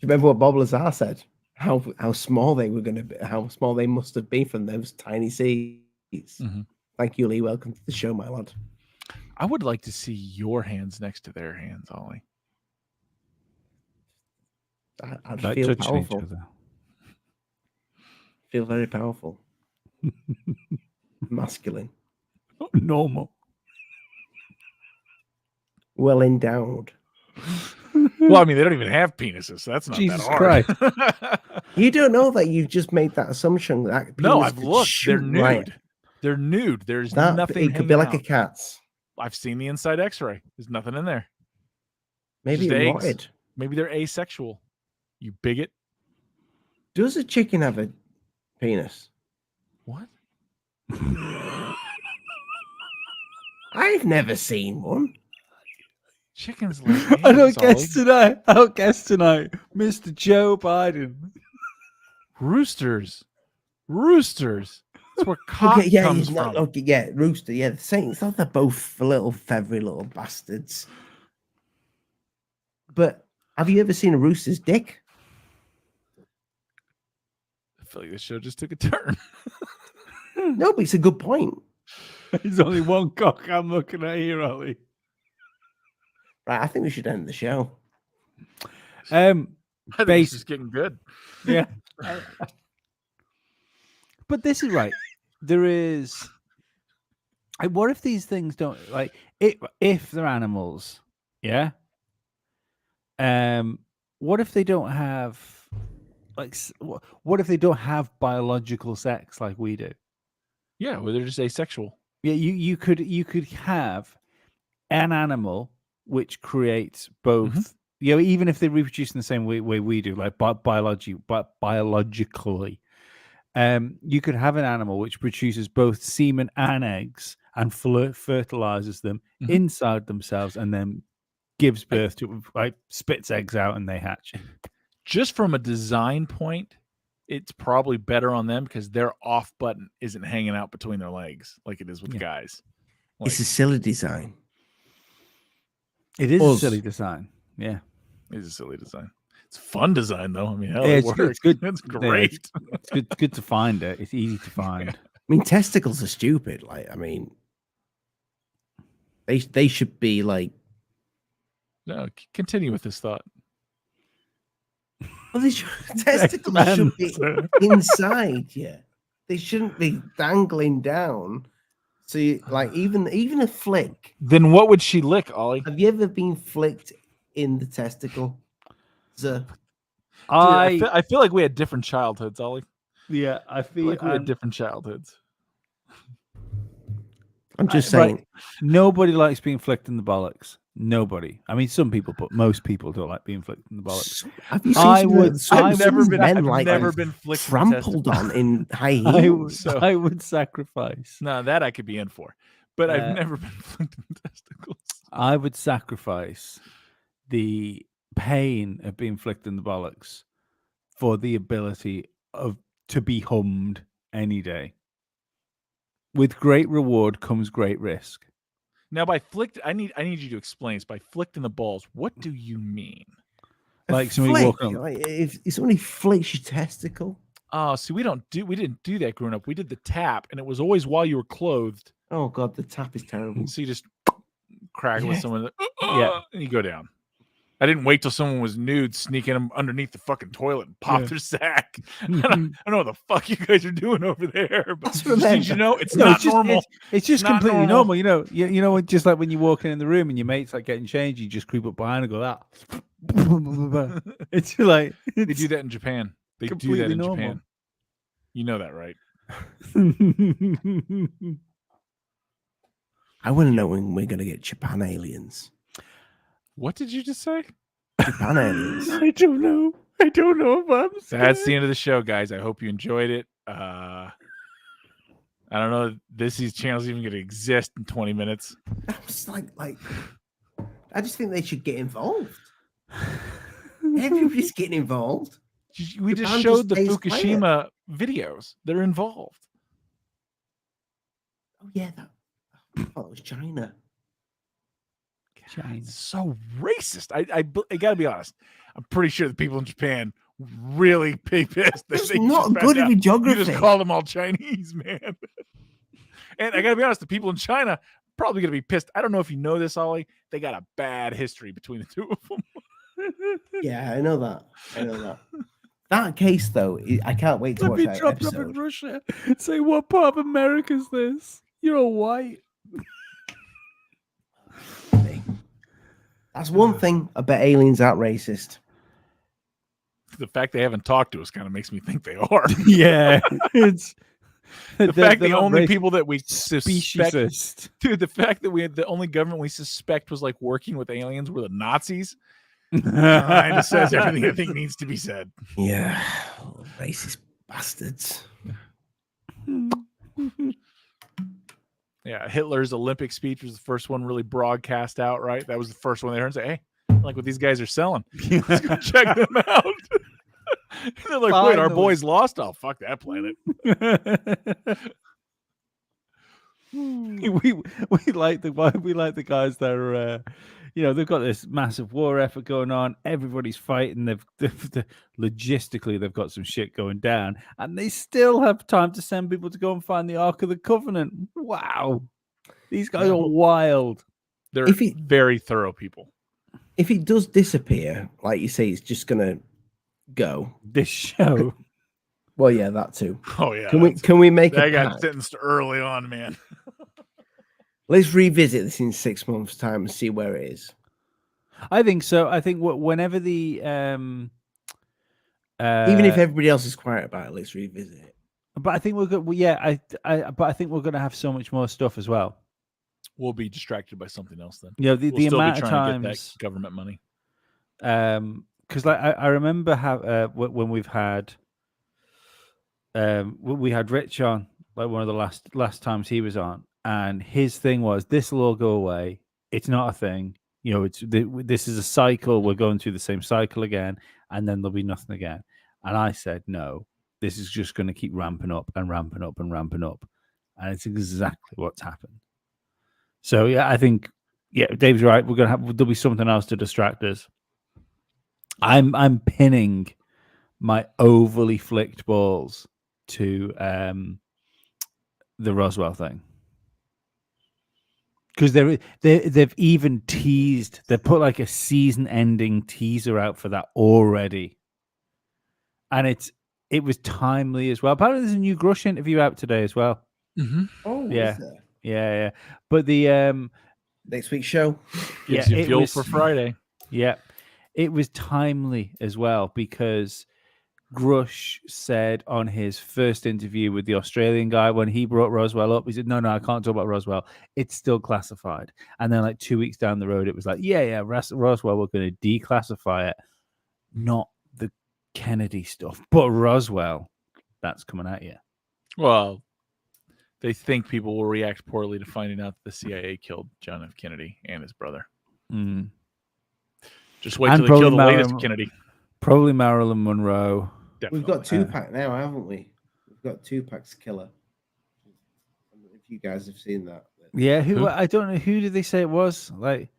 you remember what Bob Lazar said? How small they were going to be, how small they must have been from those tiny seas. Mm-hmm. Thank you, Lee. Welcome to the show, my lad. I would like to see your hands next to their hands, Ollie. I'd Like feel touching each powerful. other. Feel very powerful. Masculine. Normal. Well endowed. Well, I mean, they don't even have penises, so that's not Jesus that hard. You don't know that you've just made that assumption. That No, penis I've could looked. They're shoot nude. right- They're nude. There's That nothing. it could be hanging like a out. cat's. I've seen the inside X-ray. There's nothing in there. Maybe Just it eggs. rotted. Maybe they're asexual. You bigot. Does a chicken have a penis? What? I've never seen one. Chickens like I don't eggs, guess tonight. I don't guess tonight. Mr. Joe Biden. Roosters. That's where cock Okay, yeah, comes no, from. okay, yeah, rooster. Yeah, the same. It's not they're both little feathery little bastards. But have you ever seen a rooster's dick? I feel like this show just took a turn. No, but it's a good point. There's only one cock I'm looking at here, Ollie. Right, I think we should end the show. I think this is getting good. Yeah. But this is right. There is. What if these things don't like? If they're animals, yeah. What if they don't have, like, what if they don't have biological sex like we do? Yeah, well, they're just asexual. Yeah, you could have an animal which creates both. You know, even if they reproduce in the same way we do, like biologically. You could have an animal which produces both semen and eggs and fertilizes them inside themselves and then gives birth to, like, spits eggs out and they hatch. Just from a design point, it's probably better on them because their off button isn't hanging out between their legs like it is with guys. Like, It's a silly design. It is a silly design. Yeah. It's a silly design. It's a fun design, though. I mean, hell, Yeah, it works. it's good. It's Yeah, great. it's good to find it. It's easy to find. I mean, testicles are stupid. Like, I mean, they should be like. No, continue with this thought. Well, testicles should be inside. Yeah, they shouldn't be dangling down. So, like, even a flick. Then what would she lick, Ollie? Have you ever been flicked in the testicle? I feel like we had different childhoods, Ollie. Yeah, I feel like we had different childhoods. I'm just saying. Right. Nobody likes being flicked in the bollocks. Nobody. I mean, some people, but most people don't like being flicked in the bollocks. Have you seen I've never been flicked trampled on in high heels. I would sacrifice. No, that I could be in for, but I've never been flicked in the testicles. I would sacrifice the pain of being flicked in the bollocks for the ability to be hummed any day. With great reward comes great risk. Now, by flicked, I need you to explain this. By flicked in the balls, what do you mean? Like somebody walking on. Like, if somebody flicks your testicle. Oh, see, we didn't do that growing up. We did the tap, and it was always while you were clothed. Oh God, the tap is terrible. So you just crack with someone, and you go down. I didn't wait till someone was nude, sneaking them underneath the fucking toilet and pop their sack. I don't know what the fuck you guys are doing over there, but you know, it's not normal. It's just completely normal. You know, just like when you walk in the room and your mate's like getting changed, you just creep up behind and go that. It's like they do that in Japan. They do that in Japan. You know that, right? I want to know when we're going to get Japan aliens. What did you just say? Japan aliens. I don't know. I don't know if I'm scared. That's the end of the show, guys. I hope you enjoyed it. I don't know if these channels even going to exist in 20 minutes. That was like, I just think they should get involved. Everybody's getting involved. We just showed the Fukushima videos. They're involved. Oh, yeah. I thought it was China. China. It's so racist. I got to be honest. I'm pretty sure the people in Japan really be pissed. It's not good at geography. You just call them all Chinese, man. And I got to be honest, the people in China are probably going to be pissed. I don't know if you know this, Ollie. They got a bad history between the two of them. Yeah, I know that. That case, though, I can't wait to watch that episode. Up in Russia. Say, what part of America is this? You're all white. That's one thing. I bet aliens aren't racist. The fact they haven't talked to us kind of makes me think they are. Yeah, The fact the not only racist, people that we suspect, speciesist. dude, the fact that the only government we suspect was like working with aliens were the Nazis. Kind of says everything I think needs to be said. Yeah, racist bastards. Yeah, Hitler's Olympic speech was the first one really broadcast out, right? That was the first one they heard and say, hey, I like what these guys are selling. Let's go check them out. They're like, wait, our boys lost? Oh, fuck that planet. we like the guys that are they've got this massive war effort going on. Everybody's fighting. They've logistically they've got some shit going down, and they still have time to send people to go and find the Ark of the Covenant. Wow, these guys are wild. They're very thorough people. If it does disappear, like you say, it's just gonna go. This show. Well, yeah, that too. Oh yeah. Can we make that a got pact? sentenced early on, man. Let's revisit this in 6 months' time and see where it is. I think so. I think whenever the even if everybody else is quiet about it, let's revisit it. But I think we're good. Well, yeah, but I think we're going to have so much more stuff as well. We'll be distracted by something else then. Yeah, we'll the still amount be of trying to get times that government money. Because like I remember when we've had we had Rich on, like one of the last times he was on, and his thing was, this will all go away. It's not a thing. This is a cycle. We're going through the same cycle again, and then there'll be nothing again. And I said, no, this is just going to keep ramping up and ramping up and ramping up. And it's exactly what's happened. So yeah, I think, yeah, Dave's right. There'll be something else to distract us. I'm pinning my overly flicked balls to the Roswell thing. Because they've even teased, they put like a season-ending teaser out for that already, and it was timely as well. Apparently, there's a new Grush interview out today as well. Mm-hmm. Oh, yeah, yeah. But the next week's show gives you fuel for Friday. Yeah, it was timely as well because Grush said on his first interview with the Australian guy, when he brought Roswell up, he said, no, I can't talk about Roswell. It's still classified. And then like 2 weeks down the road, it was like, yeah, Roswell, we're going to declassify it. Not the Kennedy stuff, but Roswell, that's coming at you. Well, they think people will react poorly to finding out that the CIA killed John F. Kennedy and his brother. Mm. Just wait till they kill the latest Kennedy. Probably Marilyn Monroe. Definitely. We've got Tupac now, haven't we? We've got Tupac's killer. I don't know if you guys have seen that. Yeah, who? I don't know. Who did they say it was? Like,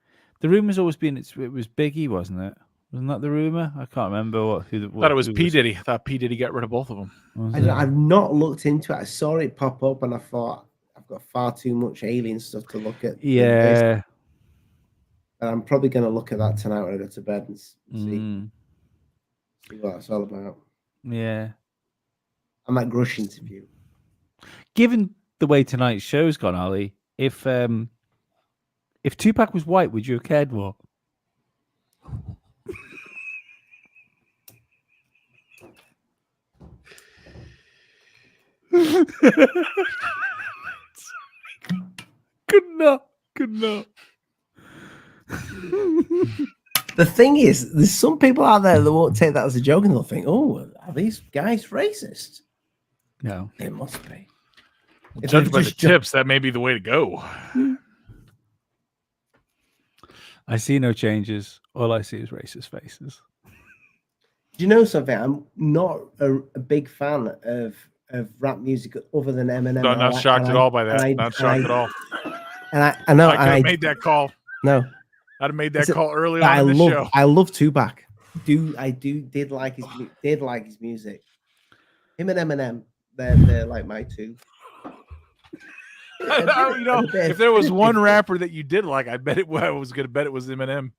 the rumor's always been it was Biggie, wasn't it? Wasn't that the rumor? I can't remember I thought it was P. Diddy. I thought P. Diddy got rid of both of them. I've not looked into it. I saw it pop up and I thought, I've got far too much alien stuff to look at. Yeah. And I'm probably going to look at that tonight when I go to bed and see what it's all about. Yeah. And that Grush interview. Given the way tonight's show's gone, Ollie, if Tupac was white, would you have cared more? Good enough. The thing is, there's some people out there that won't take that as a joke and they'll think, oh, are these guys racist? No. They must be. Judged by the tips, that may be the way to go. I see no changes. All I see is racist faces. Do you know something? I'm not a big fan of rap music other than Eminem. Not shocked at all by that. Not shocked at all. And I know I could have made that call. No. I'd have made that call early on in the show. I love Tupac. Did like his music. Him and Eminem, they're like my two. If there was one rapper that you did like, I was going to bet it was Eminem.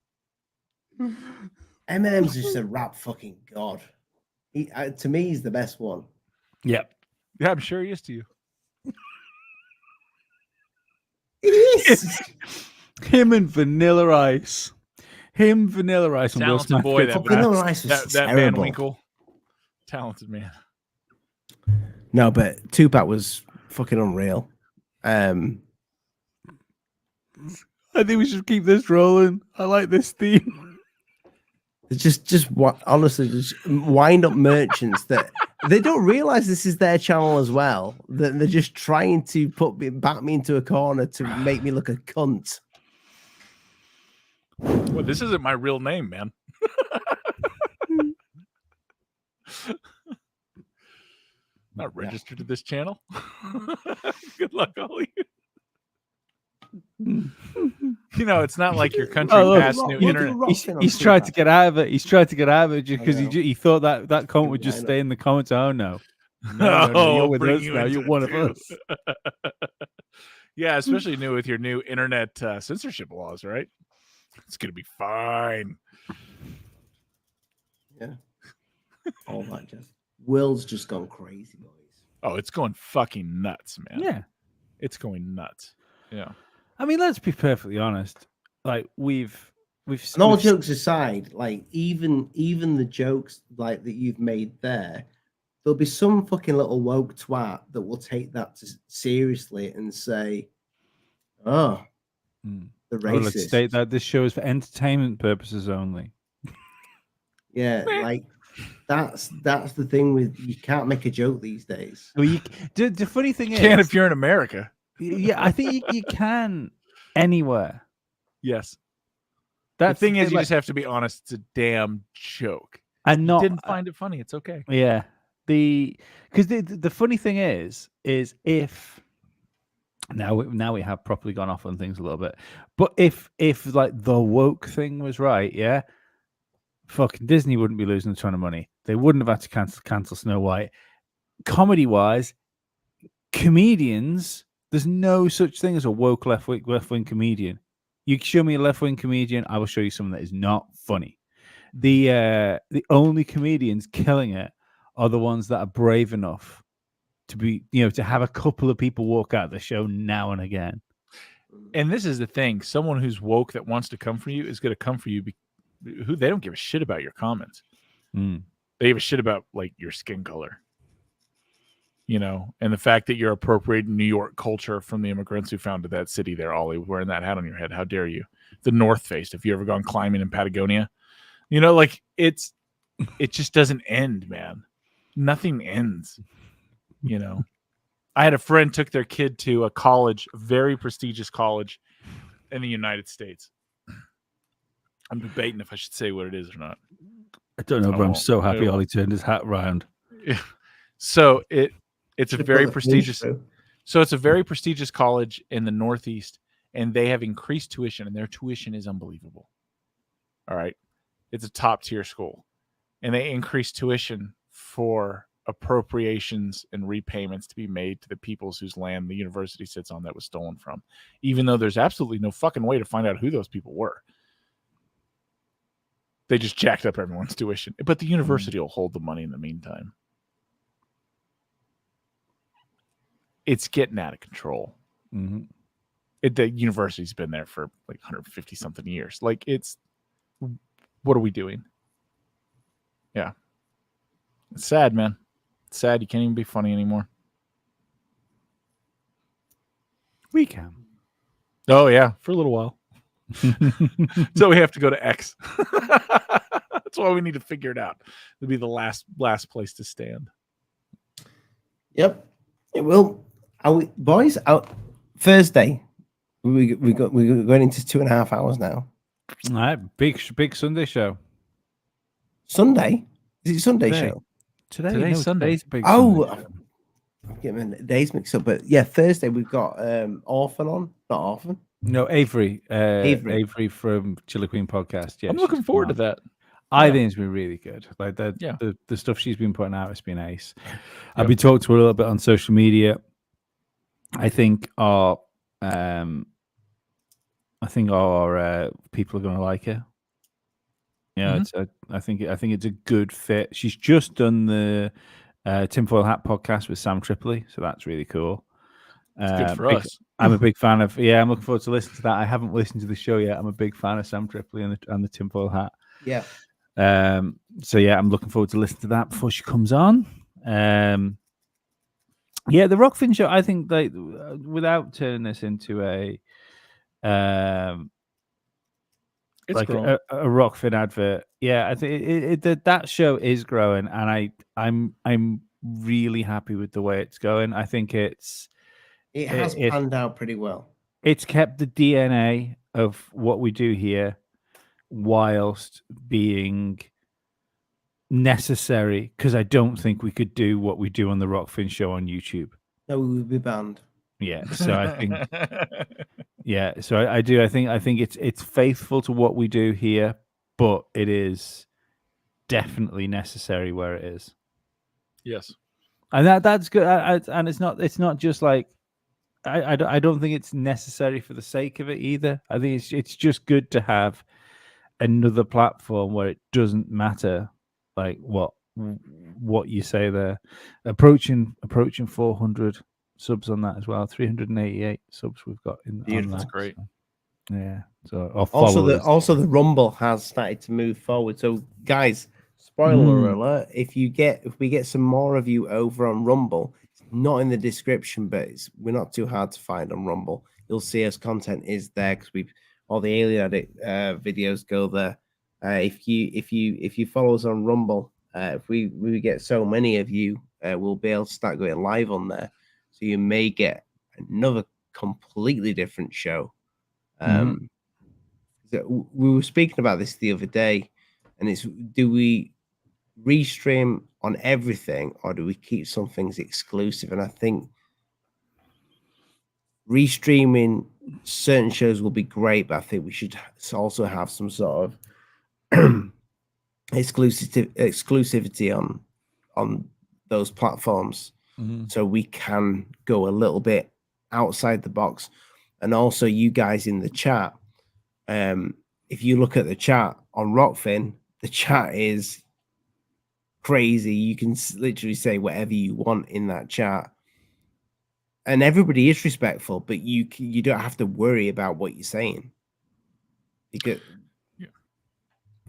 Eminem's just a rap fucking god. To me, he's the best one. Yep. Yeah, I'm sure he is to you. He is. Him and Vanilla Ice. Vanilla Ice, and Will Talented Smith. boy, that Vanilla Ice was that Van terrible. Winkle. Talented man. No, but Tupac was fucking unreal. I think we should keep this rolling. I like this theme. Just what honestly, just wind up merchants that they don't realize this is their channel as well. That they're just trying to back me into a corner to make me look a cunt. Well, this isn't my real name, man. Not registered to this channel. Good luck, all of you. You know, it's not like your country passed new internet. He's tried to get out of it. He's tried to get out of it because he thought that comment would just stay in the comments. Oh no. No, you're with us now. You're one of us. Yeah, especially with your new internet censorship laws, right? It's gonna be fine. Yeah. All that just world's just gone crazy, boys. Oh, it's going fucking nuts, man. Yeah. It's going nuts. Yeah. I mean, let's be perfectly honest. Like we've and all jokes aside, like even the jokes like that you've made there, there'll be some fucking little woke twat that will take that seriously and say, "Oh, the racist." Let's state that this show is for entertainment purposes only. Yeah, like that's the thing with you can't make a joke these days. Well, the funny thing is, can if you're in America. Yeah, I think you can anywhere. Yes. The thing is, you just have to be honest. It's a damn joke. And not didn't find it funny. It's okay. Yeah. Because the funny thing is if now we have properly gone off on things a little bit, but if like the woke thing was right, yeah, fucking Disney wouldn't be losing a ton of money. They wouldn't have had to cancel Snow White. Comedy wise, comedians. There's no such thing as a woke left-wing comedian. You show me a left-wing comedian, I will show you someone that is not funny. The only comedians killing it are the ones that are brave enough to be, to have a couple of people walk out of the show now and again. And this is the thing: someone who's woke that wants to come for you is going to come for you. Who they don't give a shit about your comments. They give a shit about like your skin color. And the fact that you're appropriating New York culture from the immigrants who founded that city there, Ollie, wearing that hat on your head. How dare you? The North Face. Have you ever gone climbing in Patagonia? Like it just doesn't end, man. Nothing ends. I had a friend took their kid to a college, a very prestigious college in the United States. I'm debating if I should say what it is or not. I don't know, but I'm so happy Ollie turned his hat around. Yeah. So it's a very prestigious. So it's a very prestigious college in the Northeast, and they have increased tuition, and their tuition is unbelievable. All right, it's a top tier school, and they increased tuition for appropriations and repayments to be made to the peoples whose land the university sits on that was stolen from, even though there's absolutely no fucking way to find out who those people were. They just jacked up everyone's tuition, but the university will hold the money in the meantime. It's getting out of control. Mm-hmm. The university's been there for like 150 something years. Like what are we doing? Yeah. It's sad, man. It's sad. You can't even be funny anymore. We can. Oh yeah. For a little while. So we have to go to X. That's why we need to figure it out. It'll be the last place to stand. Yep. It will. Are we, boys? Out Thursday. We're going into 2.5 hours now. All right, big Sunday show. Sunday? Is it Sunday show? Today's Sunday. Today's big Sunday. I'm getting my days mixed up, but yeah, Thursday we've got Orphan on, not Orphan. No, Avery. Avery from Chiller Queen podcast. Yeah, I'm looking forward to that. I think it's been really good. Like the stuff she's been putting out has been ace. I've been talking to her a little bit on social media. I think our people are going to like her. Yeah, I think it's a good fit. She's just done the Tinfoil Hat podcast with Sam Tripoli, so that's really cool. It's good for us. I'm a big fan of. Yeah, I'm looking forward to listening to that. I haven't listened to the show yet. I'm a big fan of Sam Tripoli and the Tinfoil Hat. Yeah. So yeah, I'm looking forward to listening to that before she comes on. Yeah, the Rockin Show. I think like without turning this into a It's like growing. a Rockfin advert. Yeah, I think that show is growing, and I'm really happy with the way it's going. I think it has panned out pretty well. It's kept the DNA of what we do here, whilst being necessary. Because I don't think we could do what we do on the Rockfin Show on YouTube. No, we would be banned. Yeah, so I think. Yeah, so I do. I think it's faithful to what we do here, but it is definitely necessary where it is. Yes, and that's good. And it's not just like I don't think it's necessary for the sake of it either. I think it's just good to have another platform where it doesn't matter like what you say there. Approaching 400 subs on that as well. 388 subs we've got in. Beautiful. That's great. So, yeah. So also the Rumble has started to move forward. So guys, spoiler alert: if we get some more of you over on Rumble, it's not in the description, but we're not too hard to find on Rumble. You'll see us content is there because all the Alien Addict videos go there. If you follow us on Rumble, if we get so many of you, we'll be able to start going live on there. So you may get another completely different show. We were speaking about this the other day, and it's, do we restream on everything or do we keep some things exclusive? And I think restreaming certain shows will be great, but I think we should also have some sort of exclusivity on those platforms. So we can go a little bit outside the box. And also you guys in the chat, if you look at the chat on Rockfin, the chat is crazy. You can literally say whatever you want in that chat. And everybody is respectful, but you don't have to worry about what you're saying. Because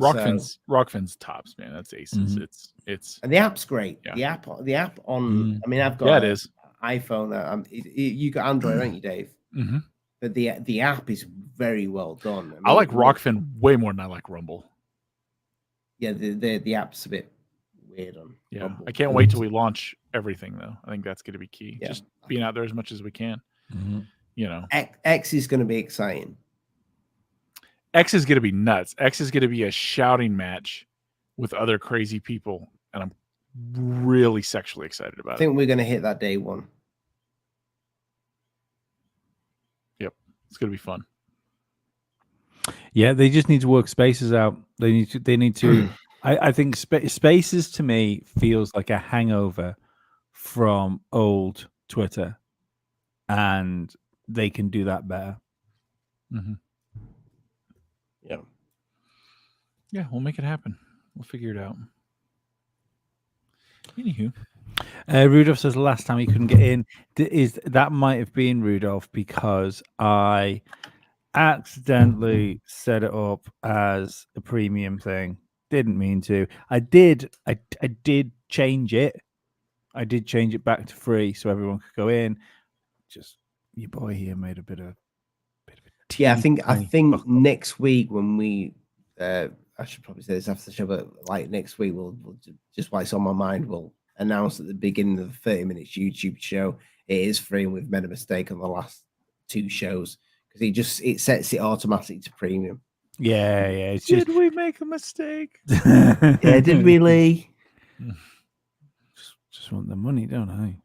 Rockfin's tops, man. That's aces. It's and the app's great. Yeah. The app on. I mean, I've got it is iPhone. You got Android, don't you, Dave? But the app is very well done. I like Rockfin way more than I like Rumble. Yeah, the app's a bit weird on. Yeah, Rumble. I can't wait till we launch everything though. I think that's going to be key. Yeah. Just being out there as much as we can. You know, X is going to be exciting. X is going to be nuts. X is going to be a shouting match with other crazy people, and I'm really sexually excited about it. I think we're going to hit that day one. Yep, it's going to be fun. Yeah, they just need to work Spaces out. They need to. I think Spaces to me feels like a hangover from old Twitter, and they can do that better. Yeah, we'll make it happen. We'll figure it out. Anywho, Rudolph says last time he couldn't get in. That might have been Rudolph because I accidentally set it up as a premium thing. Didn't mean to. I did change it. I did change it back to free so everyone could go in. Just your boy here made a bit of I think next week when we I should probably say this after the show, but like next week we'll just while it's on my mind, we'll announce at the beginning of the 30 minutes YouTube show it is free, and we've made a mistake on the last two shows because it sets it automatically to premium. Yeah. Did we make a mistake? Yeah, did we, Lee? Just want the money, don't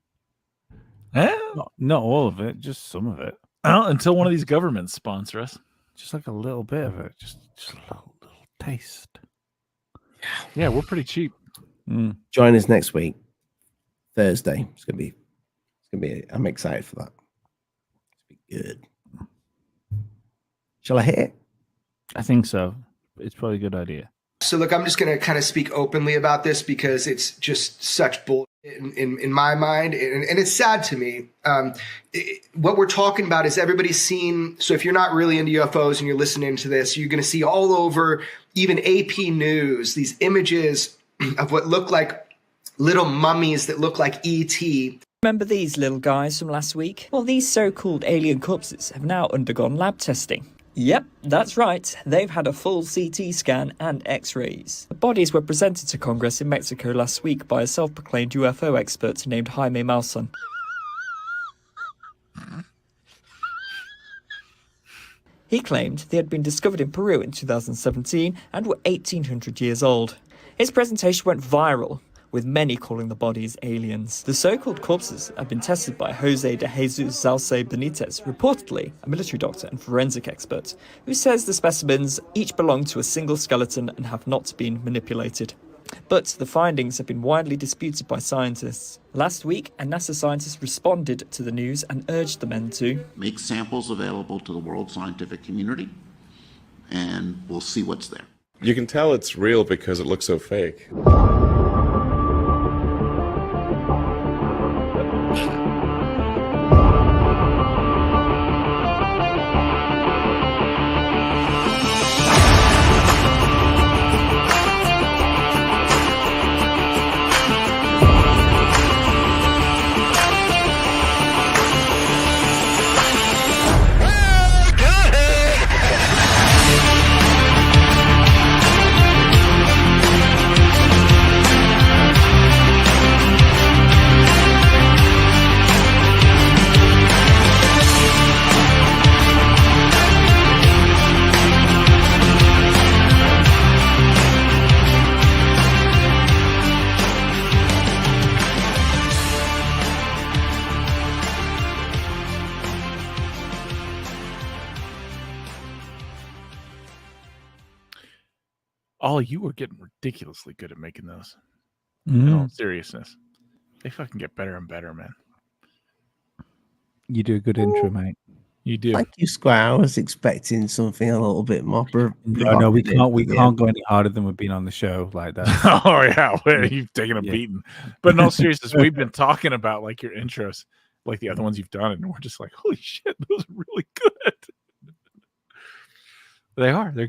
I? Not all of it, just some of it. Well, until one of these governments sponsor us, just like a little bit of it, just a little taste. Yeah, we're pretty cheap. Join us next week, Thursday. It's gonna be. I'm excited for that. It's gonna be good. Shall I hit it? I think so. It's probably a good idea. So look, I'm just going to kind of speak openly about this because it's just such bullshit in my mind. And it's sad to me. What we're talking about is everybody's seen. So if you're not really into UFOs and you're listening to this, you're going to see all over, even AP News, these images of what look like little mummies that look like ET Remember these little guys from last week? Well, these so-called alien corpses have now undergone lab testing. Yep, that's right. They've had a full CT scan and X-rays. The bodies were presented to Congress in Mexico last week by a self-proclaimed UFO expert named Jaime Maussan. He claimed they had been discovered in Peru in 2017 and were 1,800 years old. His presentation went viral, with many calling the bodies aliens. The so-called corpses have been tested by Jose de Jesus Zalce Benitez, reportedly a military doctor and forensic expert, who says the specimens each belong to a single skeleton and have not been manipulated. But the findings have been widely disputed by scientists. Last week, a NASA scientist responded to the news and urged the men to make samples available to the world scientific community, and we'll see what's there. You can tell it's real because it looks so fake. Oh, you were getting ridiculously good at making those. In all seriousness, they fucking get better and better, man. You do a good intro, mate. You do. Thank you, Squire. I was expecting something a little bit more. No, we can't go any harder than we've been on the show like that. Oh yeah, well, you've taken a beating. But in all seriousness, we've been talking about like your intros, like the other ones you've done, and we're just like, holy shit, those are really good. They are. They're